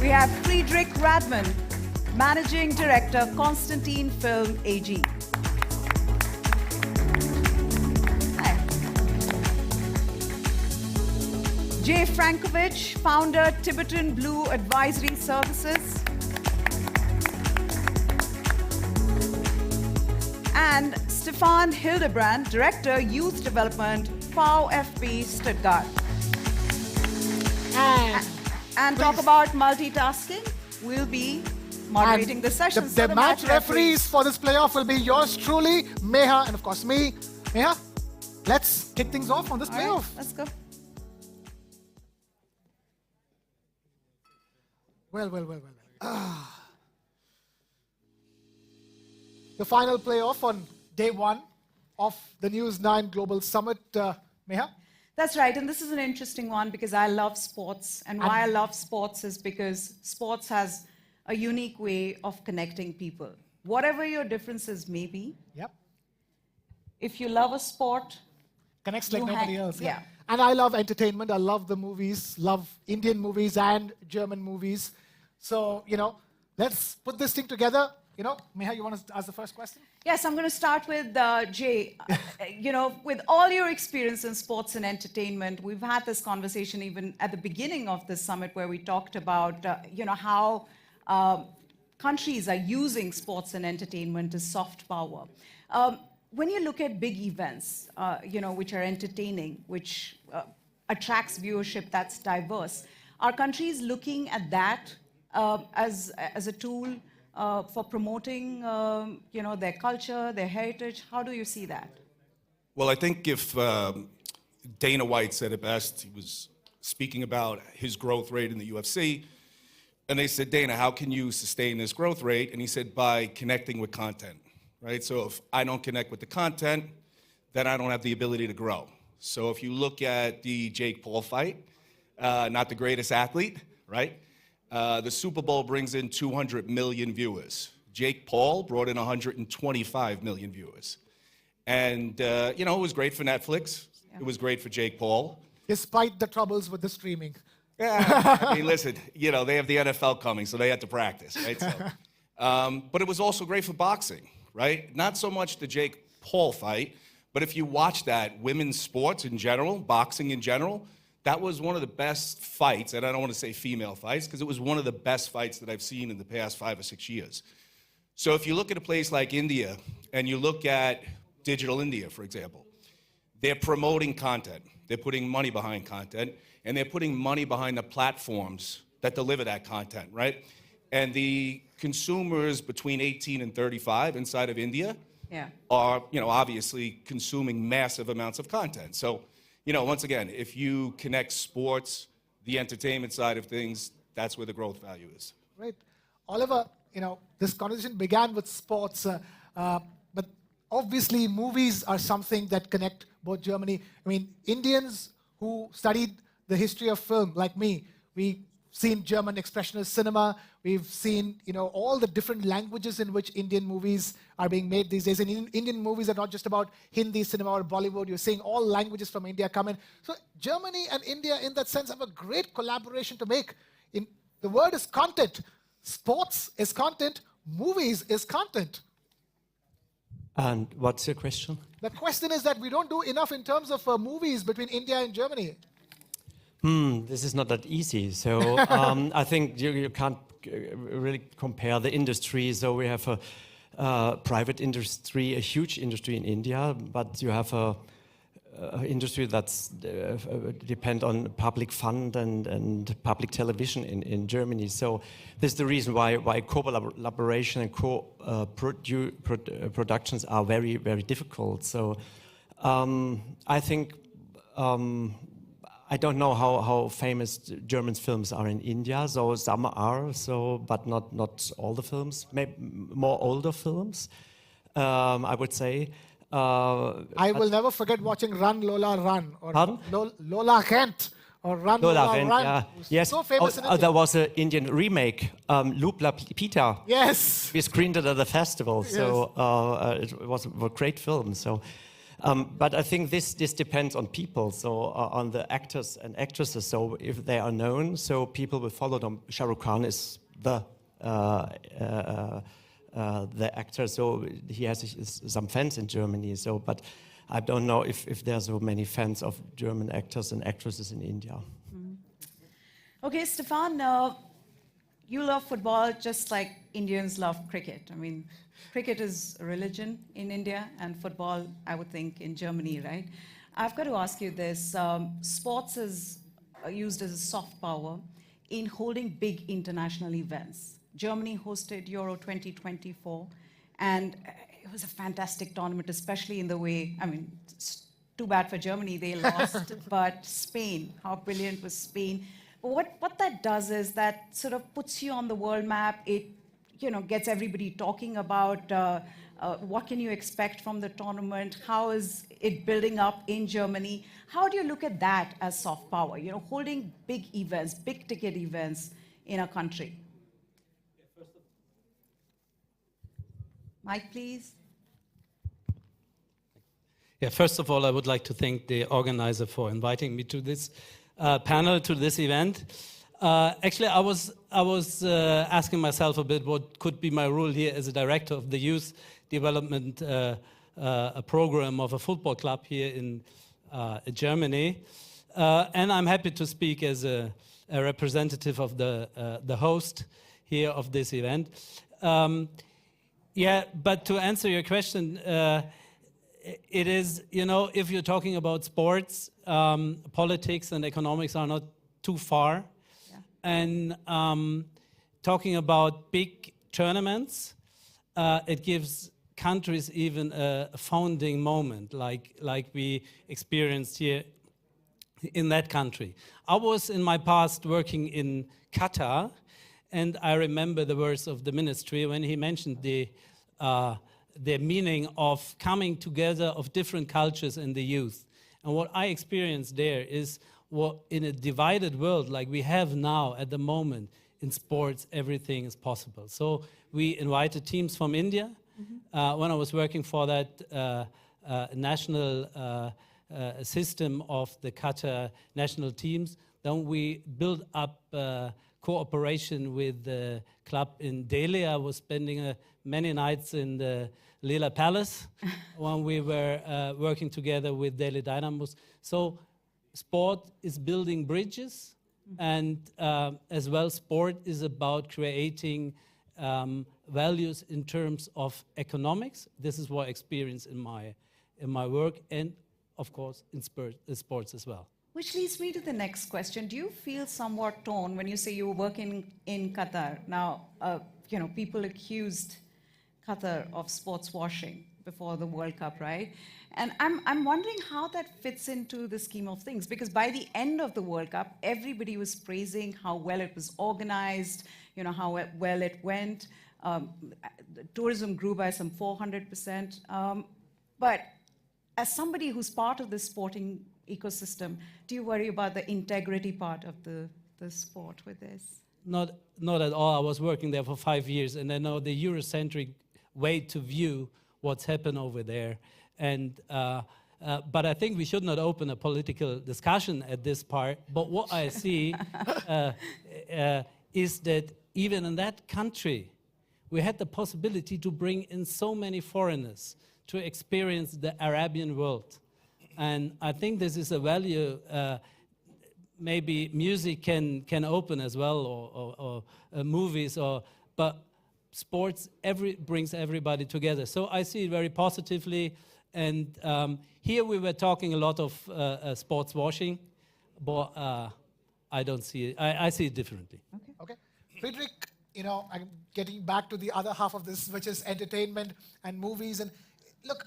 We have Friedrich Radmann, Managing Director, Constantine Film AG. Hi. Jay Frankovich, Founder, Tibetan Blue Advisory Services. And Stefan Hildebrand, Director, Youth Development, VfB Stuttgart. And talk about multitasking. We'll be moderating the session. The match referees for this playoff will be yours truly, Meha, and of course me. Meha, let's kick things off on this playoff. Let's go. Well. The final playoff on day one of the News9 Global Summit. Meha? That's right, and this is an interesting one because I love sports, and why I love sports is because sports has a unique way of connecting people. Whatever your differences may be, if you love a sport, connects like nobody else. Yeah. And I love entertainment. I love the movies, love Indian movies and German movies. So, let's put this thing together. Meha, you want to ask the first question? Yes, I'm going to start with Jay. With all your experience in sports and entertainment, we've had this conversation even at the beginning of this summit where we talked about, how countries are using sports and entertainment as soft power. When you look at big events, which are entertaining, which attracts viewership that's diverse, are countries looking at that as a tool for promoting, their culture, their heritage? How do you see that? Well, I think if Dana White said it best, he was speaking about his growth rate in the UFC, and they said, Dana, how can you sustain this growth rate? And he said, by connecting with content, right? So if I don't connect with the content, then I don't have the ability to grow. So if you look at the Jake Paul fight, not the greatest athlete, right? The Super Bowl brings in 200 million viewers. Jake Paul brought in 125 million viewers. And, it was great for Netflix. Yeah. It was great for Jake Paul. Despite the troubles with the streaming. Yeah, I mean, listen, they have the NFL coming, so they had to practice, right? So, but it was also great for boxing, right? Not so much the Jake Paul fight, but if you watch that, women's sports in general, boxing in general, that was one of the best fights, and I don't want to say female fights, because it was one of the best fights that I've seen in the past 5 or 6 years. So if you look at a place like India, and you look at Digital India, for example, they're promoting content. They're putting money behind content, and they're putting money behind the platforms that deliver that content, right? And the consumers between 18 and 35 inside of India are, obviously consuming massive amounts of content. So, once again, if you connect sports, the entertainment side of things, that's where the growth value is. Right. Oliver, this conversation began with sports, but obviously movies are something that connect both Germany. I mean, Indians who studied the history of film, like me, we've seen German expressionist cinema. We've seen, all the different languages in which Indian movies are being made these days. And Indian movies are not just about Hindi cinema or Bollywood. You're seeing all languages from India come in. So Germany and India, in that sense, have a great collaboration to make. The word is content. Sports is content. Movies is content. And what's your question? The question is that we don't do enough in terms of movies between India and Germany. This is not that easy. So I think you can't really compare the industry. So we have a private industry, a huge industry in India, but you have a industry that's depend on public fund and public television in Germany. So this is the reason why collaboration and productions are very, very difficult. So I think I don't know how famous German films are in India. So some are, but not all the films. Maybe more older films, I would say. I will never forget watching Run, Lola, Run. Or Lola Rent. Or Run, Lola, Run. Yeah. Yes. So famous in India. There was an Indian remake, Lupla Pita. Yes. We screened it at the festival. Yes. So it was a great film. So, but I think this depends on people. So on the actors and actresses. So if they are known, so people will follow them. Shah Rukh Khan is the actor, so he has some fans in Germany. So, but I don't know if there are so many fans of German actors and actresses in India. Okay, Stefan, you love football just like Indians love cricket. I mean, cricket is a religion in India, and football, I would think, in Germany, right? I've got to ask you this. Sports is used as a soft power in holding big international events. Germany hosted Euro 2024, and it was a fantastic tournament, especially in the way, I mean, it's too bad for Germany, they lost, but Spain, how brilliant was Spain? But what that does is that sort of puts you on the world map. It, you know, gets everybody talking about what can you expect from the tournament? How is it building up in Germany? How do you look at that as soft power? You know, holding big events, big ticket events in a country. Mike, please. Yeah, first of all, I would like to thank the organizer for inviting me to this panel, to this event. Actually, I was asking myself a bit what could be my role here as a director of the youth development program of a football club here in Germany. And I'm happy to speak as a representative of the host here of this event. Yeah, but to answer your question, it is, you know, if you're talking about sports, politics and economics are not too far. Yeah. And talking about big tournaments, it gives countries even a founding moment, like we experienced here in that country. I was in my past working in Qatar, and I remember the words of the ministry when he mentioned the meaning of coming together of different cultures in the youth. And what I experienced there is what in a divided world like we have now at the moment in sports, everything is possible. So we invited teams from India. When I was working for that national system of the Qatar national teams, then we built up cooperation with the club in Delhi. I was spending many nights in the Leela Palace when we were working together with Delhi Dynamos. So sport is building bridges, and as well sport is about creating values in terms of economics. This is what I experienced in my work, and of course in sports as well. Which leads me to the next question. Do you feel somewhat torn when you say you were working in Qatar? Now, you know, people accused Qatar of sports washing before the World Cup, right? And I'm wondering how that fits into the scheme of things, because by the end of the World Cup, everybody was praising how well it was organized, you know, how well it went. Tourism grew by some 400%. But as somebody who's part of the sporting ecosystem, do you worry about the integrity part of the sport with this? Not at all. I was working there for 5 years, and I know the Eurocentric way to view what's happened over there. And but I think we should not open a political discussion at this part. But what I see is that even in that country, we had the possibility to bring in so many foreigners to experience the Arabian world. And I think this is a value maybe music can open as well, or movies, but sports brings everybody together. So I see it very positively. And here we were talking a lot of sports washing, but I don't see it. I see it differently. Okay. Friedrich, you know, I'm getting back to the other half of this, which is entertainment and movies. And look,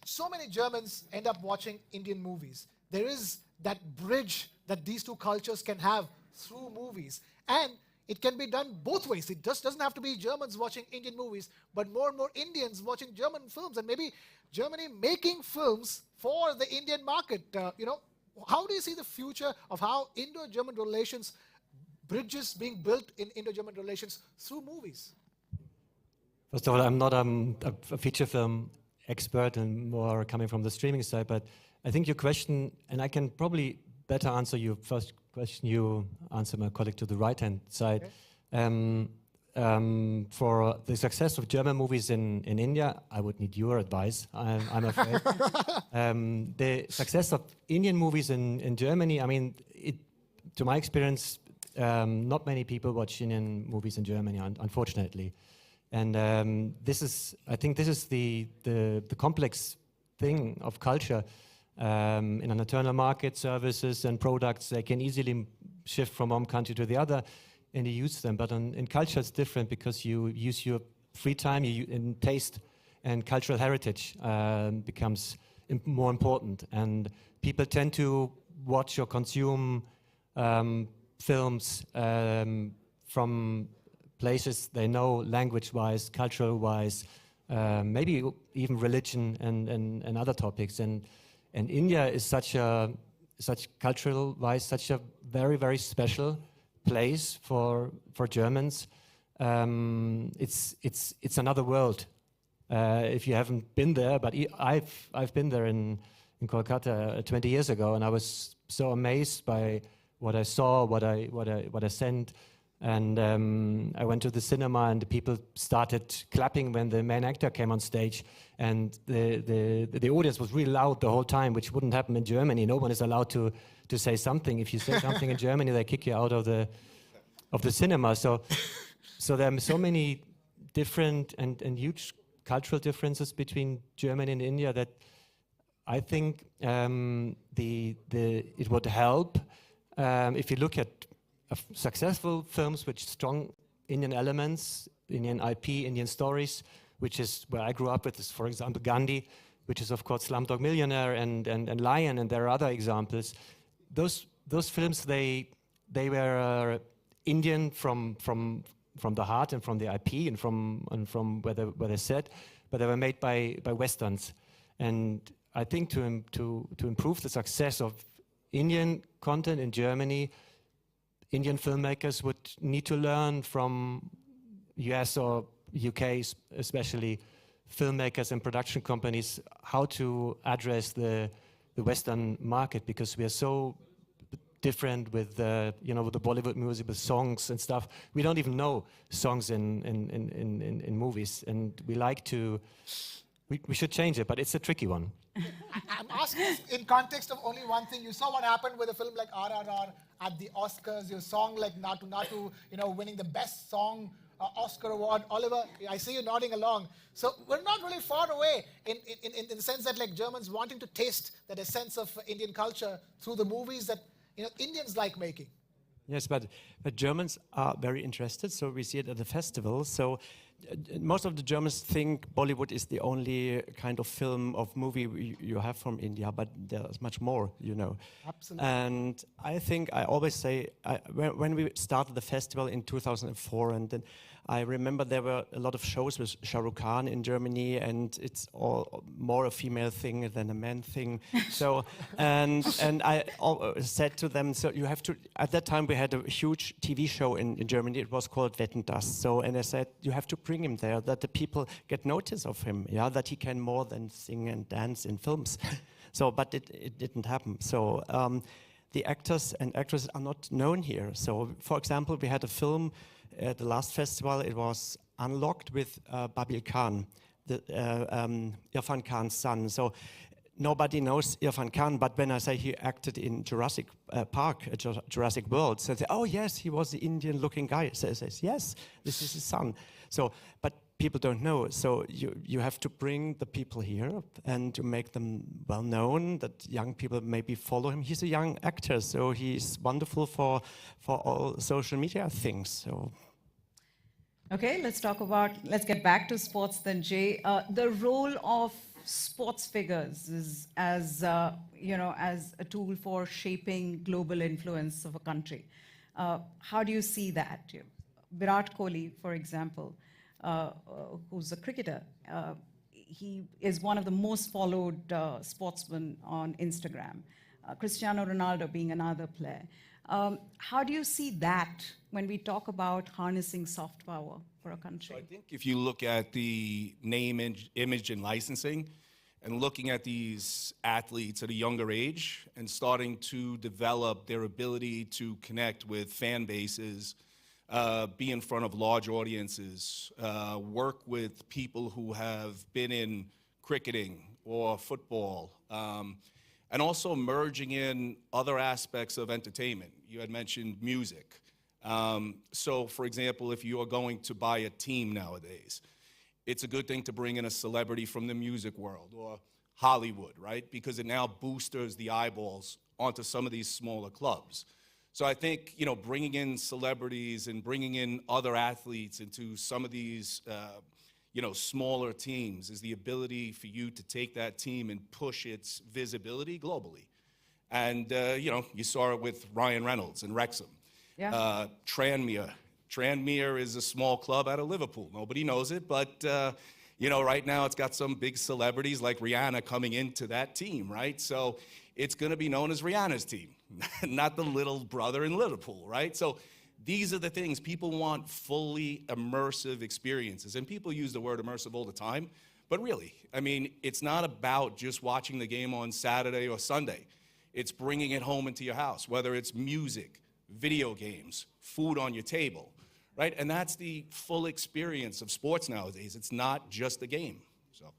so many Germans end up watching Indian movies. There is that bridge that these two cultures can have through movies. And it can be done both ways. It just doesn't have to be Germans watching Indian movies, but more and more Indians watching German films, and maybe Germany making films for the Indian market. You know, how do you see the future of how Indo-German relations, bridges being built in Indo-German relations through movies? First of all, I'm not a feature film expert and more coming from the streaming side, but I think your question, and I can probably better answer your first question, you answer my colleague to the right-hand side. Okay. For the success of German movies in India, I would need your advice, I'm afraid. The success of Indian movies in Germany, I mean, to my experience, not many people watch Indian movies in Germany, unfortunately. And I think this is the complex thing of culture. In an internal market, services and products, they can easily shift from one country to the other and you use them. But in culture, it's different because you use your free time, in taste and cultural heritage becomes more important. And people tend to watch or consume films from places they know, language-wise, cultural-wise, maybe even religion and other topics. And India is such cultural-wise, such a very, very special place for Germans. It's another world. If you haven't been there, but I've been there in Kolkata 20 years ago, and I was so amazed by what I saw, what I sent. And I went to the cinema, and the people started clapping when the main actor came on stage. And the audience was really loud the whole time, which wouldn't happen in Germany. No one is allowed to say something. If you say something in Germany, they kick you out of the cinema. So there are so many different and huge cultural differences between Germany and India that I think it would help if you look at successful films with strong Indian elements, Indian IP, Indian stories, which is where I grew up with, is, for example, Gandhi, which is, of course, Slumdog Millionaire and Lion, and there are other examples. Those films, they were Indian from the heart and from the IP and from where they set, but they were made by Westerns. And I think to improve the success of Indian content in Germany, Indian filmmakers would need to learn from US or UK, especially filmmakers and production companies, how to address the Western market, because we are so different with with the Bollywood music, with songs and stuff. We don't even know songs in movies, and we like to. We should change it, but it's a tricky one. I'm asking this in context of only one thing. You saw what happened with a film like RRR at the Oscars, your song like Natu Natu, winning the best song Oscar award. Oliver, I see you nodding along. So we're not really far away in the sense that like Germans wanting to taste that essence of Indian culture through the movies that Indians like making. Yes, but Germans are very interested, so we see it at the festival. So most of the Germans think Bollywood is the only kind of film of movie you have from India, but there's much more, Absolutely. And I think I always say, when we started the festival in 2004, and then I remember there were a lot of shows with Shah Rukh Khan in Germany, and it's all more a female thing than a man thing. So, and I said to them, so you have to, at that time we had a huge TV show in Germany, it was called Wetten, Das. So, and I said, you have to bring him there, that the people get notice of him, that he can more than sing and dance in films. So, but it didn't happen. So, the actors and actresses are not known here. So, for example, we had a film at the last festival. It was Unlocked with Babil Khan, Irfan Khan's son. So nobody knows Irfan Khan, but when I say he acted in Jurassic Park, Jurassic World, so they say, oh yes, he was the Indian-looking guy. So I say, yes, this is his son. So, but people don't know. So you have to bring the people here and to make them well known, that young people maybe follow him. He's a young actor, so he's wonderful for all social media things. So. Okay, let's get back to sports then, Jay. The role of sports figures is as a tool for shaping global influence of a country. How do you see that? Virat Kohli, for example, who's a cricketer, he is one of the most followed sportsmen on Instagram. Cristiano Ronaldo being another player. How do you see that when we talk about harnessing soft power for a country? So I think if you look at the name, image, and licensing, and looking at these athletes at a younger age and starting to develop their ability to connect with fan bases, be in front of large audiences, work with people who have been in cricketing or football, and also merging in other aspects of entertainment. You had mentioned music. So, for example, if you are going to buy a team nowadays, it's a good thing to bring in a celebrity from the music world or Hollywood, right? Because it now boosters the eyeballs onto some of these smaller clubs. So I think, you know, bringing in celebrities and bringing in other athletes into some of these, you know, smaller teams is the ability for you to take that team and push its visibility globally. And, you know, you saw it with Ryan Reynolds and Wrexham. Yeah. Tranmere is a small club out of Liverpool. Nobody knows it, but, you know, right now it's got some big celebrities like Rihanna coming into that team, right? So it's going to be known as Rihanna's team, not the little brother in Liverpool, right? So these are the things. People want fully immersive experiences. And people use the word immersive all the time. But really, I mean, it's not about just watching the game on Saturday or Sunday. It's bringing it home into your house, whether it's music, video games, food on your table, right? And that's the full experience of sports nowadays. It's not just a game. So,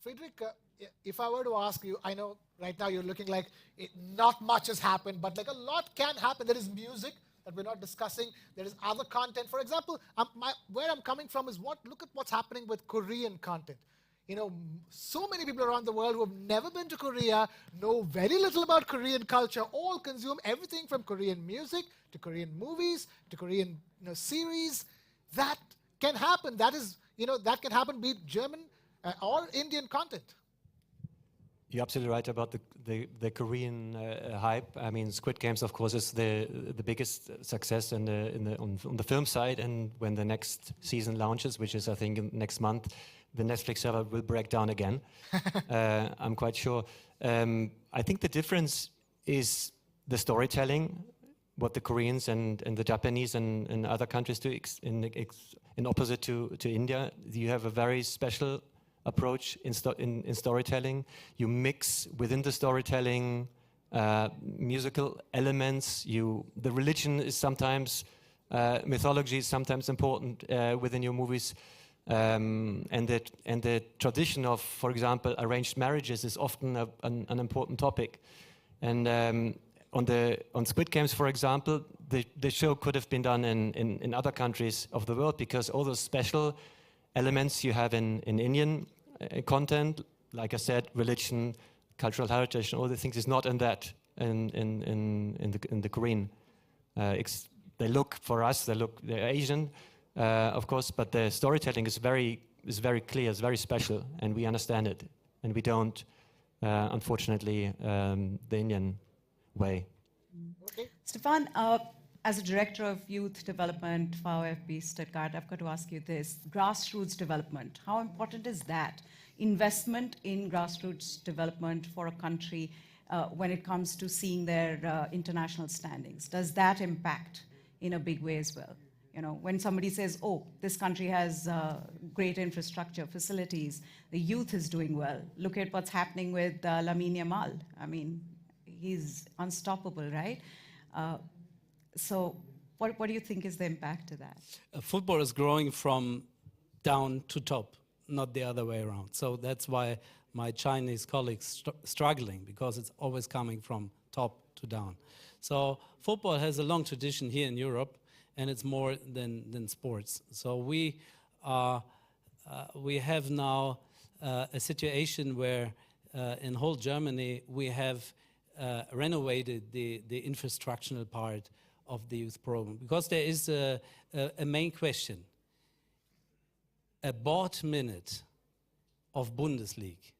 Friedrich, if I were to ask you, I know right now you're looking like not much has happened, but like a lot can happen. There is music that we're not discussing. There is other content. For example, where I'm coming from is look at what's happening with Korean content. You know, so many people around the world who have never been to Korea, know very little about Korean culture, all consume everything from Korean music to Korean movies to Korean, you know, series. That can happen. That is, you know, that can happen, be it German or Indian content. You're absolutely right about the Korean hype. I mean, Squid Games, of course, is the biggest success on the film side. And when the next season launches, which is I think next month, the Netflix server will break down again. I'm quite sure. I think the difference is the storytelling, what the Koreans and the Japanese and other countries do in opposite to India. You have a very special approach in storytelling. You mix within the storytelling musical elements. The religion is sometimes, mythology is sometimes important within your movies. And the tradition of, for example, arranged marriages is often an important topic. And on Squid Games, for example, the show could have been done in other countries of the world because all those special elements you have in Indian content, like I said, religion, cultural heritage, and all the things is not in that in the Korean. They look for us, they're Asian, of course, but the storytelling is very clear, it's very special, and we understand it, and we don't, unfortunately, the Indian way. Okay. Stefan, as a director of youth development for VfB Stuttgart, I've got to ask you this. Grassroots development, how important is that? Investment in grassroots development for a country when it comes to seeing their international standings. Does that impact in a big way as well? You know, when somebody says, oh, this country has great infrastructure, facilities, the youth is doing well. Look at what's happening with Lamine Yamal. I mean, he's unstoppable, right? So what do you think is the impact of that? Football is growing from down to top, not the other way around. So that's why my Chinese colleagues struggling, because it's always coming from top to down. So football has a long tradition here in Europe, and it's more than sports. So we have now a situation where in whole Germany we have renovated the infrastructural part of the youth program, because there is a main question. A bought minute of Bundesliga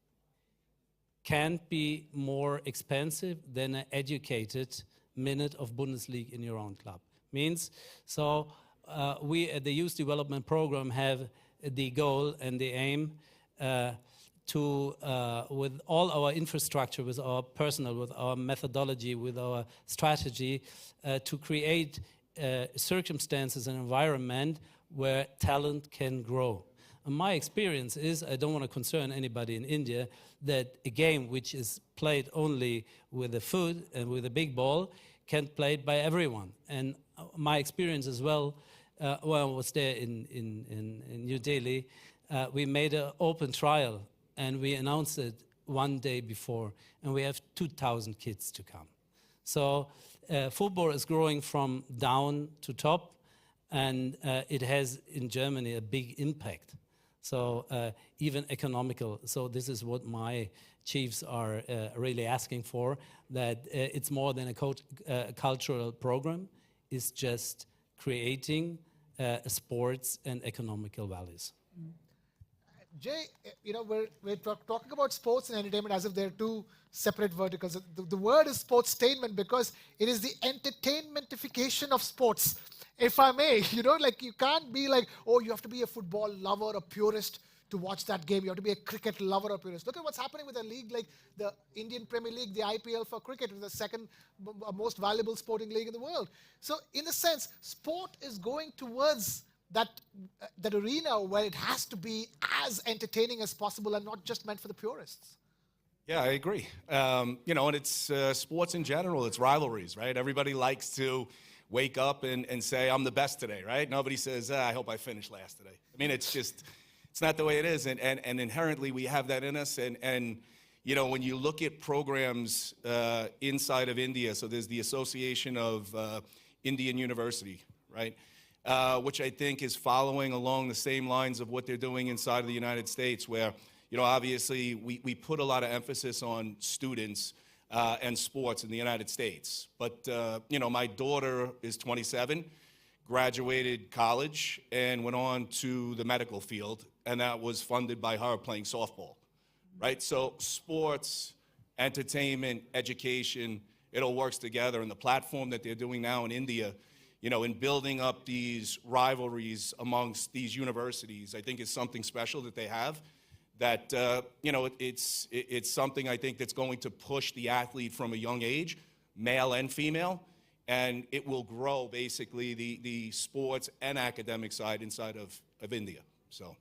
can't be more expensive than an educated minute of Bundesliga in your own club. Means, so we at the youth development program have the goal and the aim to, with all our infrastructure, with our personnel, with our methodology, with our strategy, to create circumstances and environment where talent can grow. And my experience is, I don't want to concern anybody in India, that a game which is played only with a foot and with a big ball can't play it by everyone. And my experience as well, when I was there in New Delhi, we made an open trial and we announced it one day before, and we have 2,000 kids to come. So football is growing from down to top, and it has in Germany a big impact. So even economical. So this is what my chiefs are really asking for, that it's more than a cultural program. It's just creating sports and economical values. Jay, you know, we're talking about sports and entertainment as if they're two separate verticals. The word is sportstainment because it is the entertainmentification of sports, if I may. You know, like you can't be like, oh, you have to be a football lover, a purist to watch that game. You have to be a cricket lover or purist. Look at what's happening with a league like the Indian Premier League, the IPL for cricket, is the second most valuable sporting league in the world. So in a sense, sport is going towards that arena where it has to be as entertaining as possible and not just meant for the purists. Yeah, I agree. You know, and it's sports in general, it's rivalries, right? Everybody likes to wake up and say, I'm the best today, right? Nobody says, I hope I finish last today. I mean, it's just, it's not the way it is. And inherently, we have that in us. And you know, when you look at programs inside of India, so there's the Association of Indian University, right? Which I think is following along the same lines of what they're doing inside of the United States, where, you know, obviously we put a lot of emphasis on students and sports in the United States. But, you know, my daughter is 27, graduated college, and went on to the medical field, and that was funded by her playing softball, right? So sports, entertainment, education, it all works together. And the platform that they're doing now in India, you know, in building up these rivalries amongst these universities, I think is something special that they have. That, you know, it's something I think that's going to push the athlete from a young age, male and female, and it will grow basically the sports and academic side inside of India. So.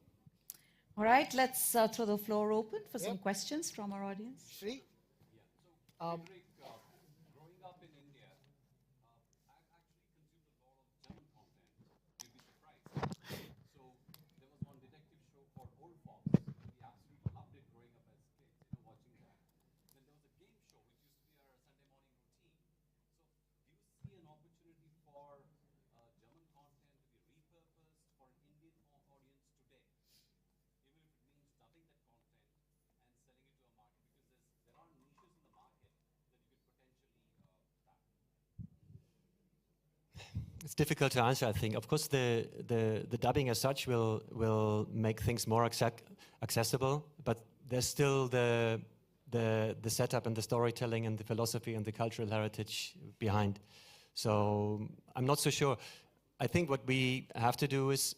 All right, let's throw the floor open for some questions from our audience. Shri? Growing up in India, I've actually consumed a lot of German content. You'd be surprised. So there was one detective show called Old Fox. We absolutely loved it growing up as kids, you know, watching that. Then there was a game show which used to be our Sunday morning routine. So do you see an opportunity for German content to be repurposed for an Indian audience today? Even if it means dubbing that content and selling it to a market, because there are niches in the market that you could potentially tap. It's difficult to answer, I think. Of course, the dubbing as such will make things more accessible, but there's still the setup and the storytelling and the philosophy and the cultural heritage behind. So I'm not so sure. I think what we have to do is,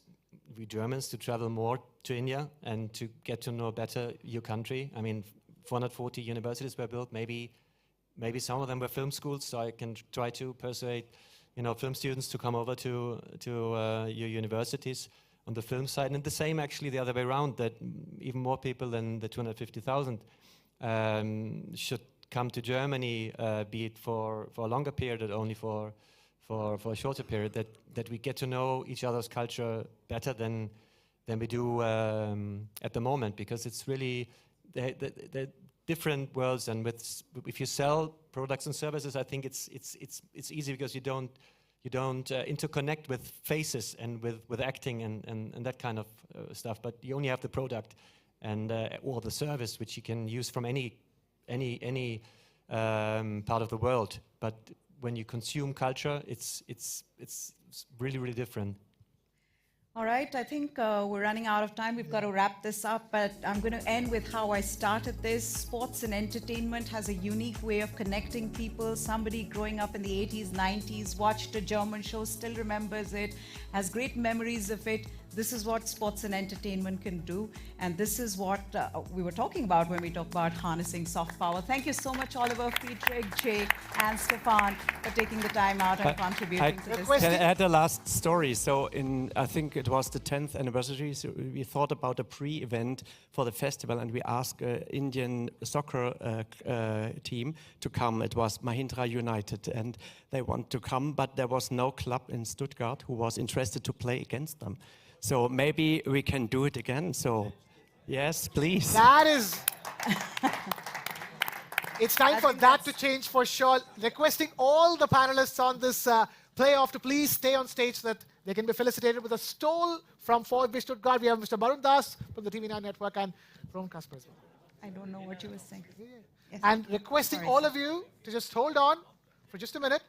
we Germans, to travel more to India and to get to know better your country. I mean, 440 universities were built. Maybe some of them were film schools, so I can try to persuade, you know, film students to come over to your universities on the film side. And the same actually the other way around, that even more people than the 250,000 should come to Germany, be it for a longer period or only for a shorter period, that we get to know each other's culture better than we do at the moment, because it's really the different worlds. And if you sell products and services, I think it's easy because you don't interconnect with faces and with acting and that kind of stuff. But you only have the product and or the service, which you can use from any part of the world. But when you consume culture, it's really, really different. All right, I think we're running out of time. We've got to wrap this up, but I'm going to end with how I started this. Sports and entertainment has a unique way of connecting people. Somebody growing up in the 80s, 90s, watched a German show, still remembers it, has great memories of it. This is what sports and entertainment can do, and this is what we were talking about when we talk about harnessing soft power. Thank you so much, Oliver, Friedrich, Jay, and Stefan, for taking the time out and contributing to this. Can I add a last story? So I think it was the 10th anniversary, so we thought about a pre-event for the festival, and we asked an Indian soccer team to come. It was Mahindra United, and they want to come, but there was no club in Stuttgart who was interested to play against them. So maybe we can do it again. So, yes, please. That is... It's time for that to change for sure. Requesting all the panelists on this playoff to please stay on stage so that they can be felicitated with a stole from Pvt Stuttgart. We have Mr. Barun Das from the TV9 network and Ron Kasper as well. I don't know what you were saying. Yes. And requesting all of you to just hold on for just a minute.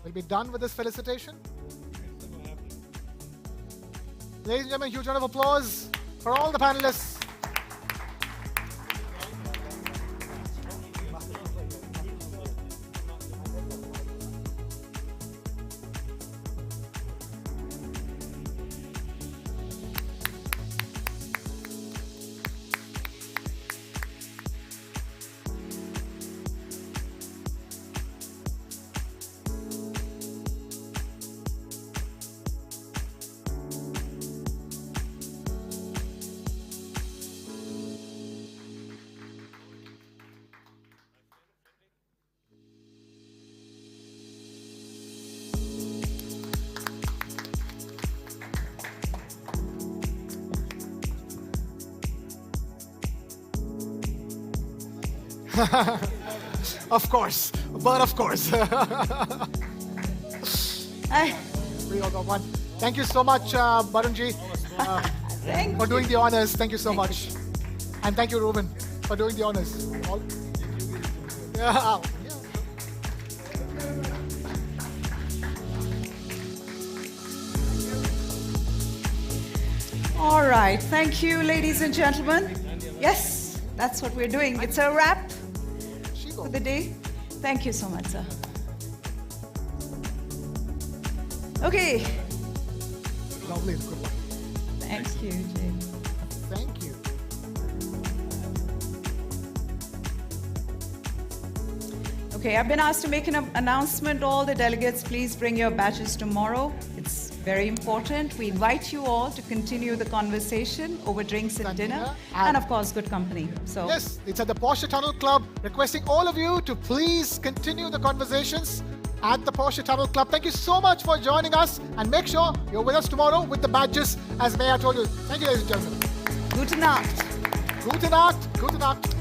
We'll be done with this felicitation. Ladies and gentlemen, huge round of applause for all the panelists. Of course, but of course. We all got one. Thank you so much, Barunji, for doing the honors. Thank you so much. And thank you, Ruben, for doing the honors. Yeah. All right. Thank you, ladies and gentlemen. Yes, that's what we're doing. It's a wrap for the day. Thank you so much, sir. Okay. Lovely. Good luck. Thank you, Jay. Thank you. Okay, I've been asked to make an announcement. All the delegates, please bring your badges tomorrow. It's very important. We invite you all to continue the conversation over drinks and dinner, and of course, good company. So yes, it's at the Porsche Tunnel Club. Requesting all of you to please continue the conversations at the Porsche Tunnel Club. Thank you so much for joining us, and make sure you're with us tomorrow with the badges, as Mayor told you. Thank you, ladies and gentlemen. Gute Nacht. Gute Nacht. Gute Nacht.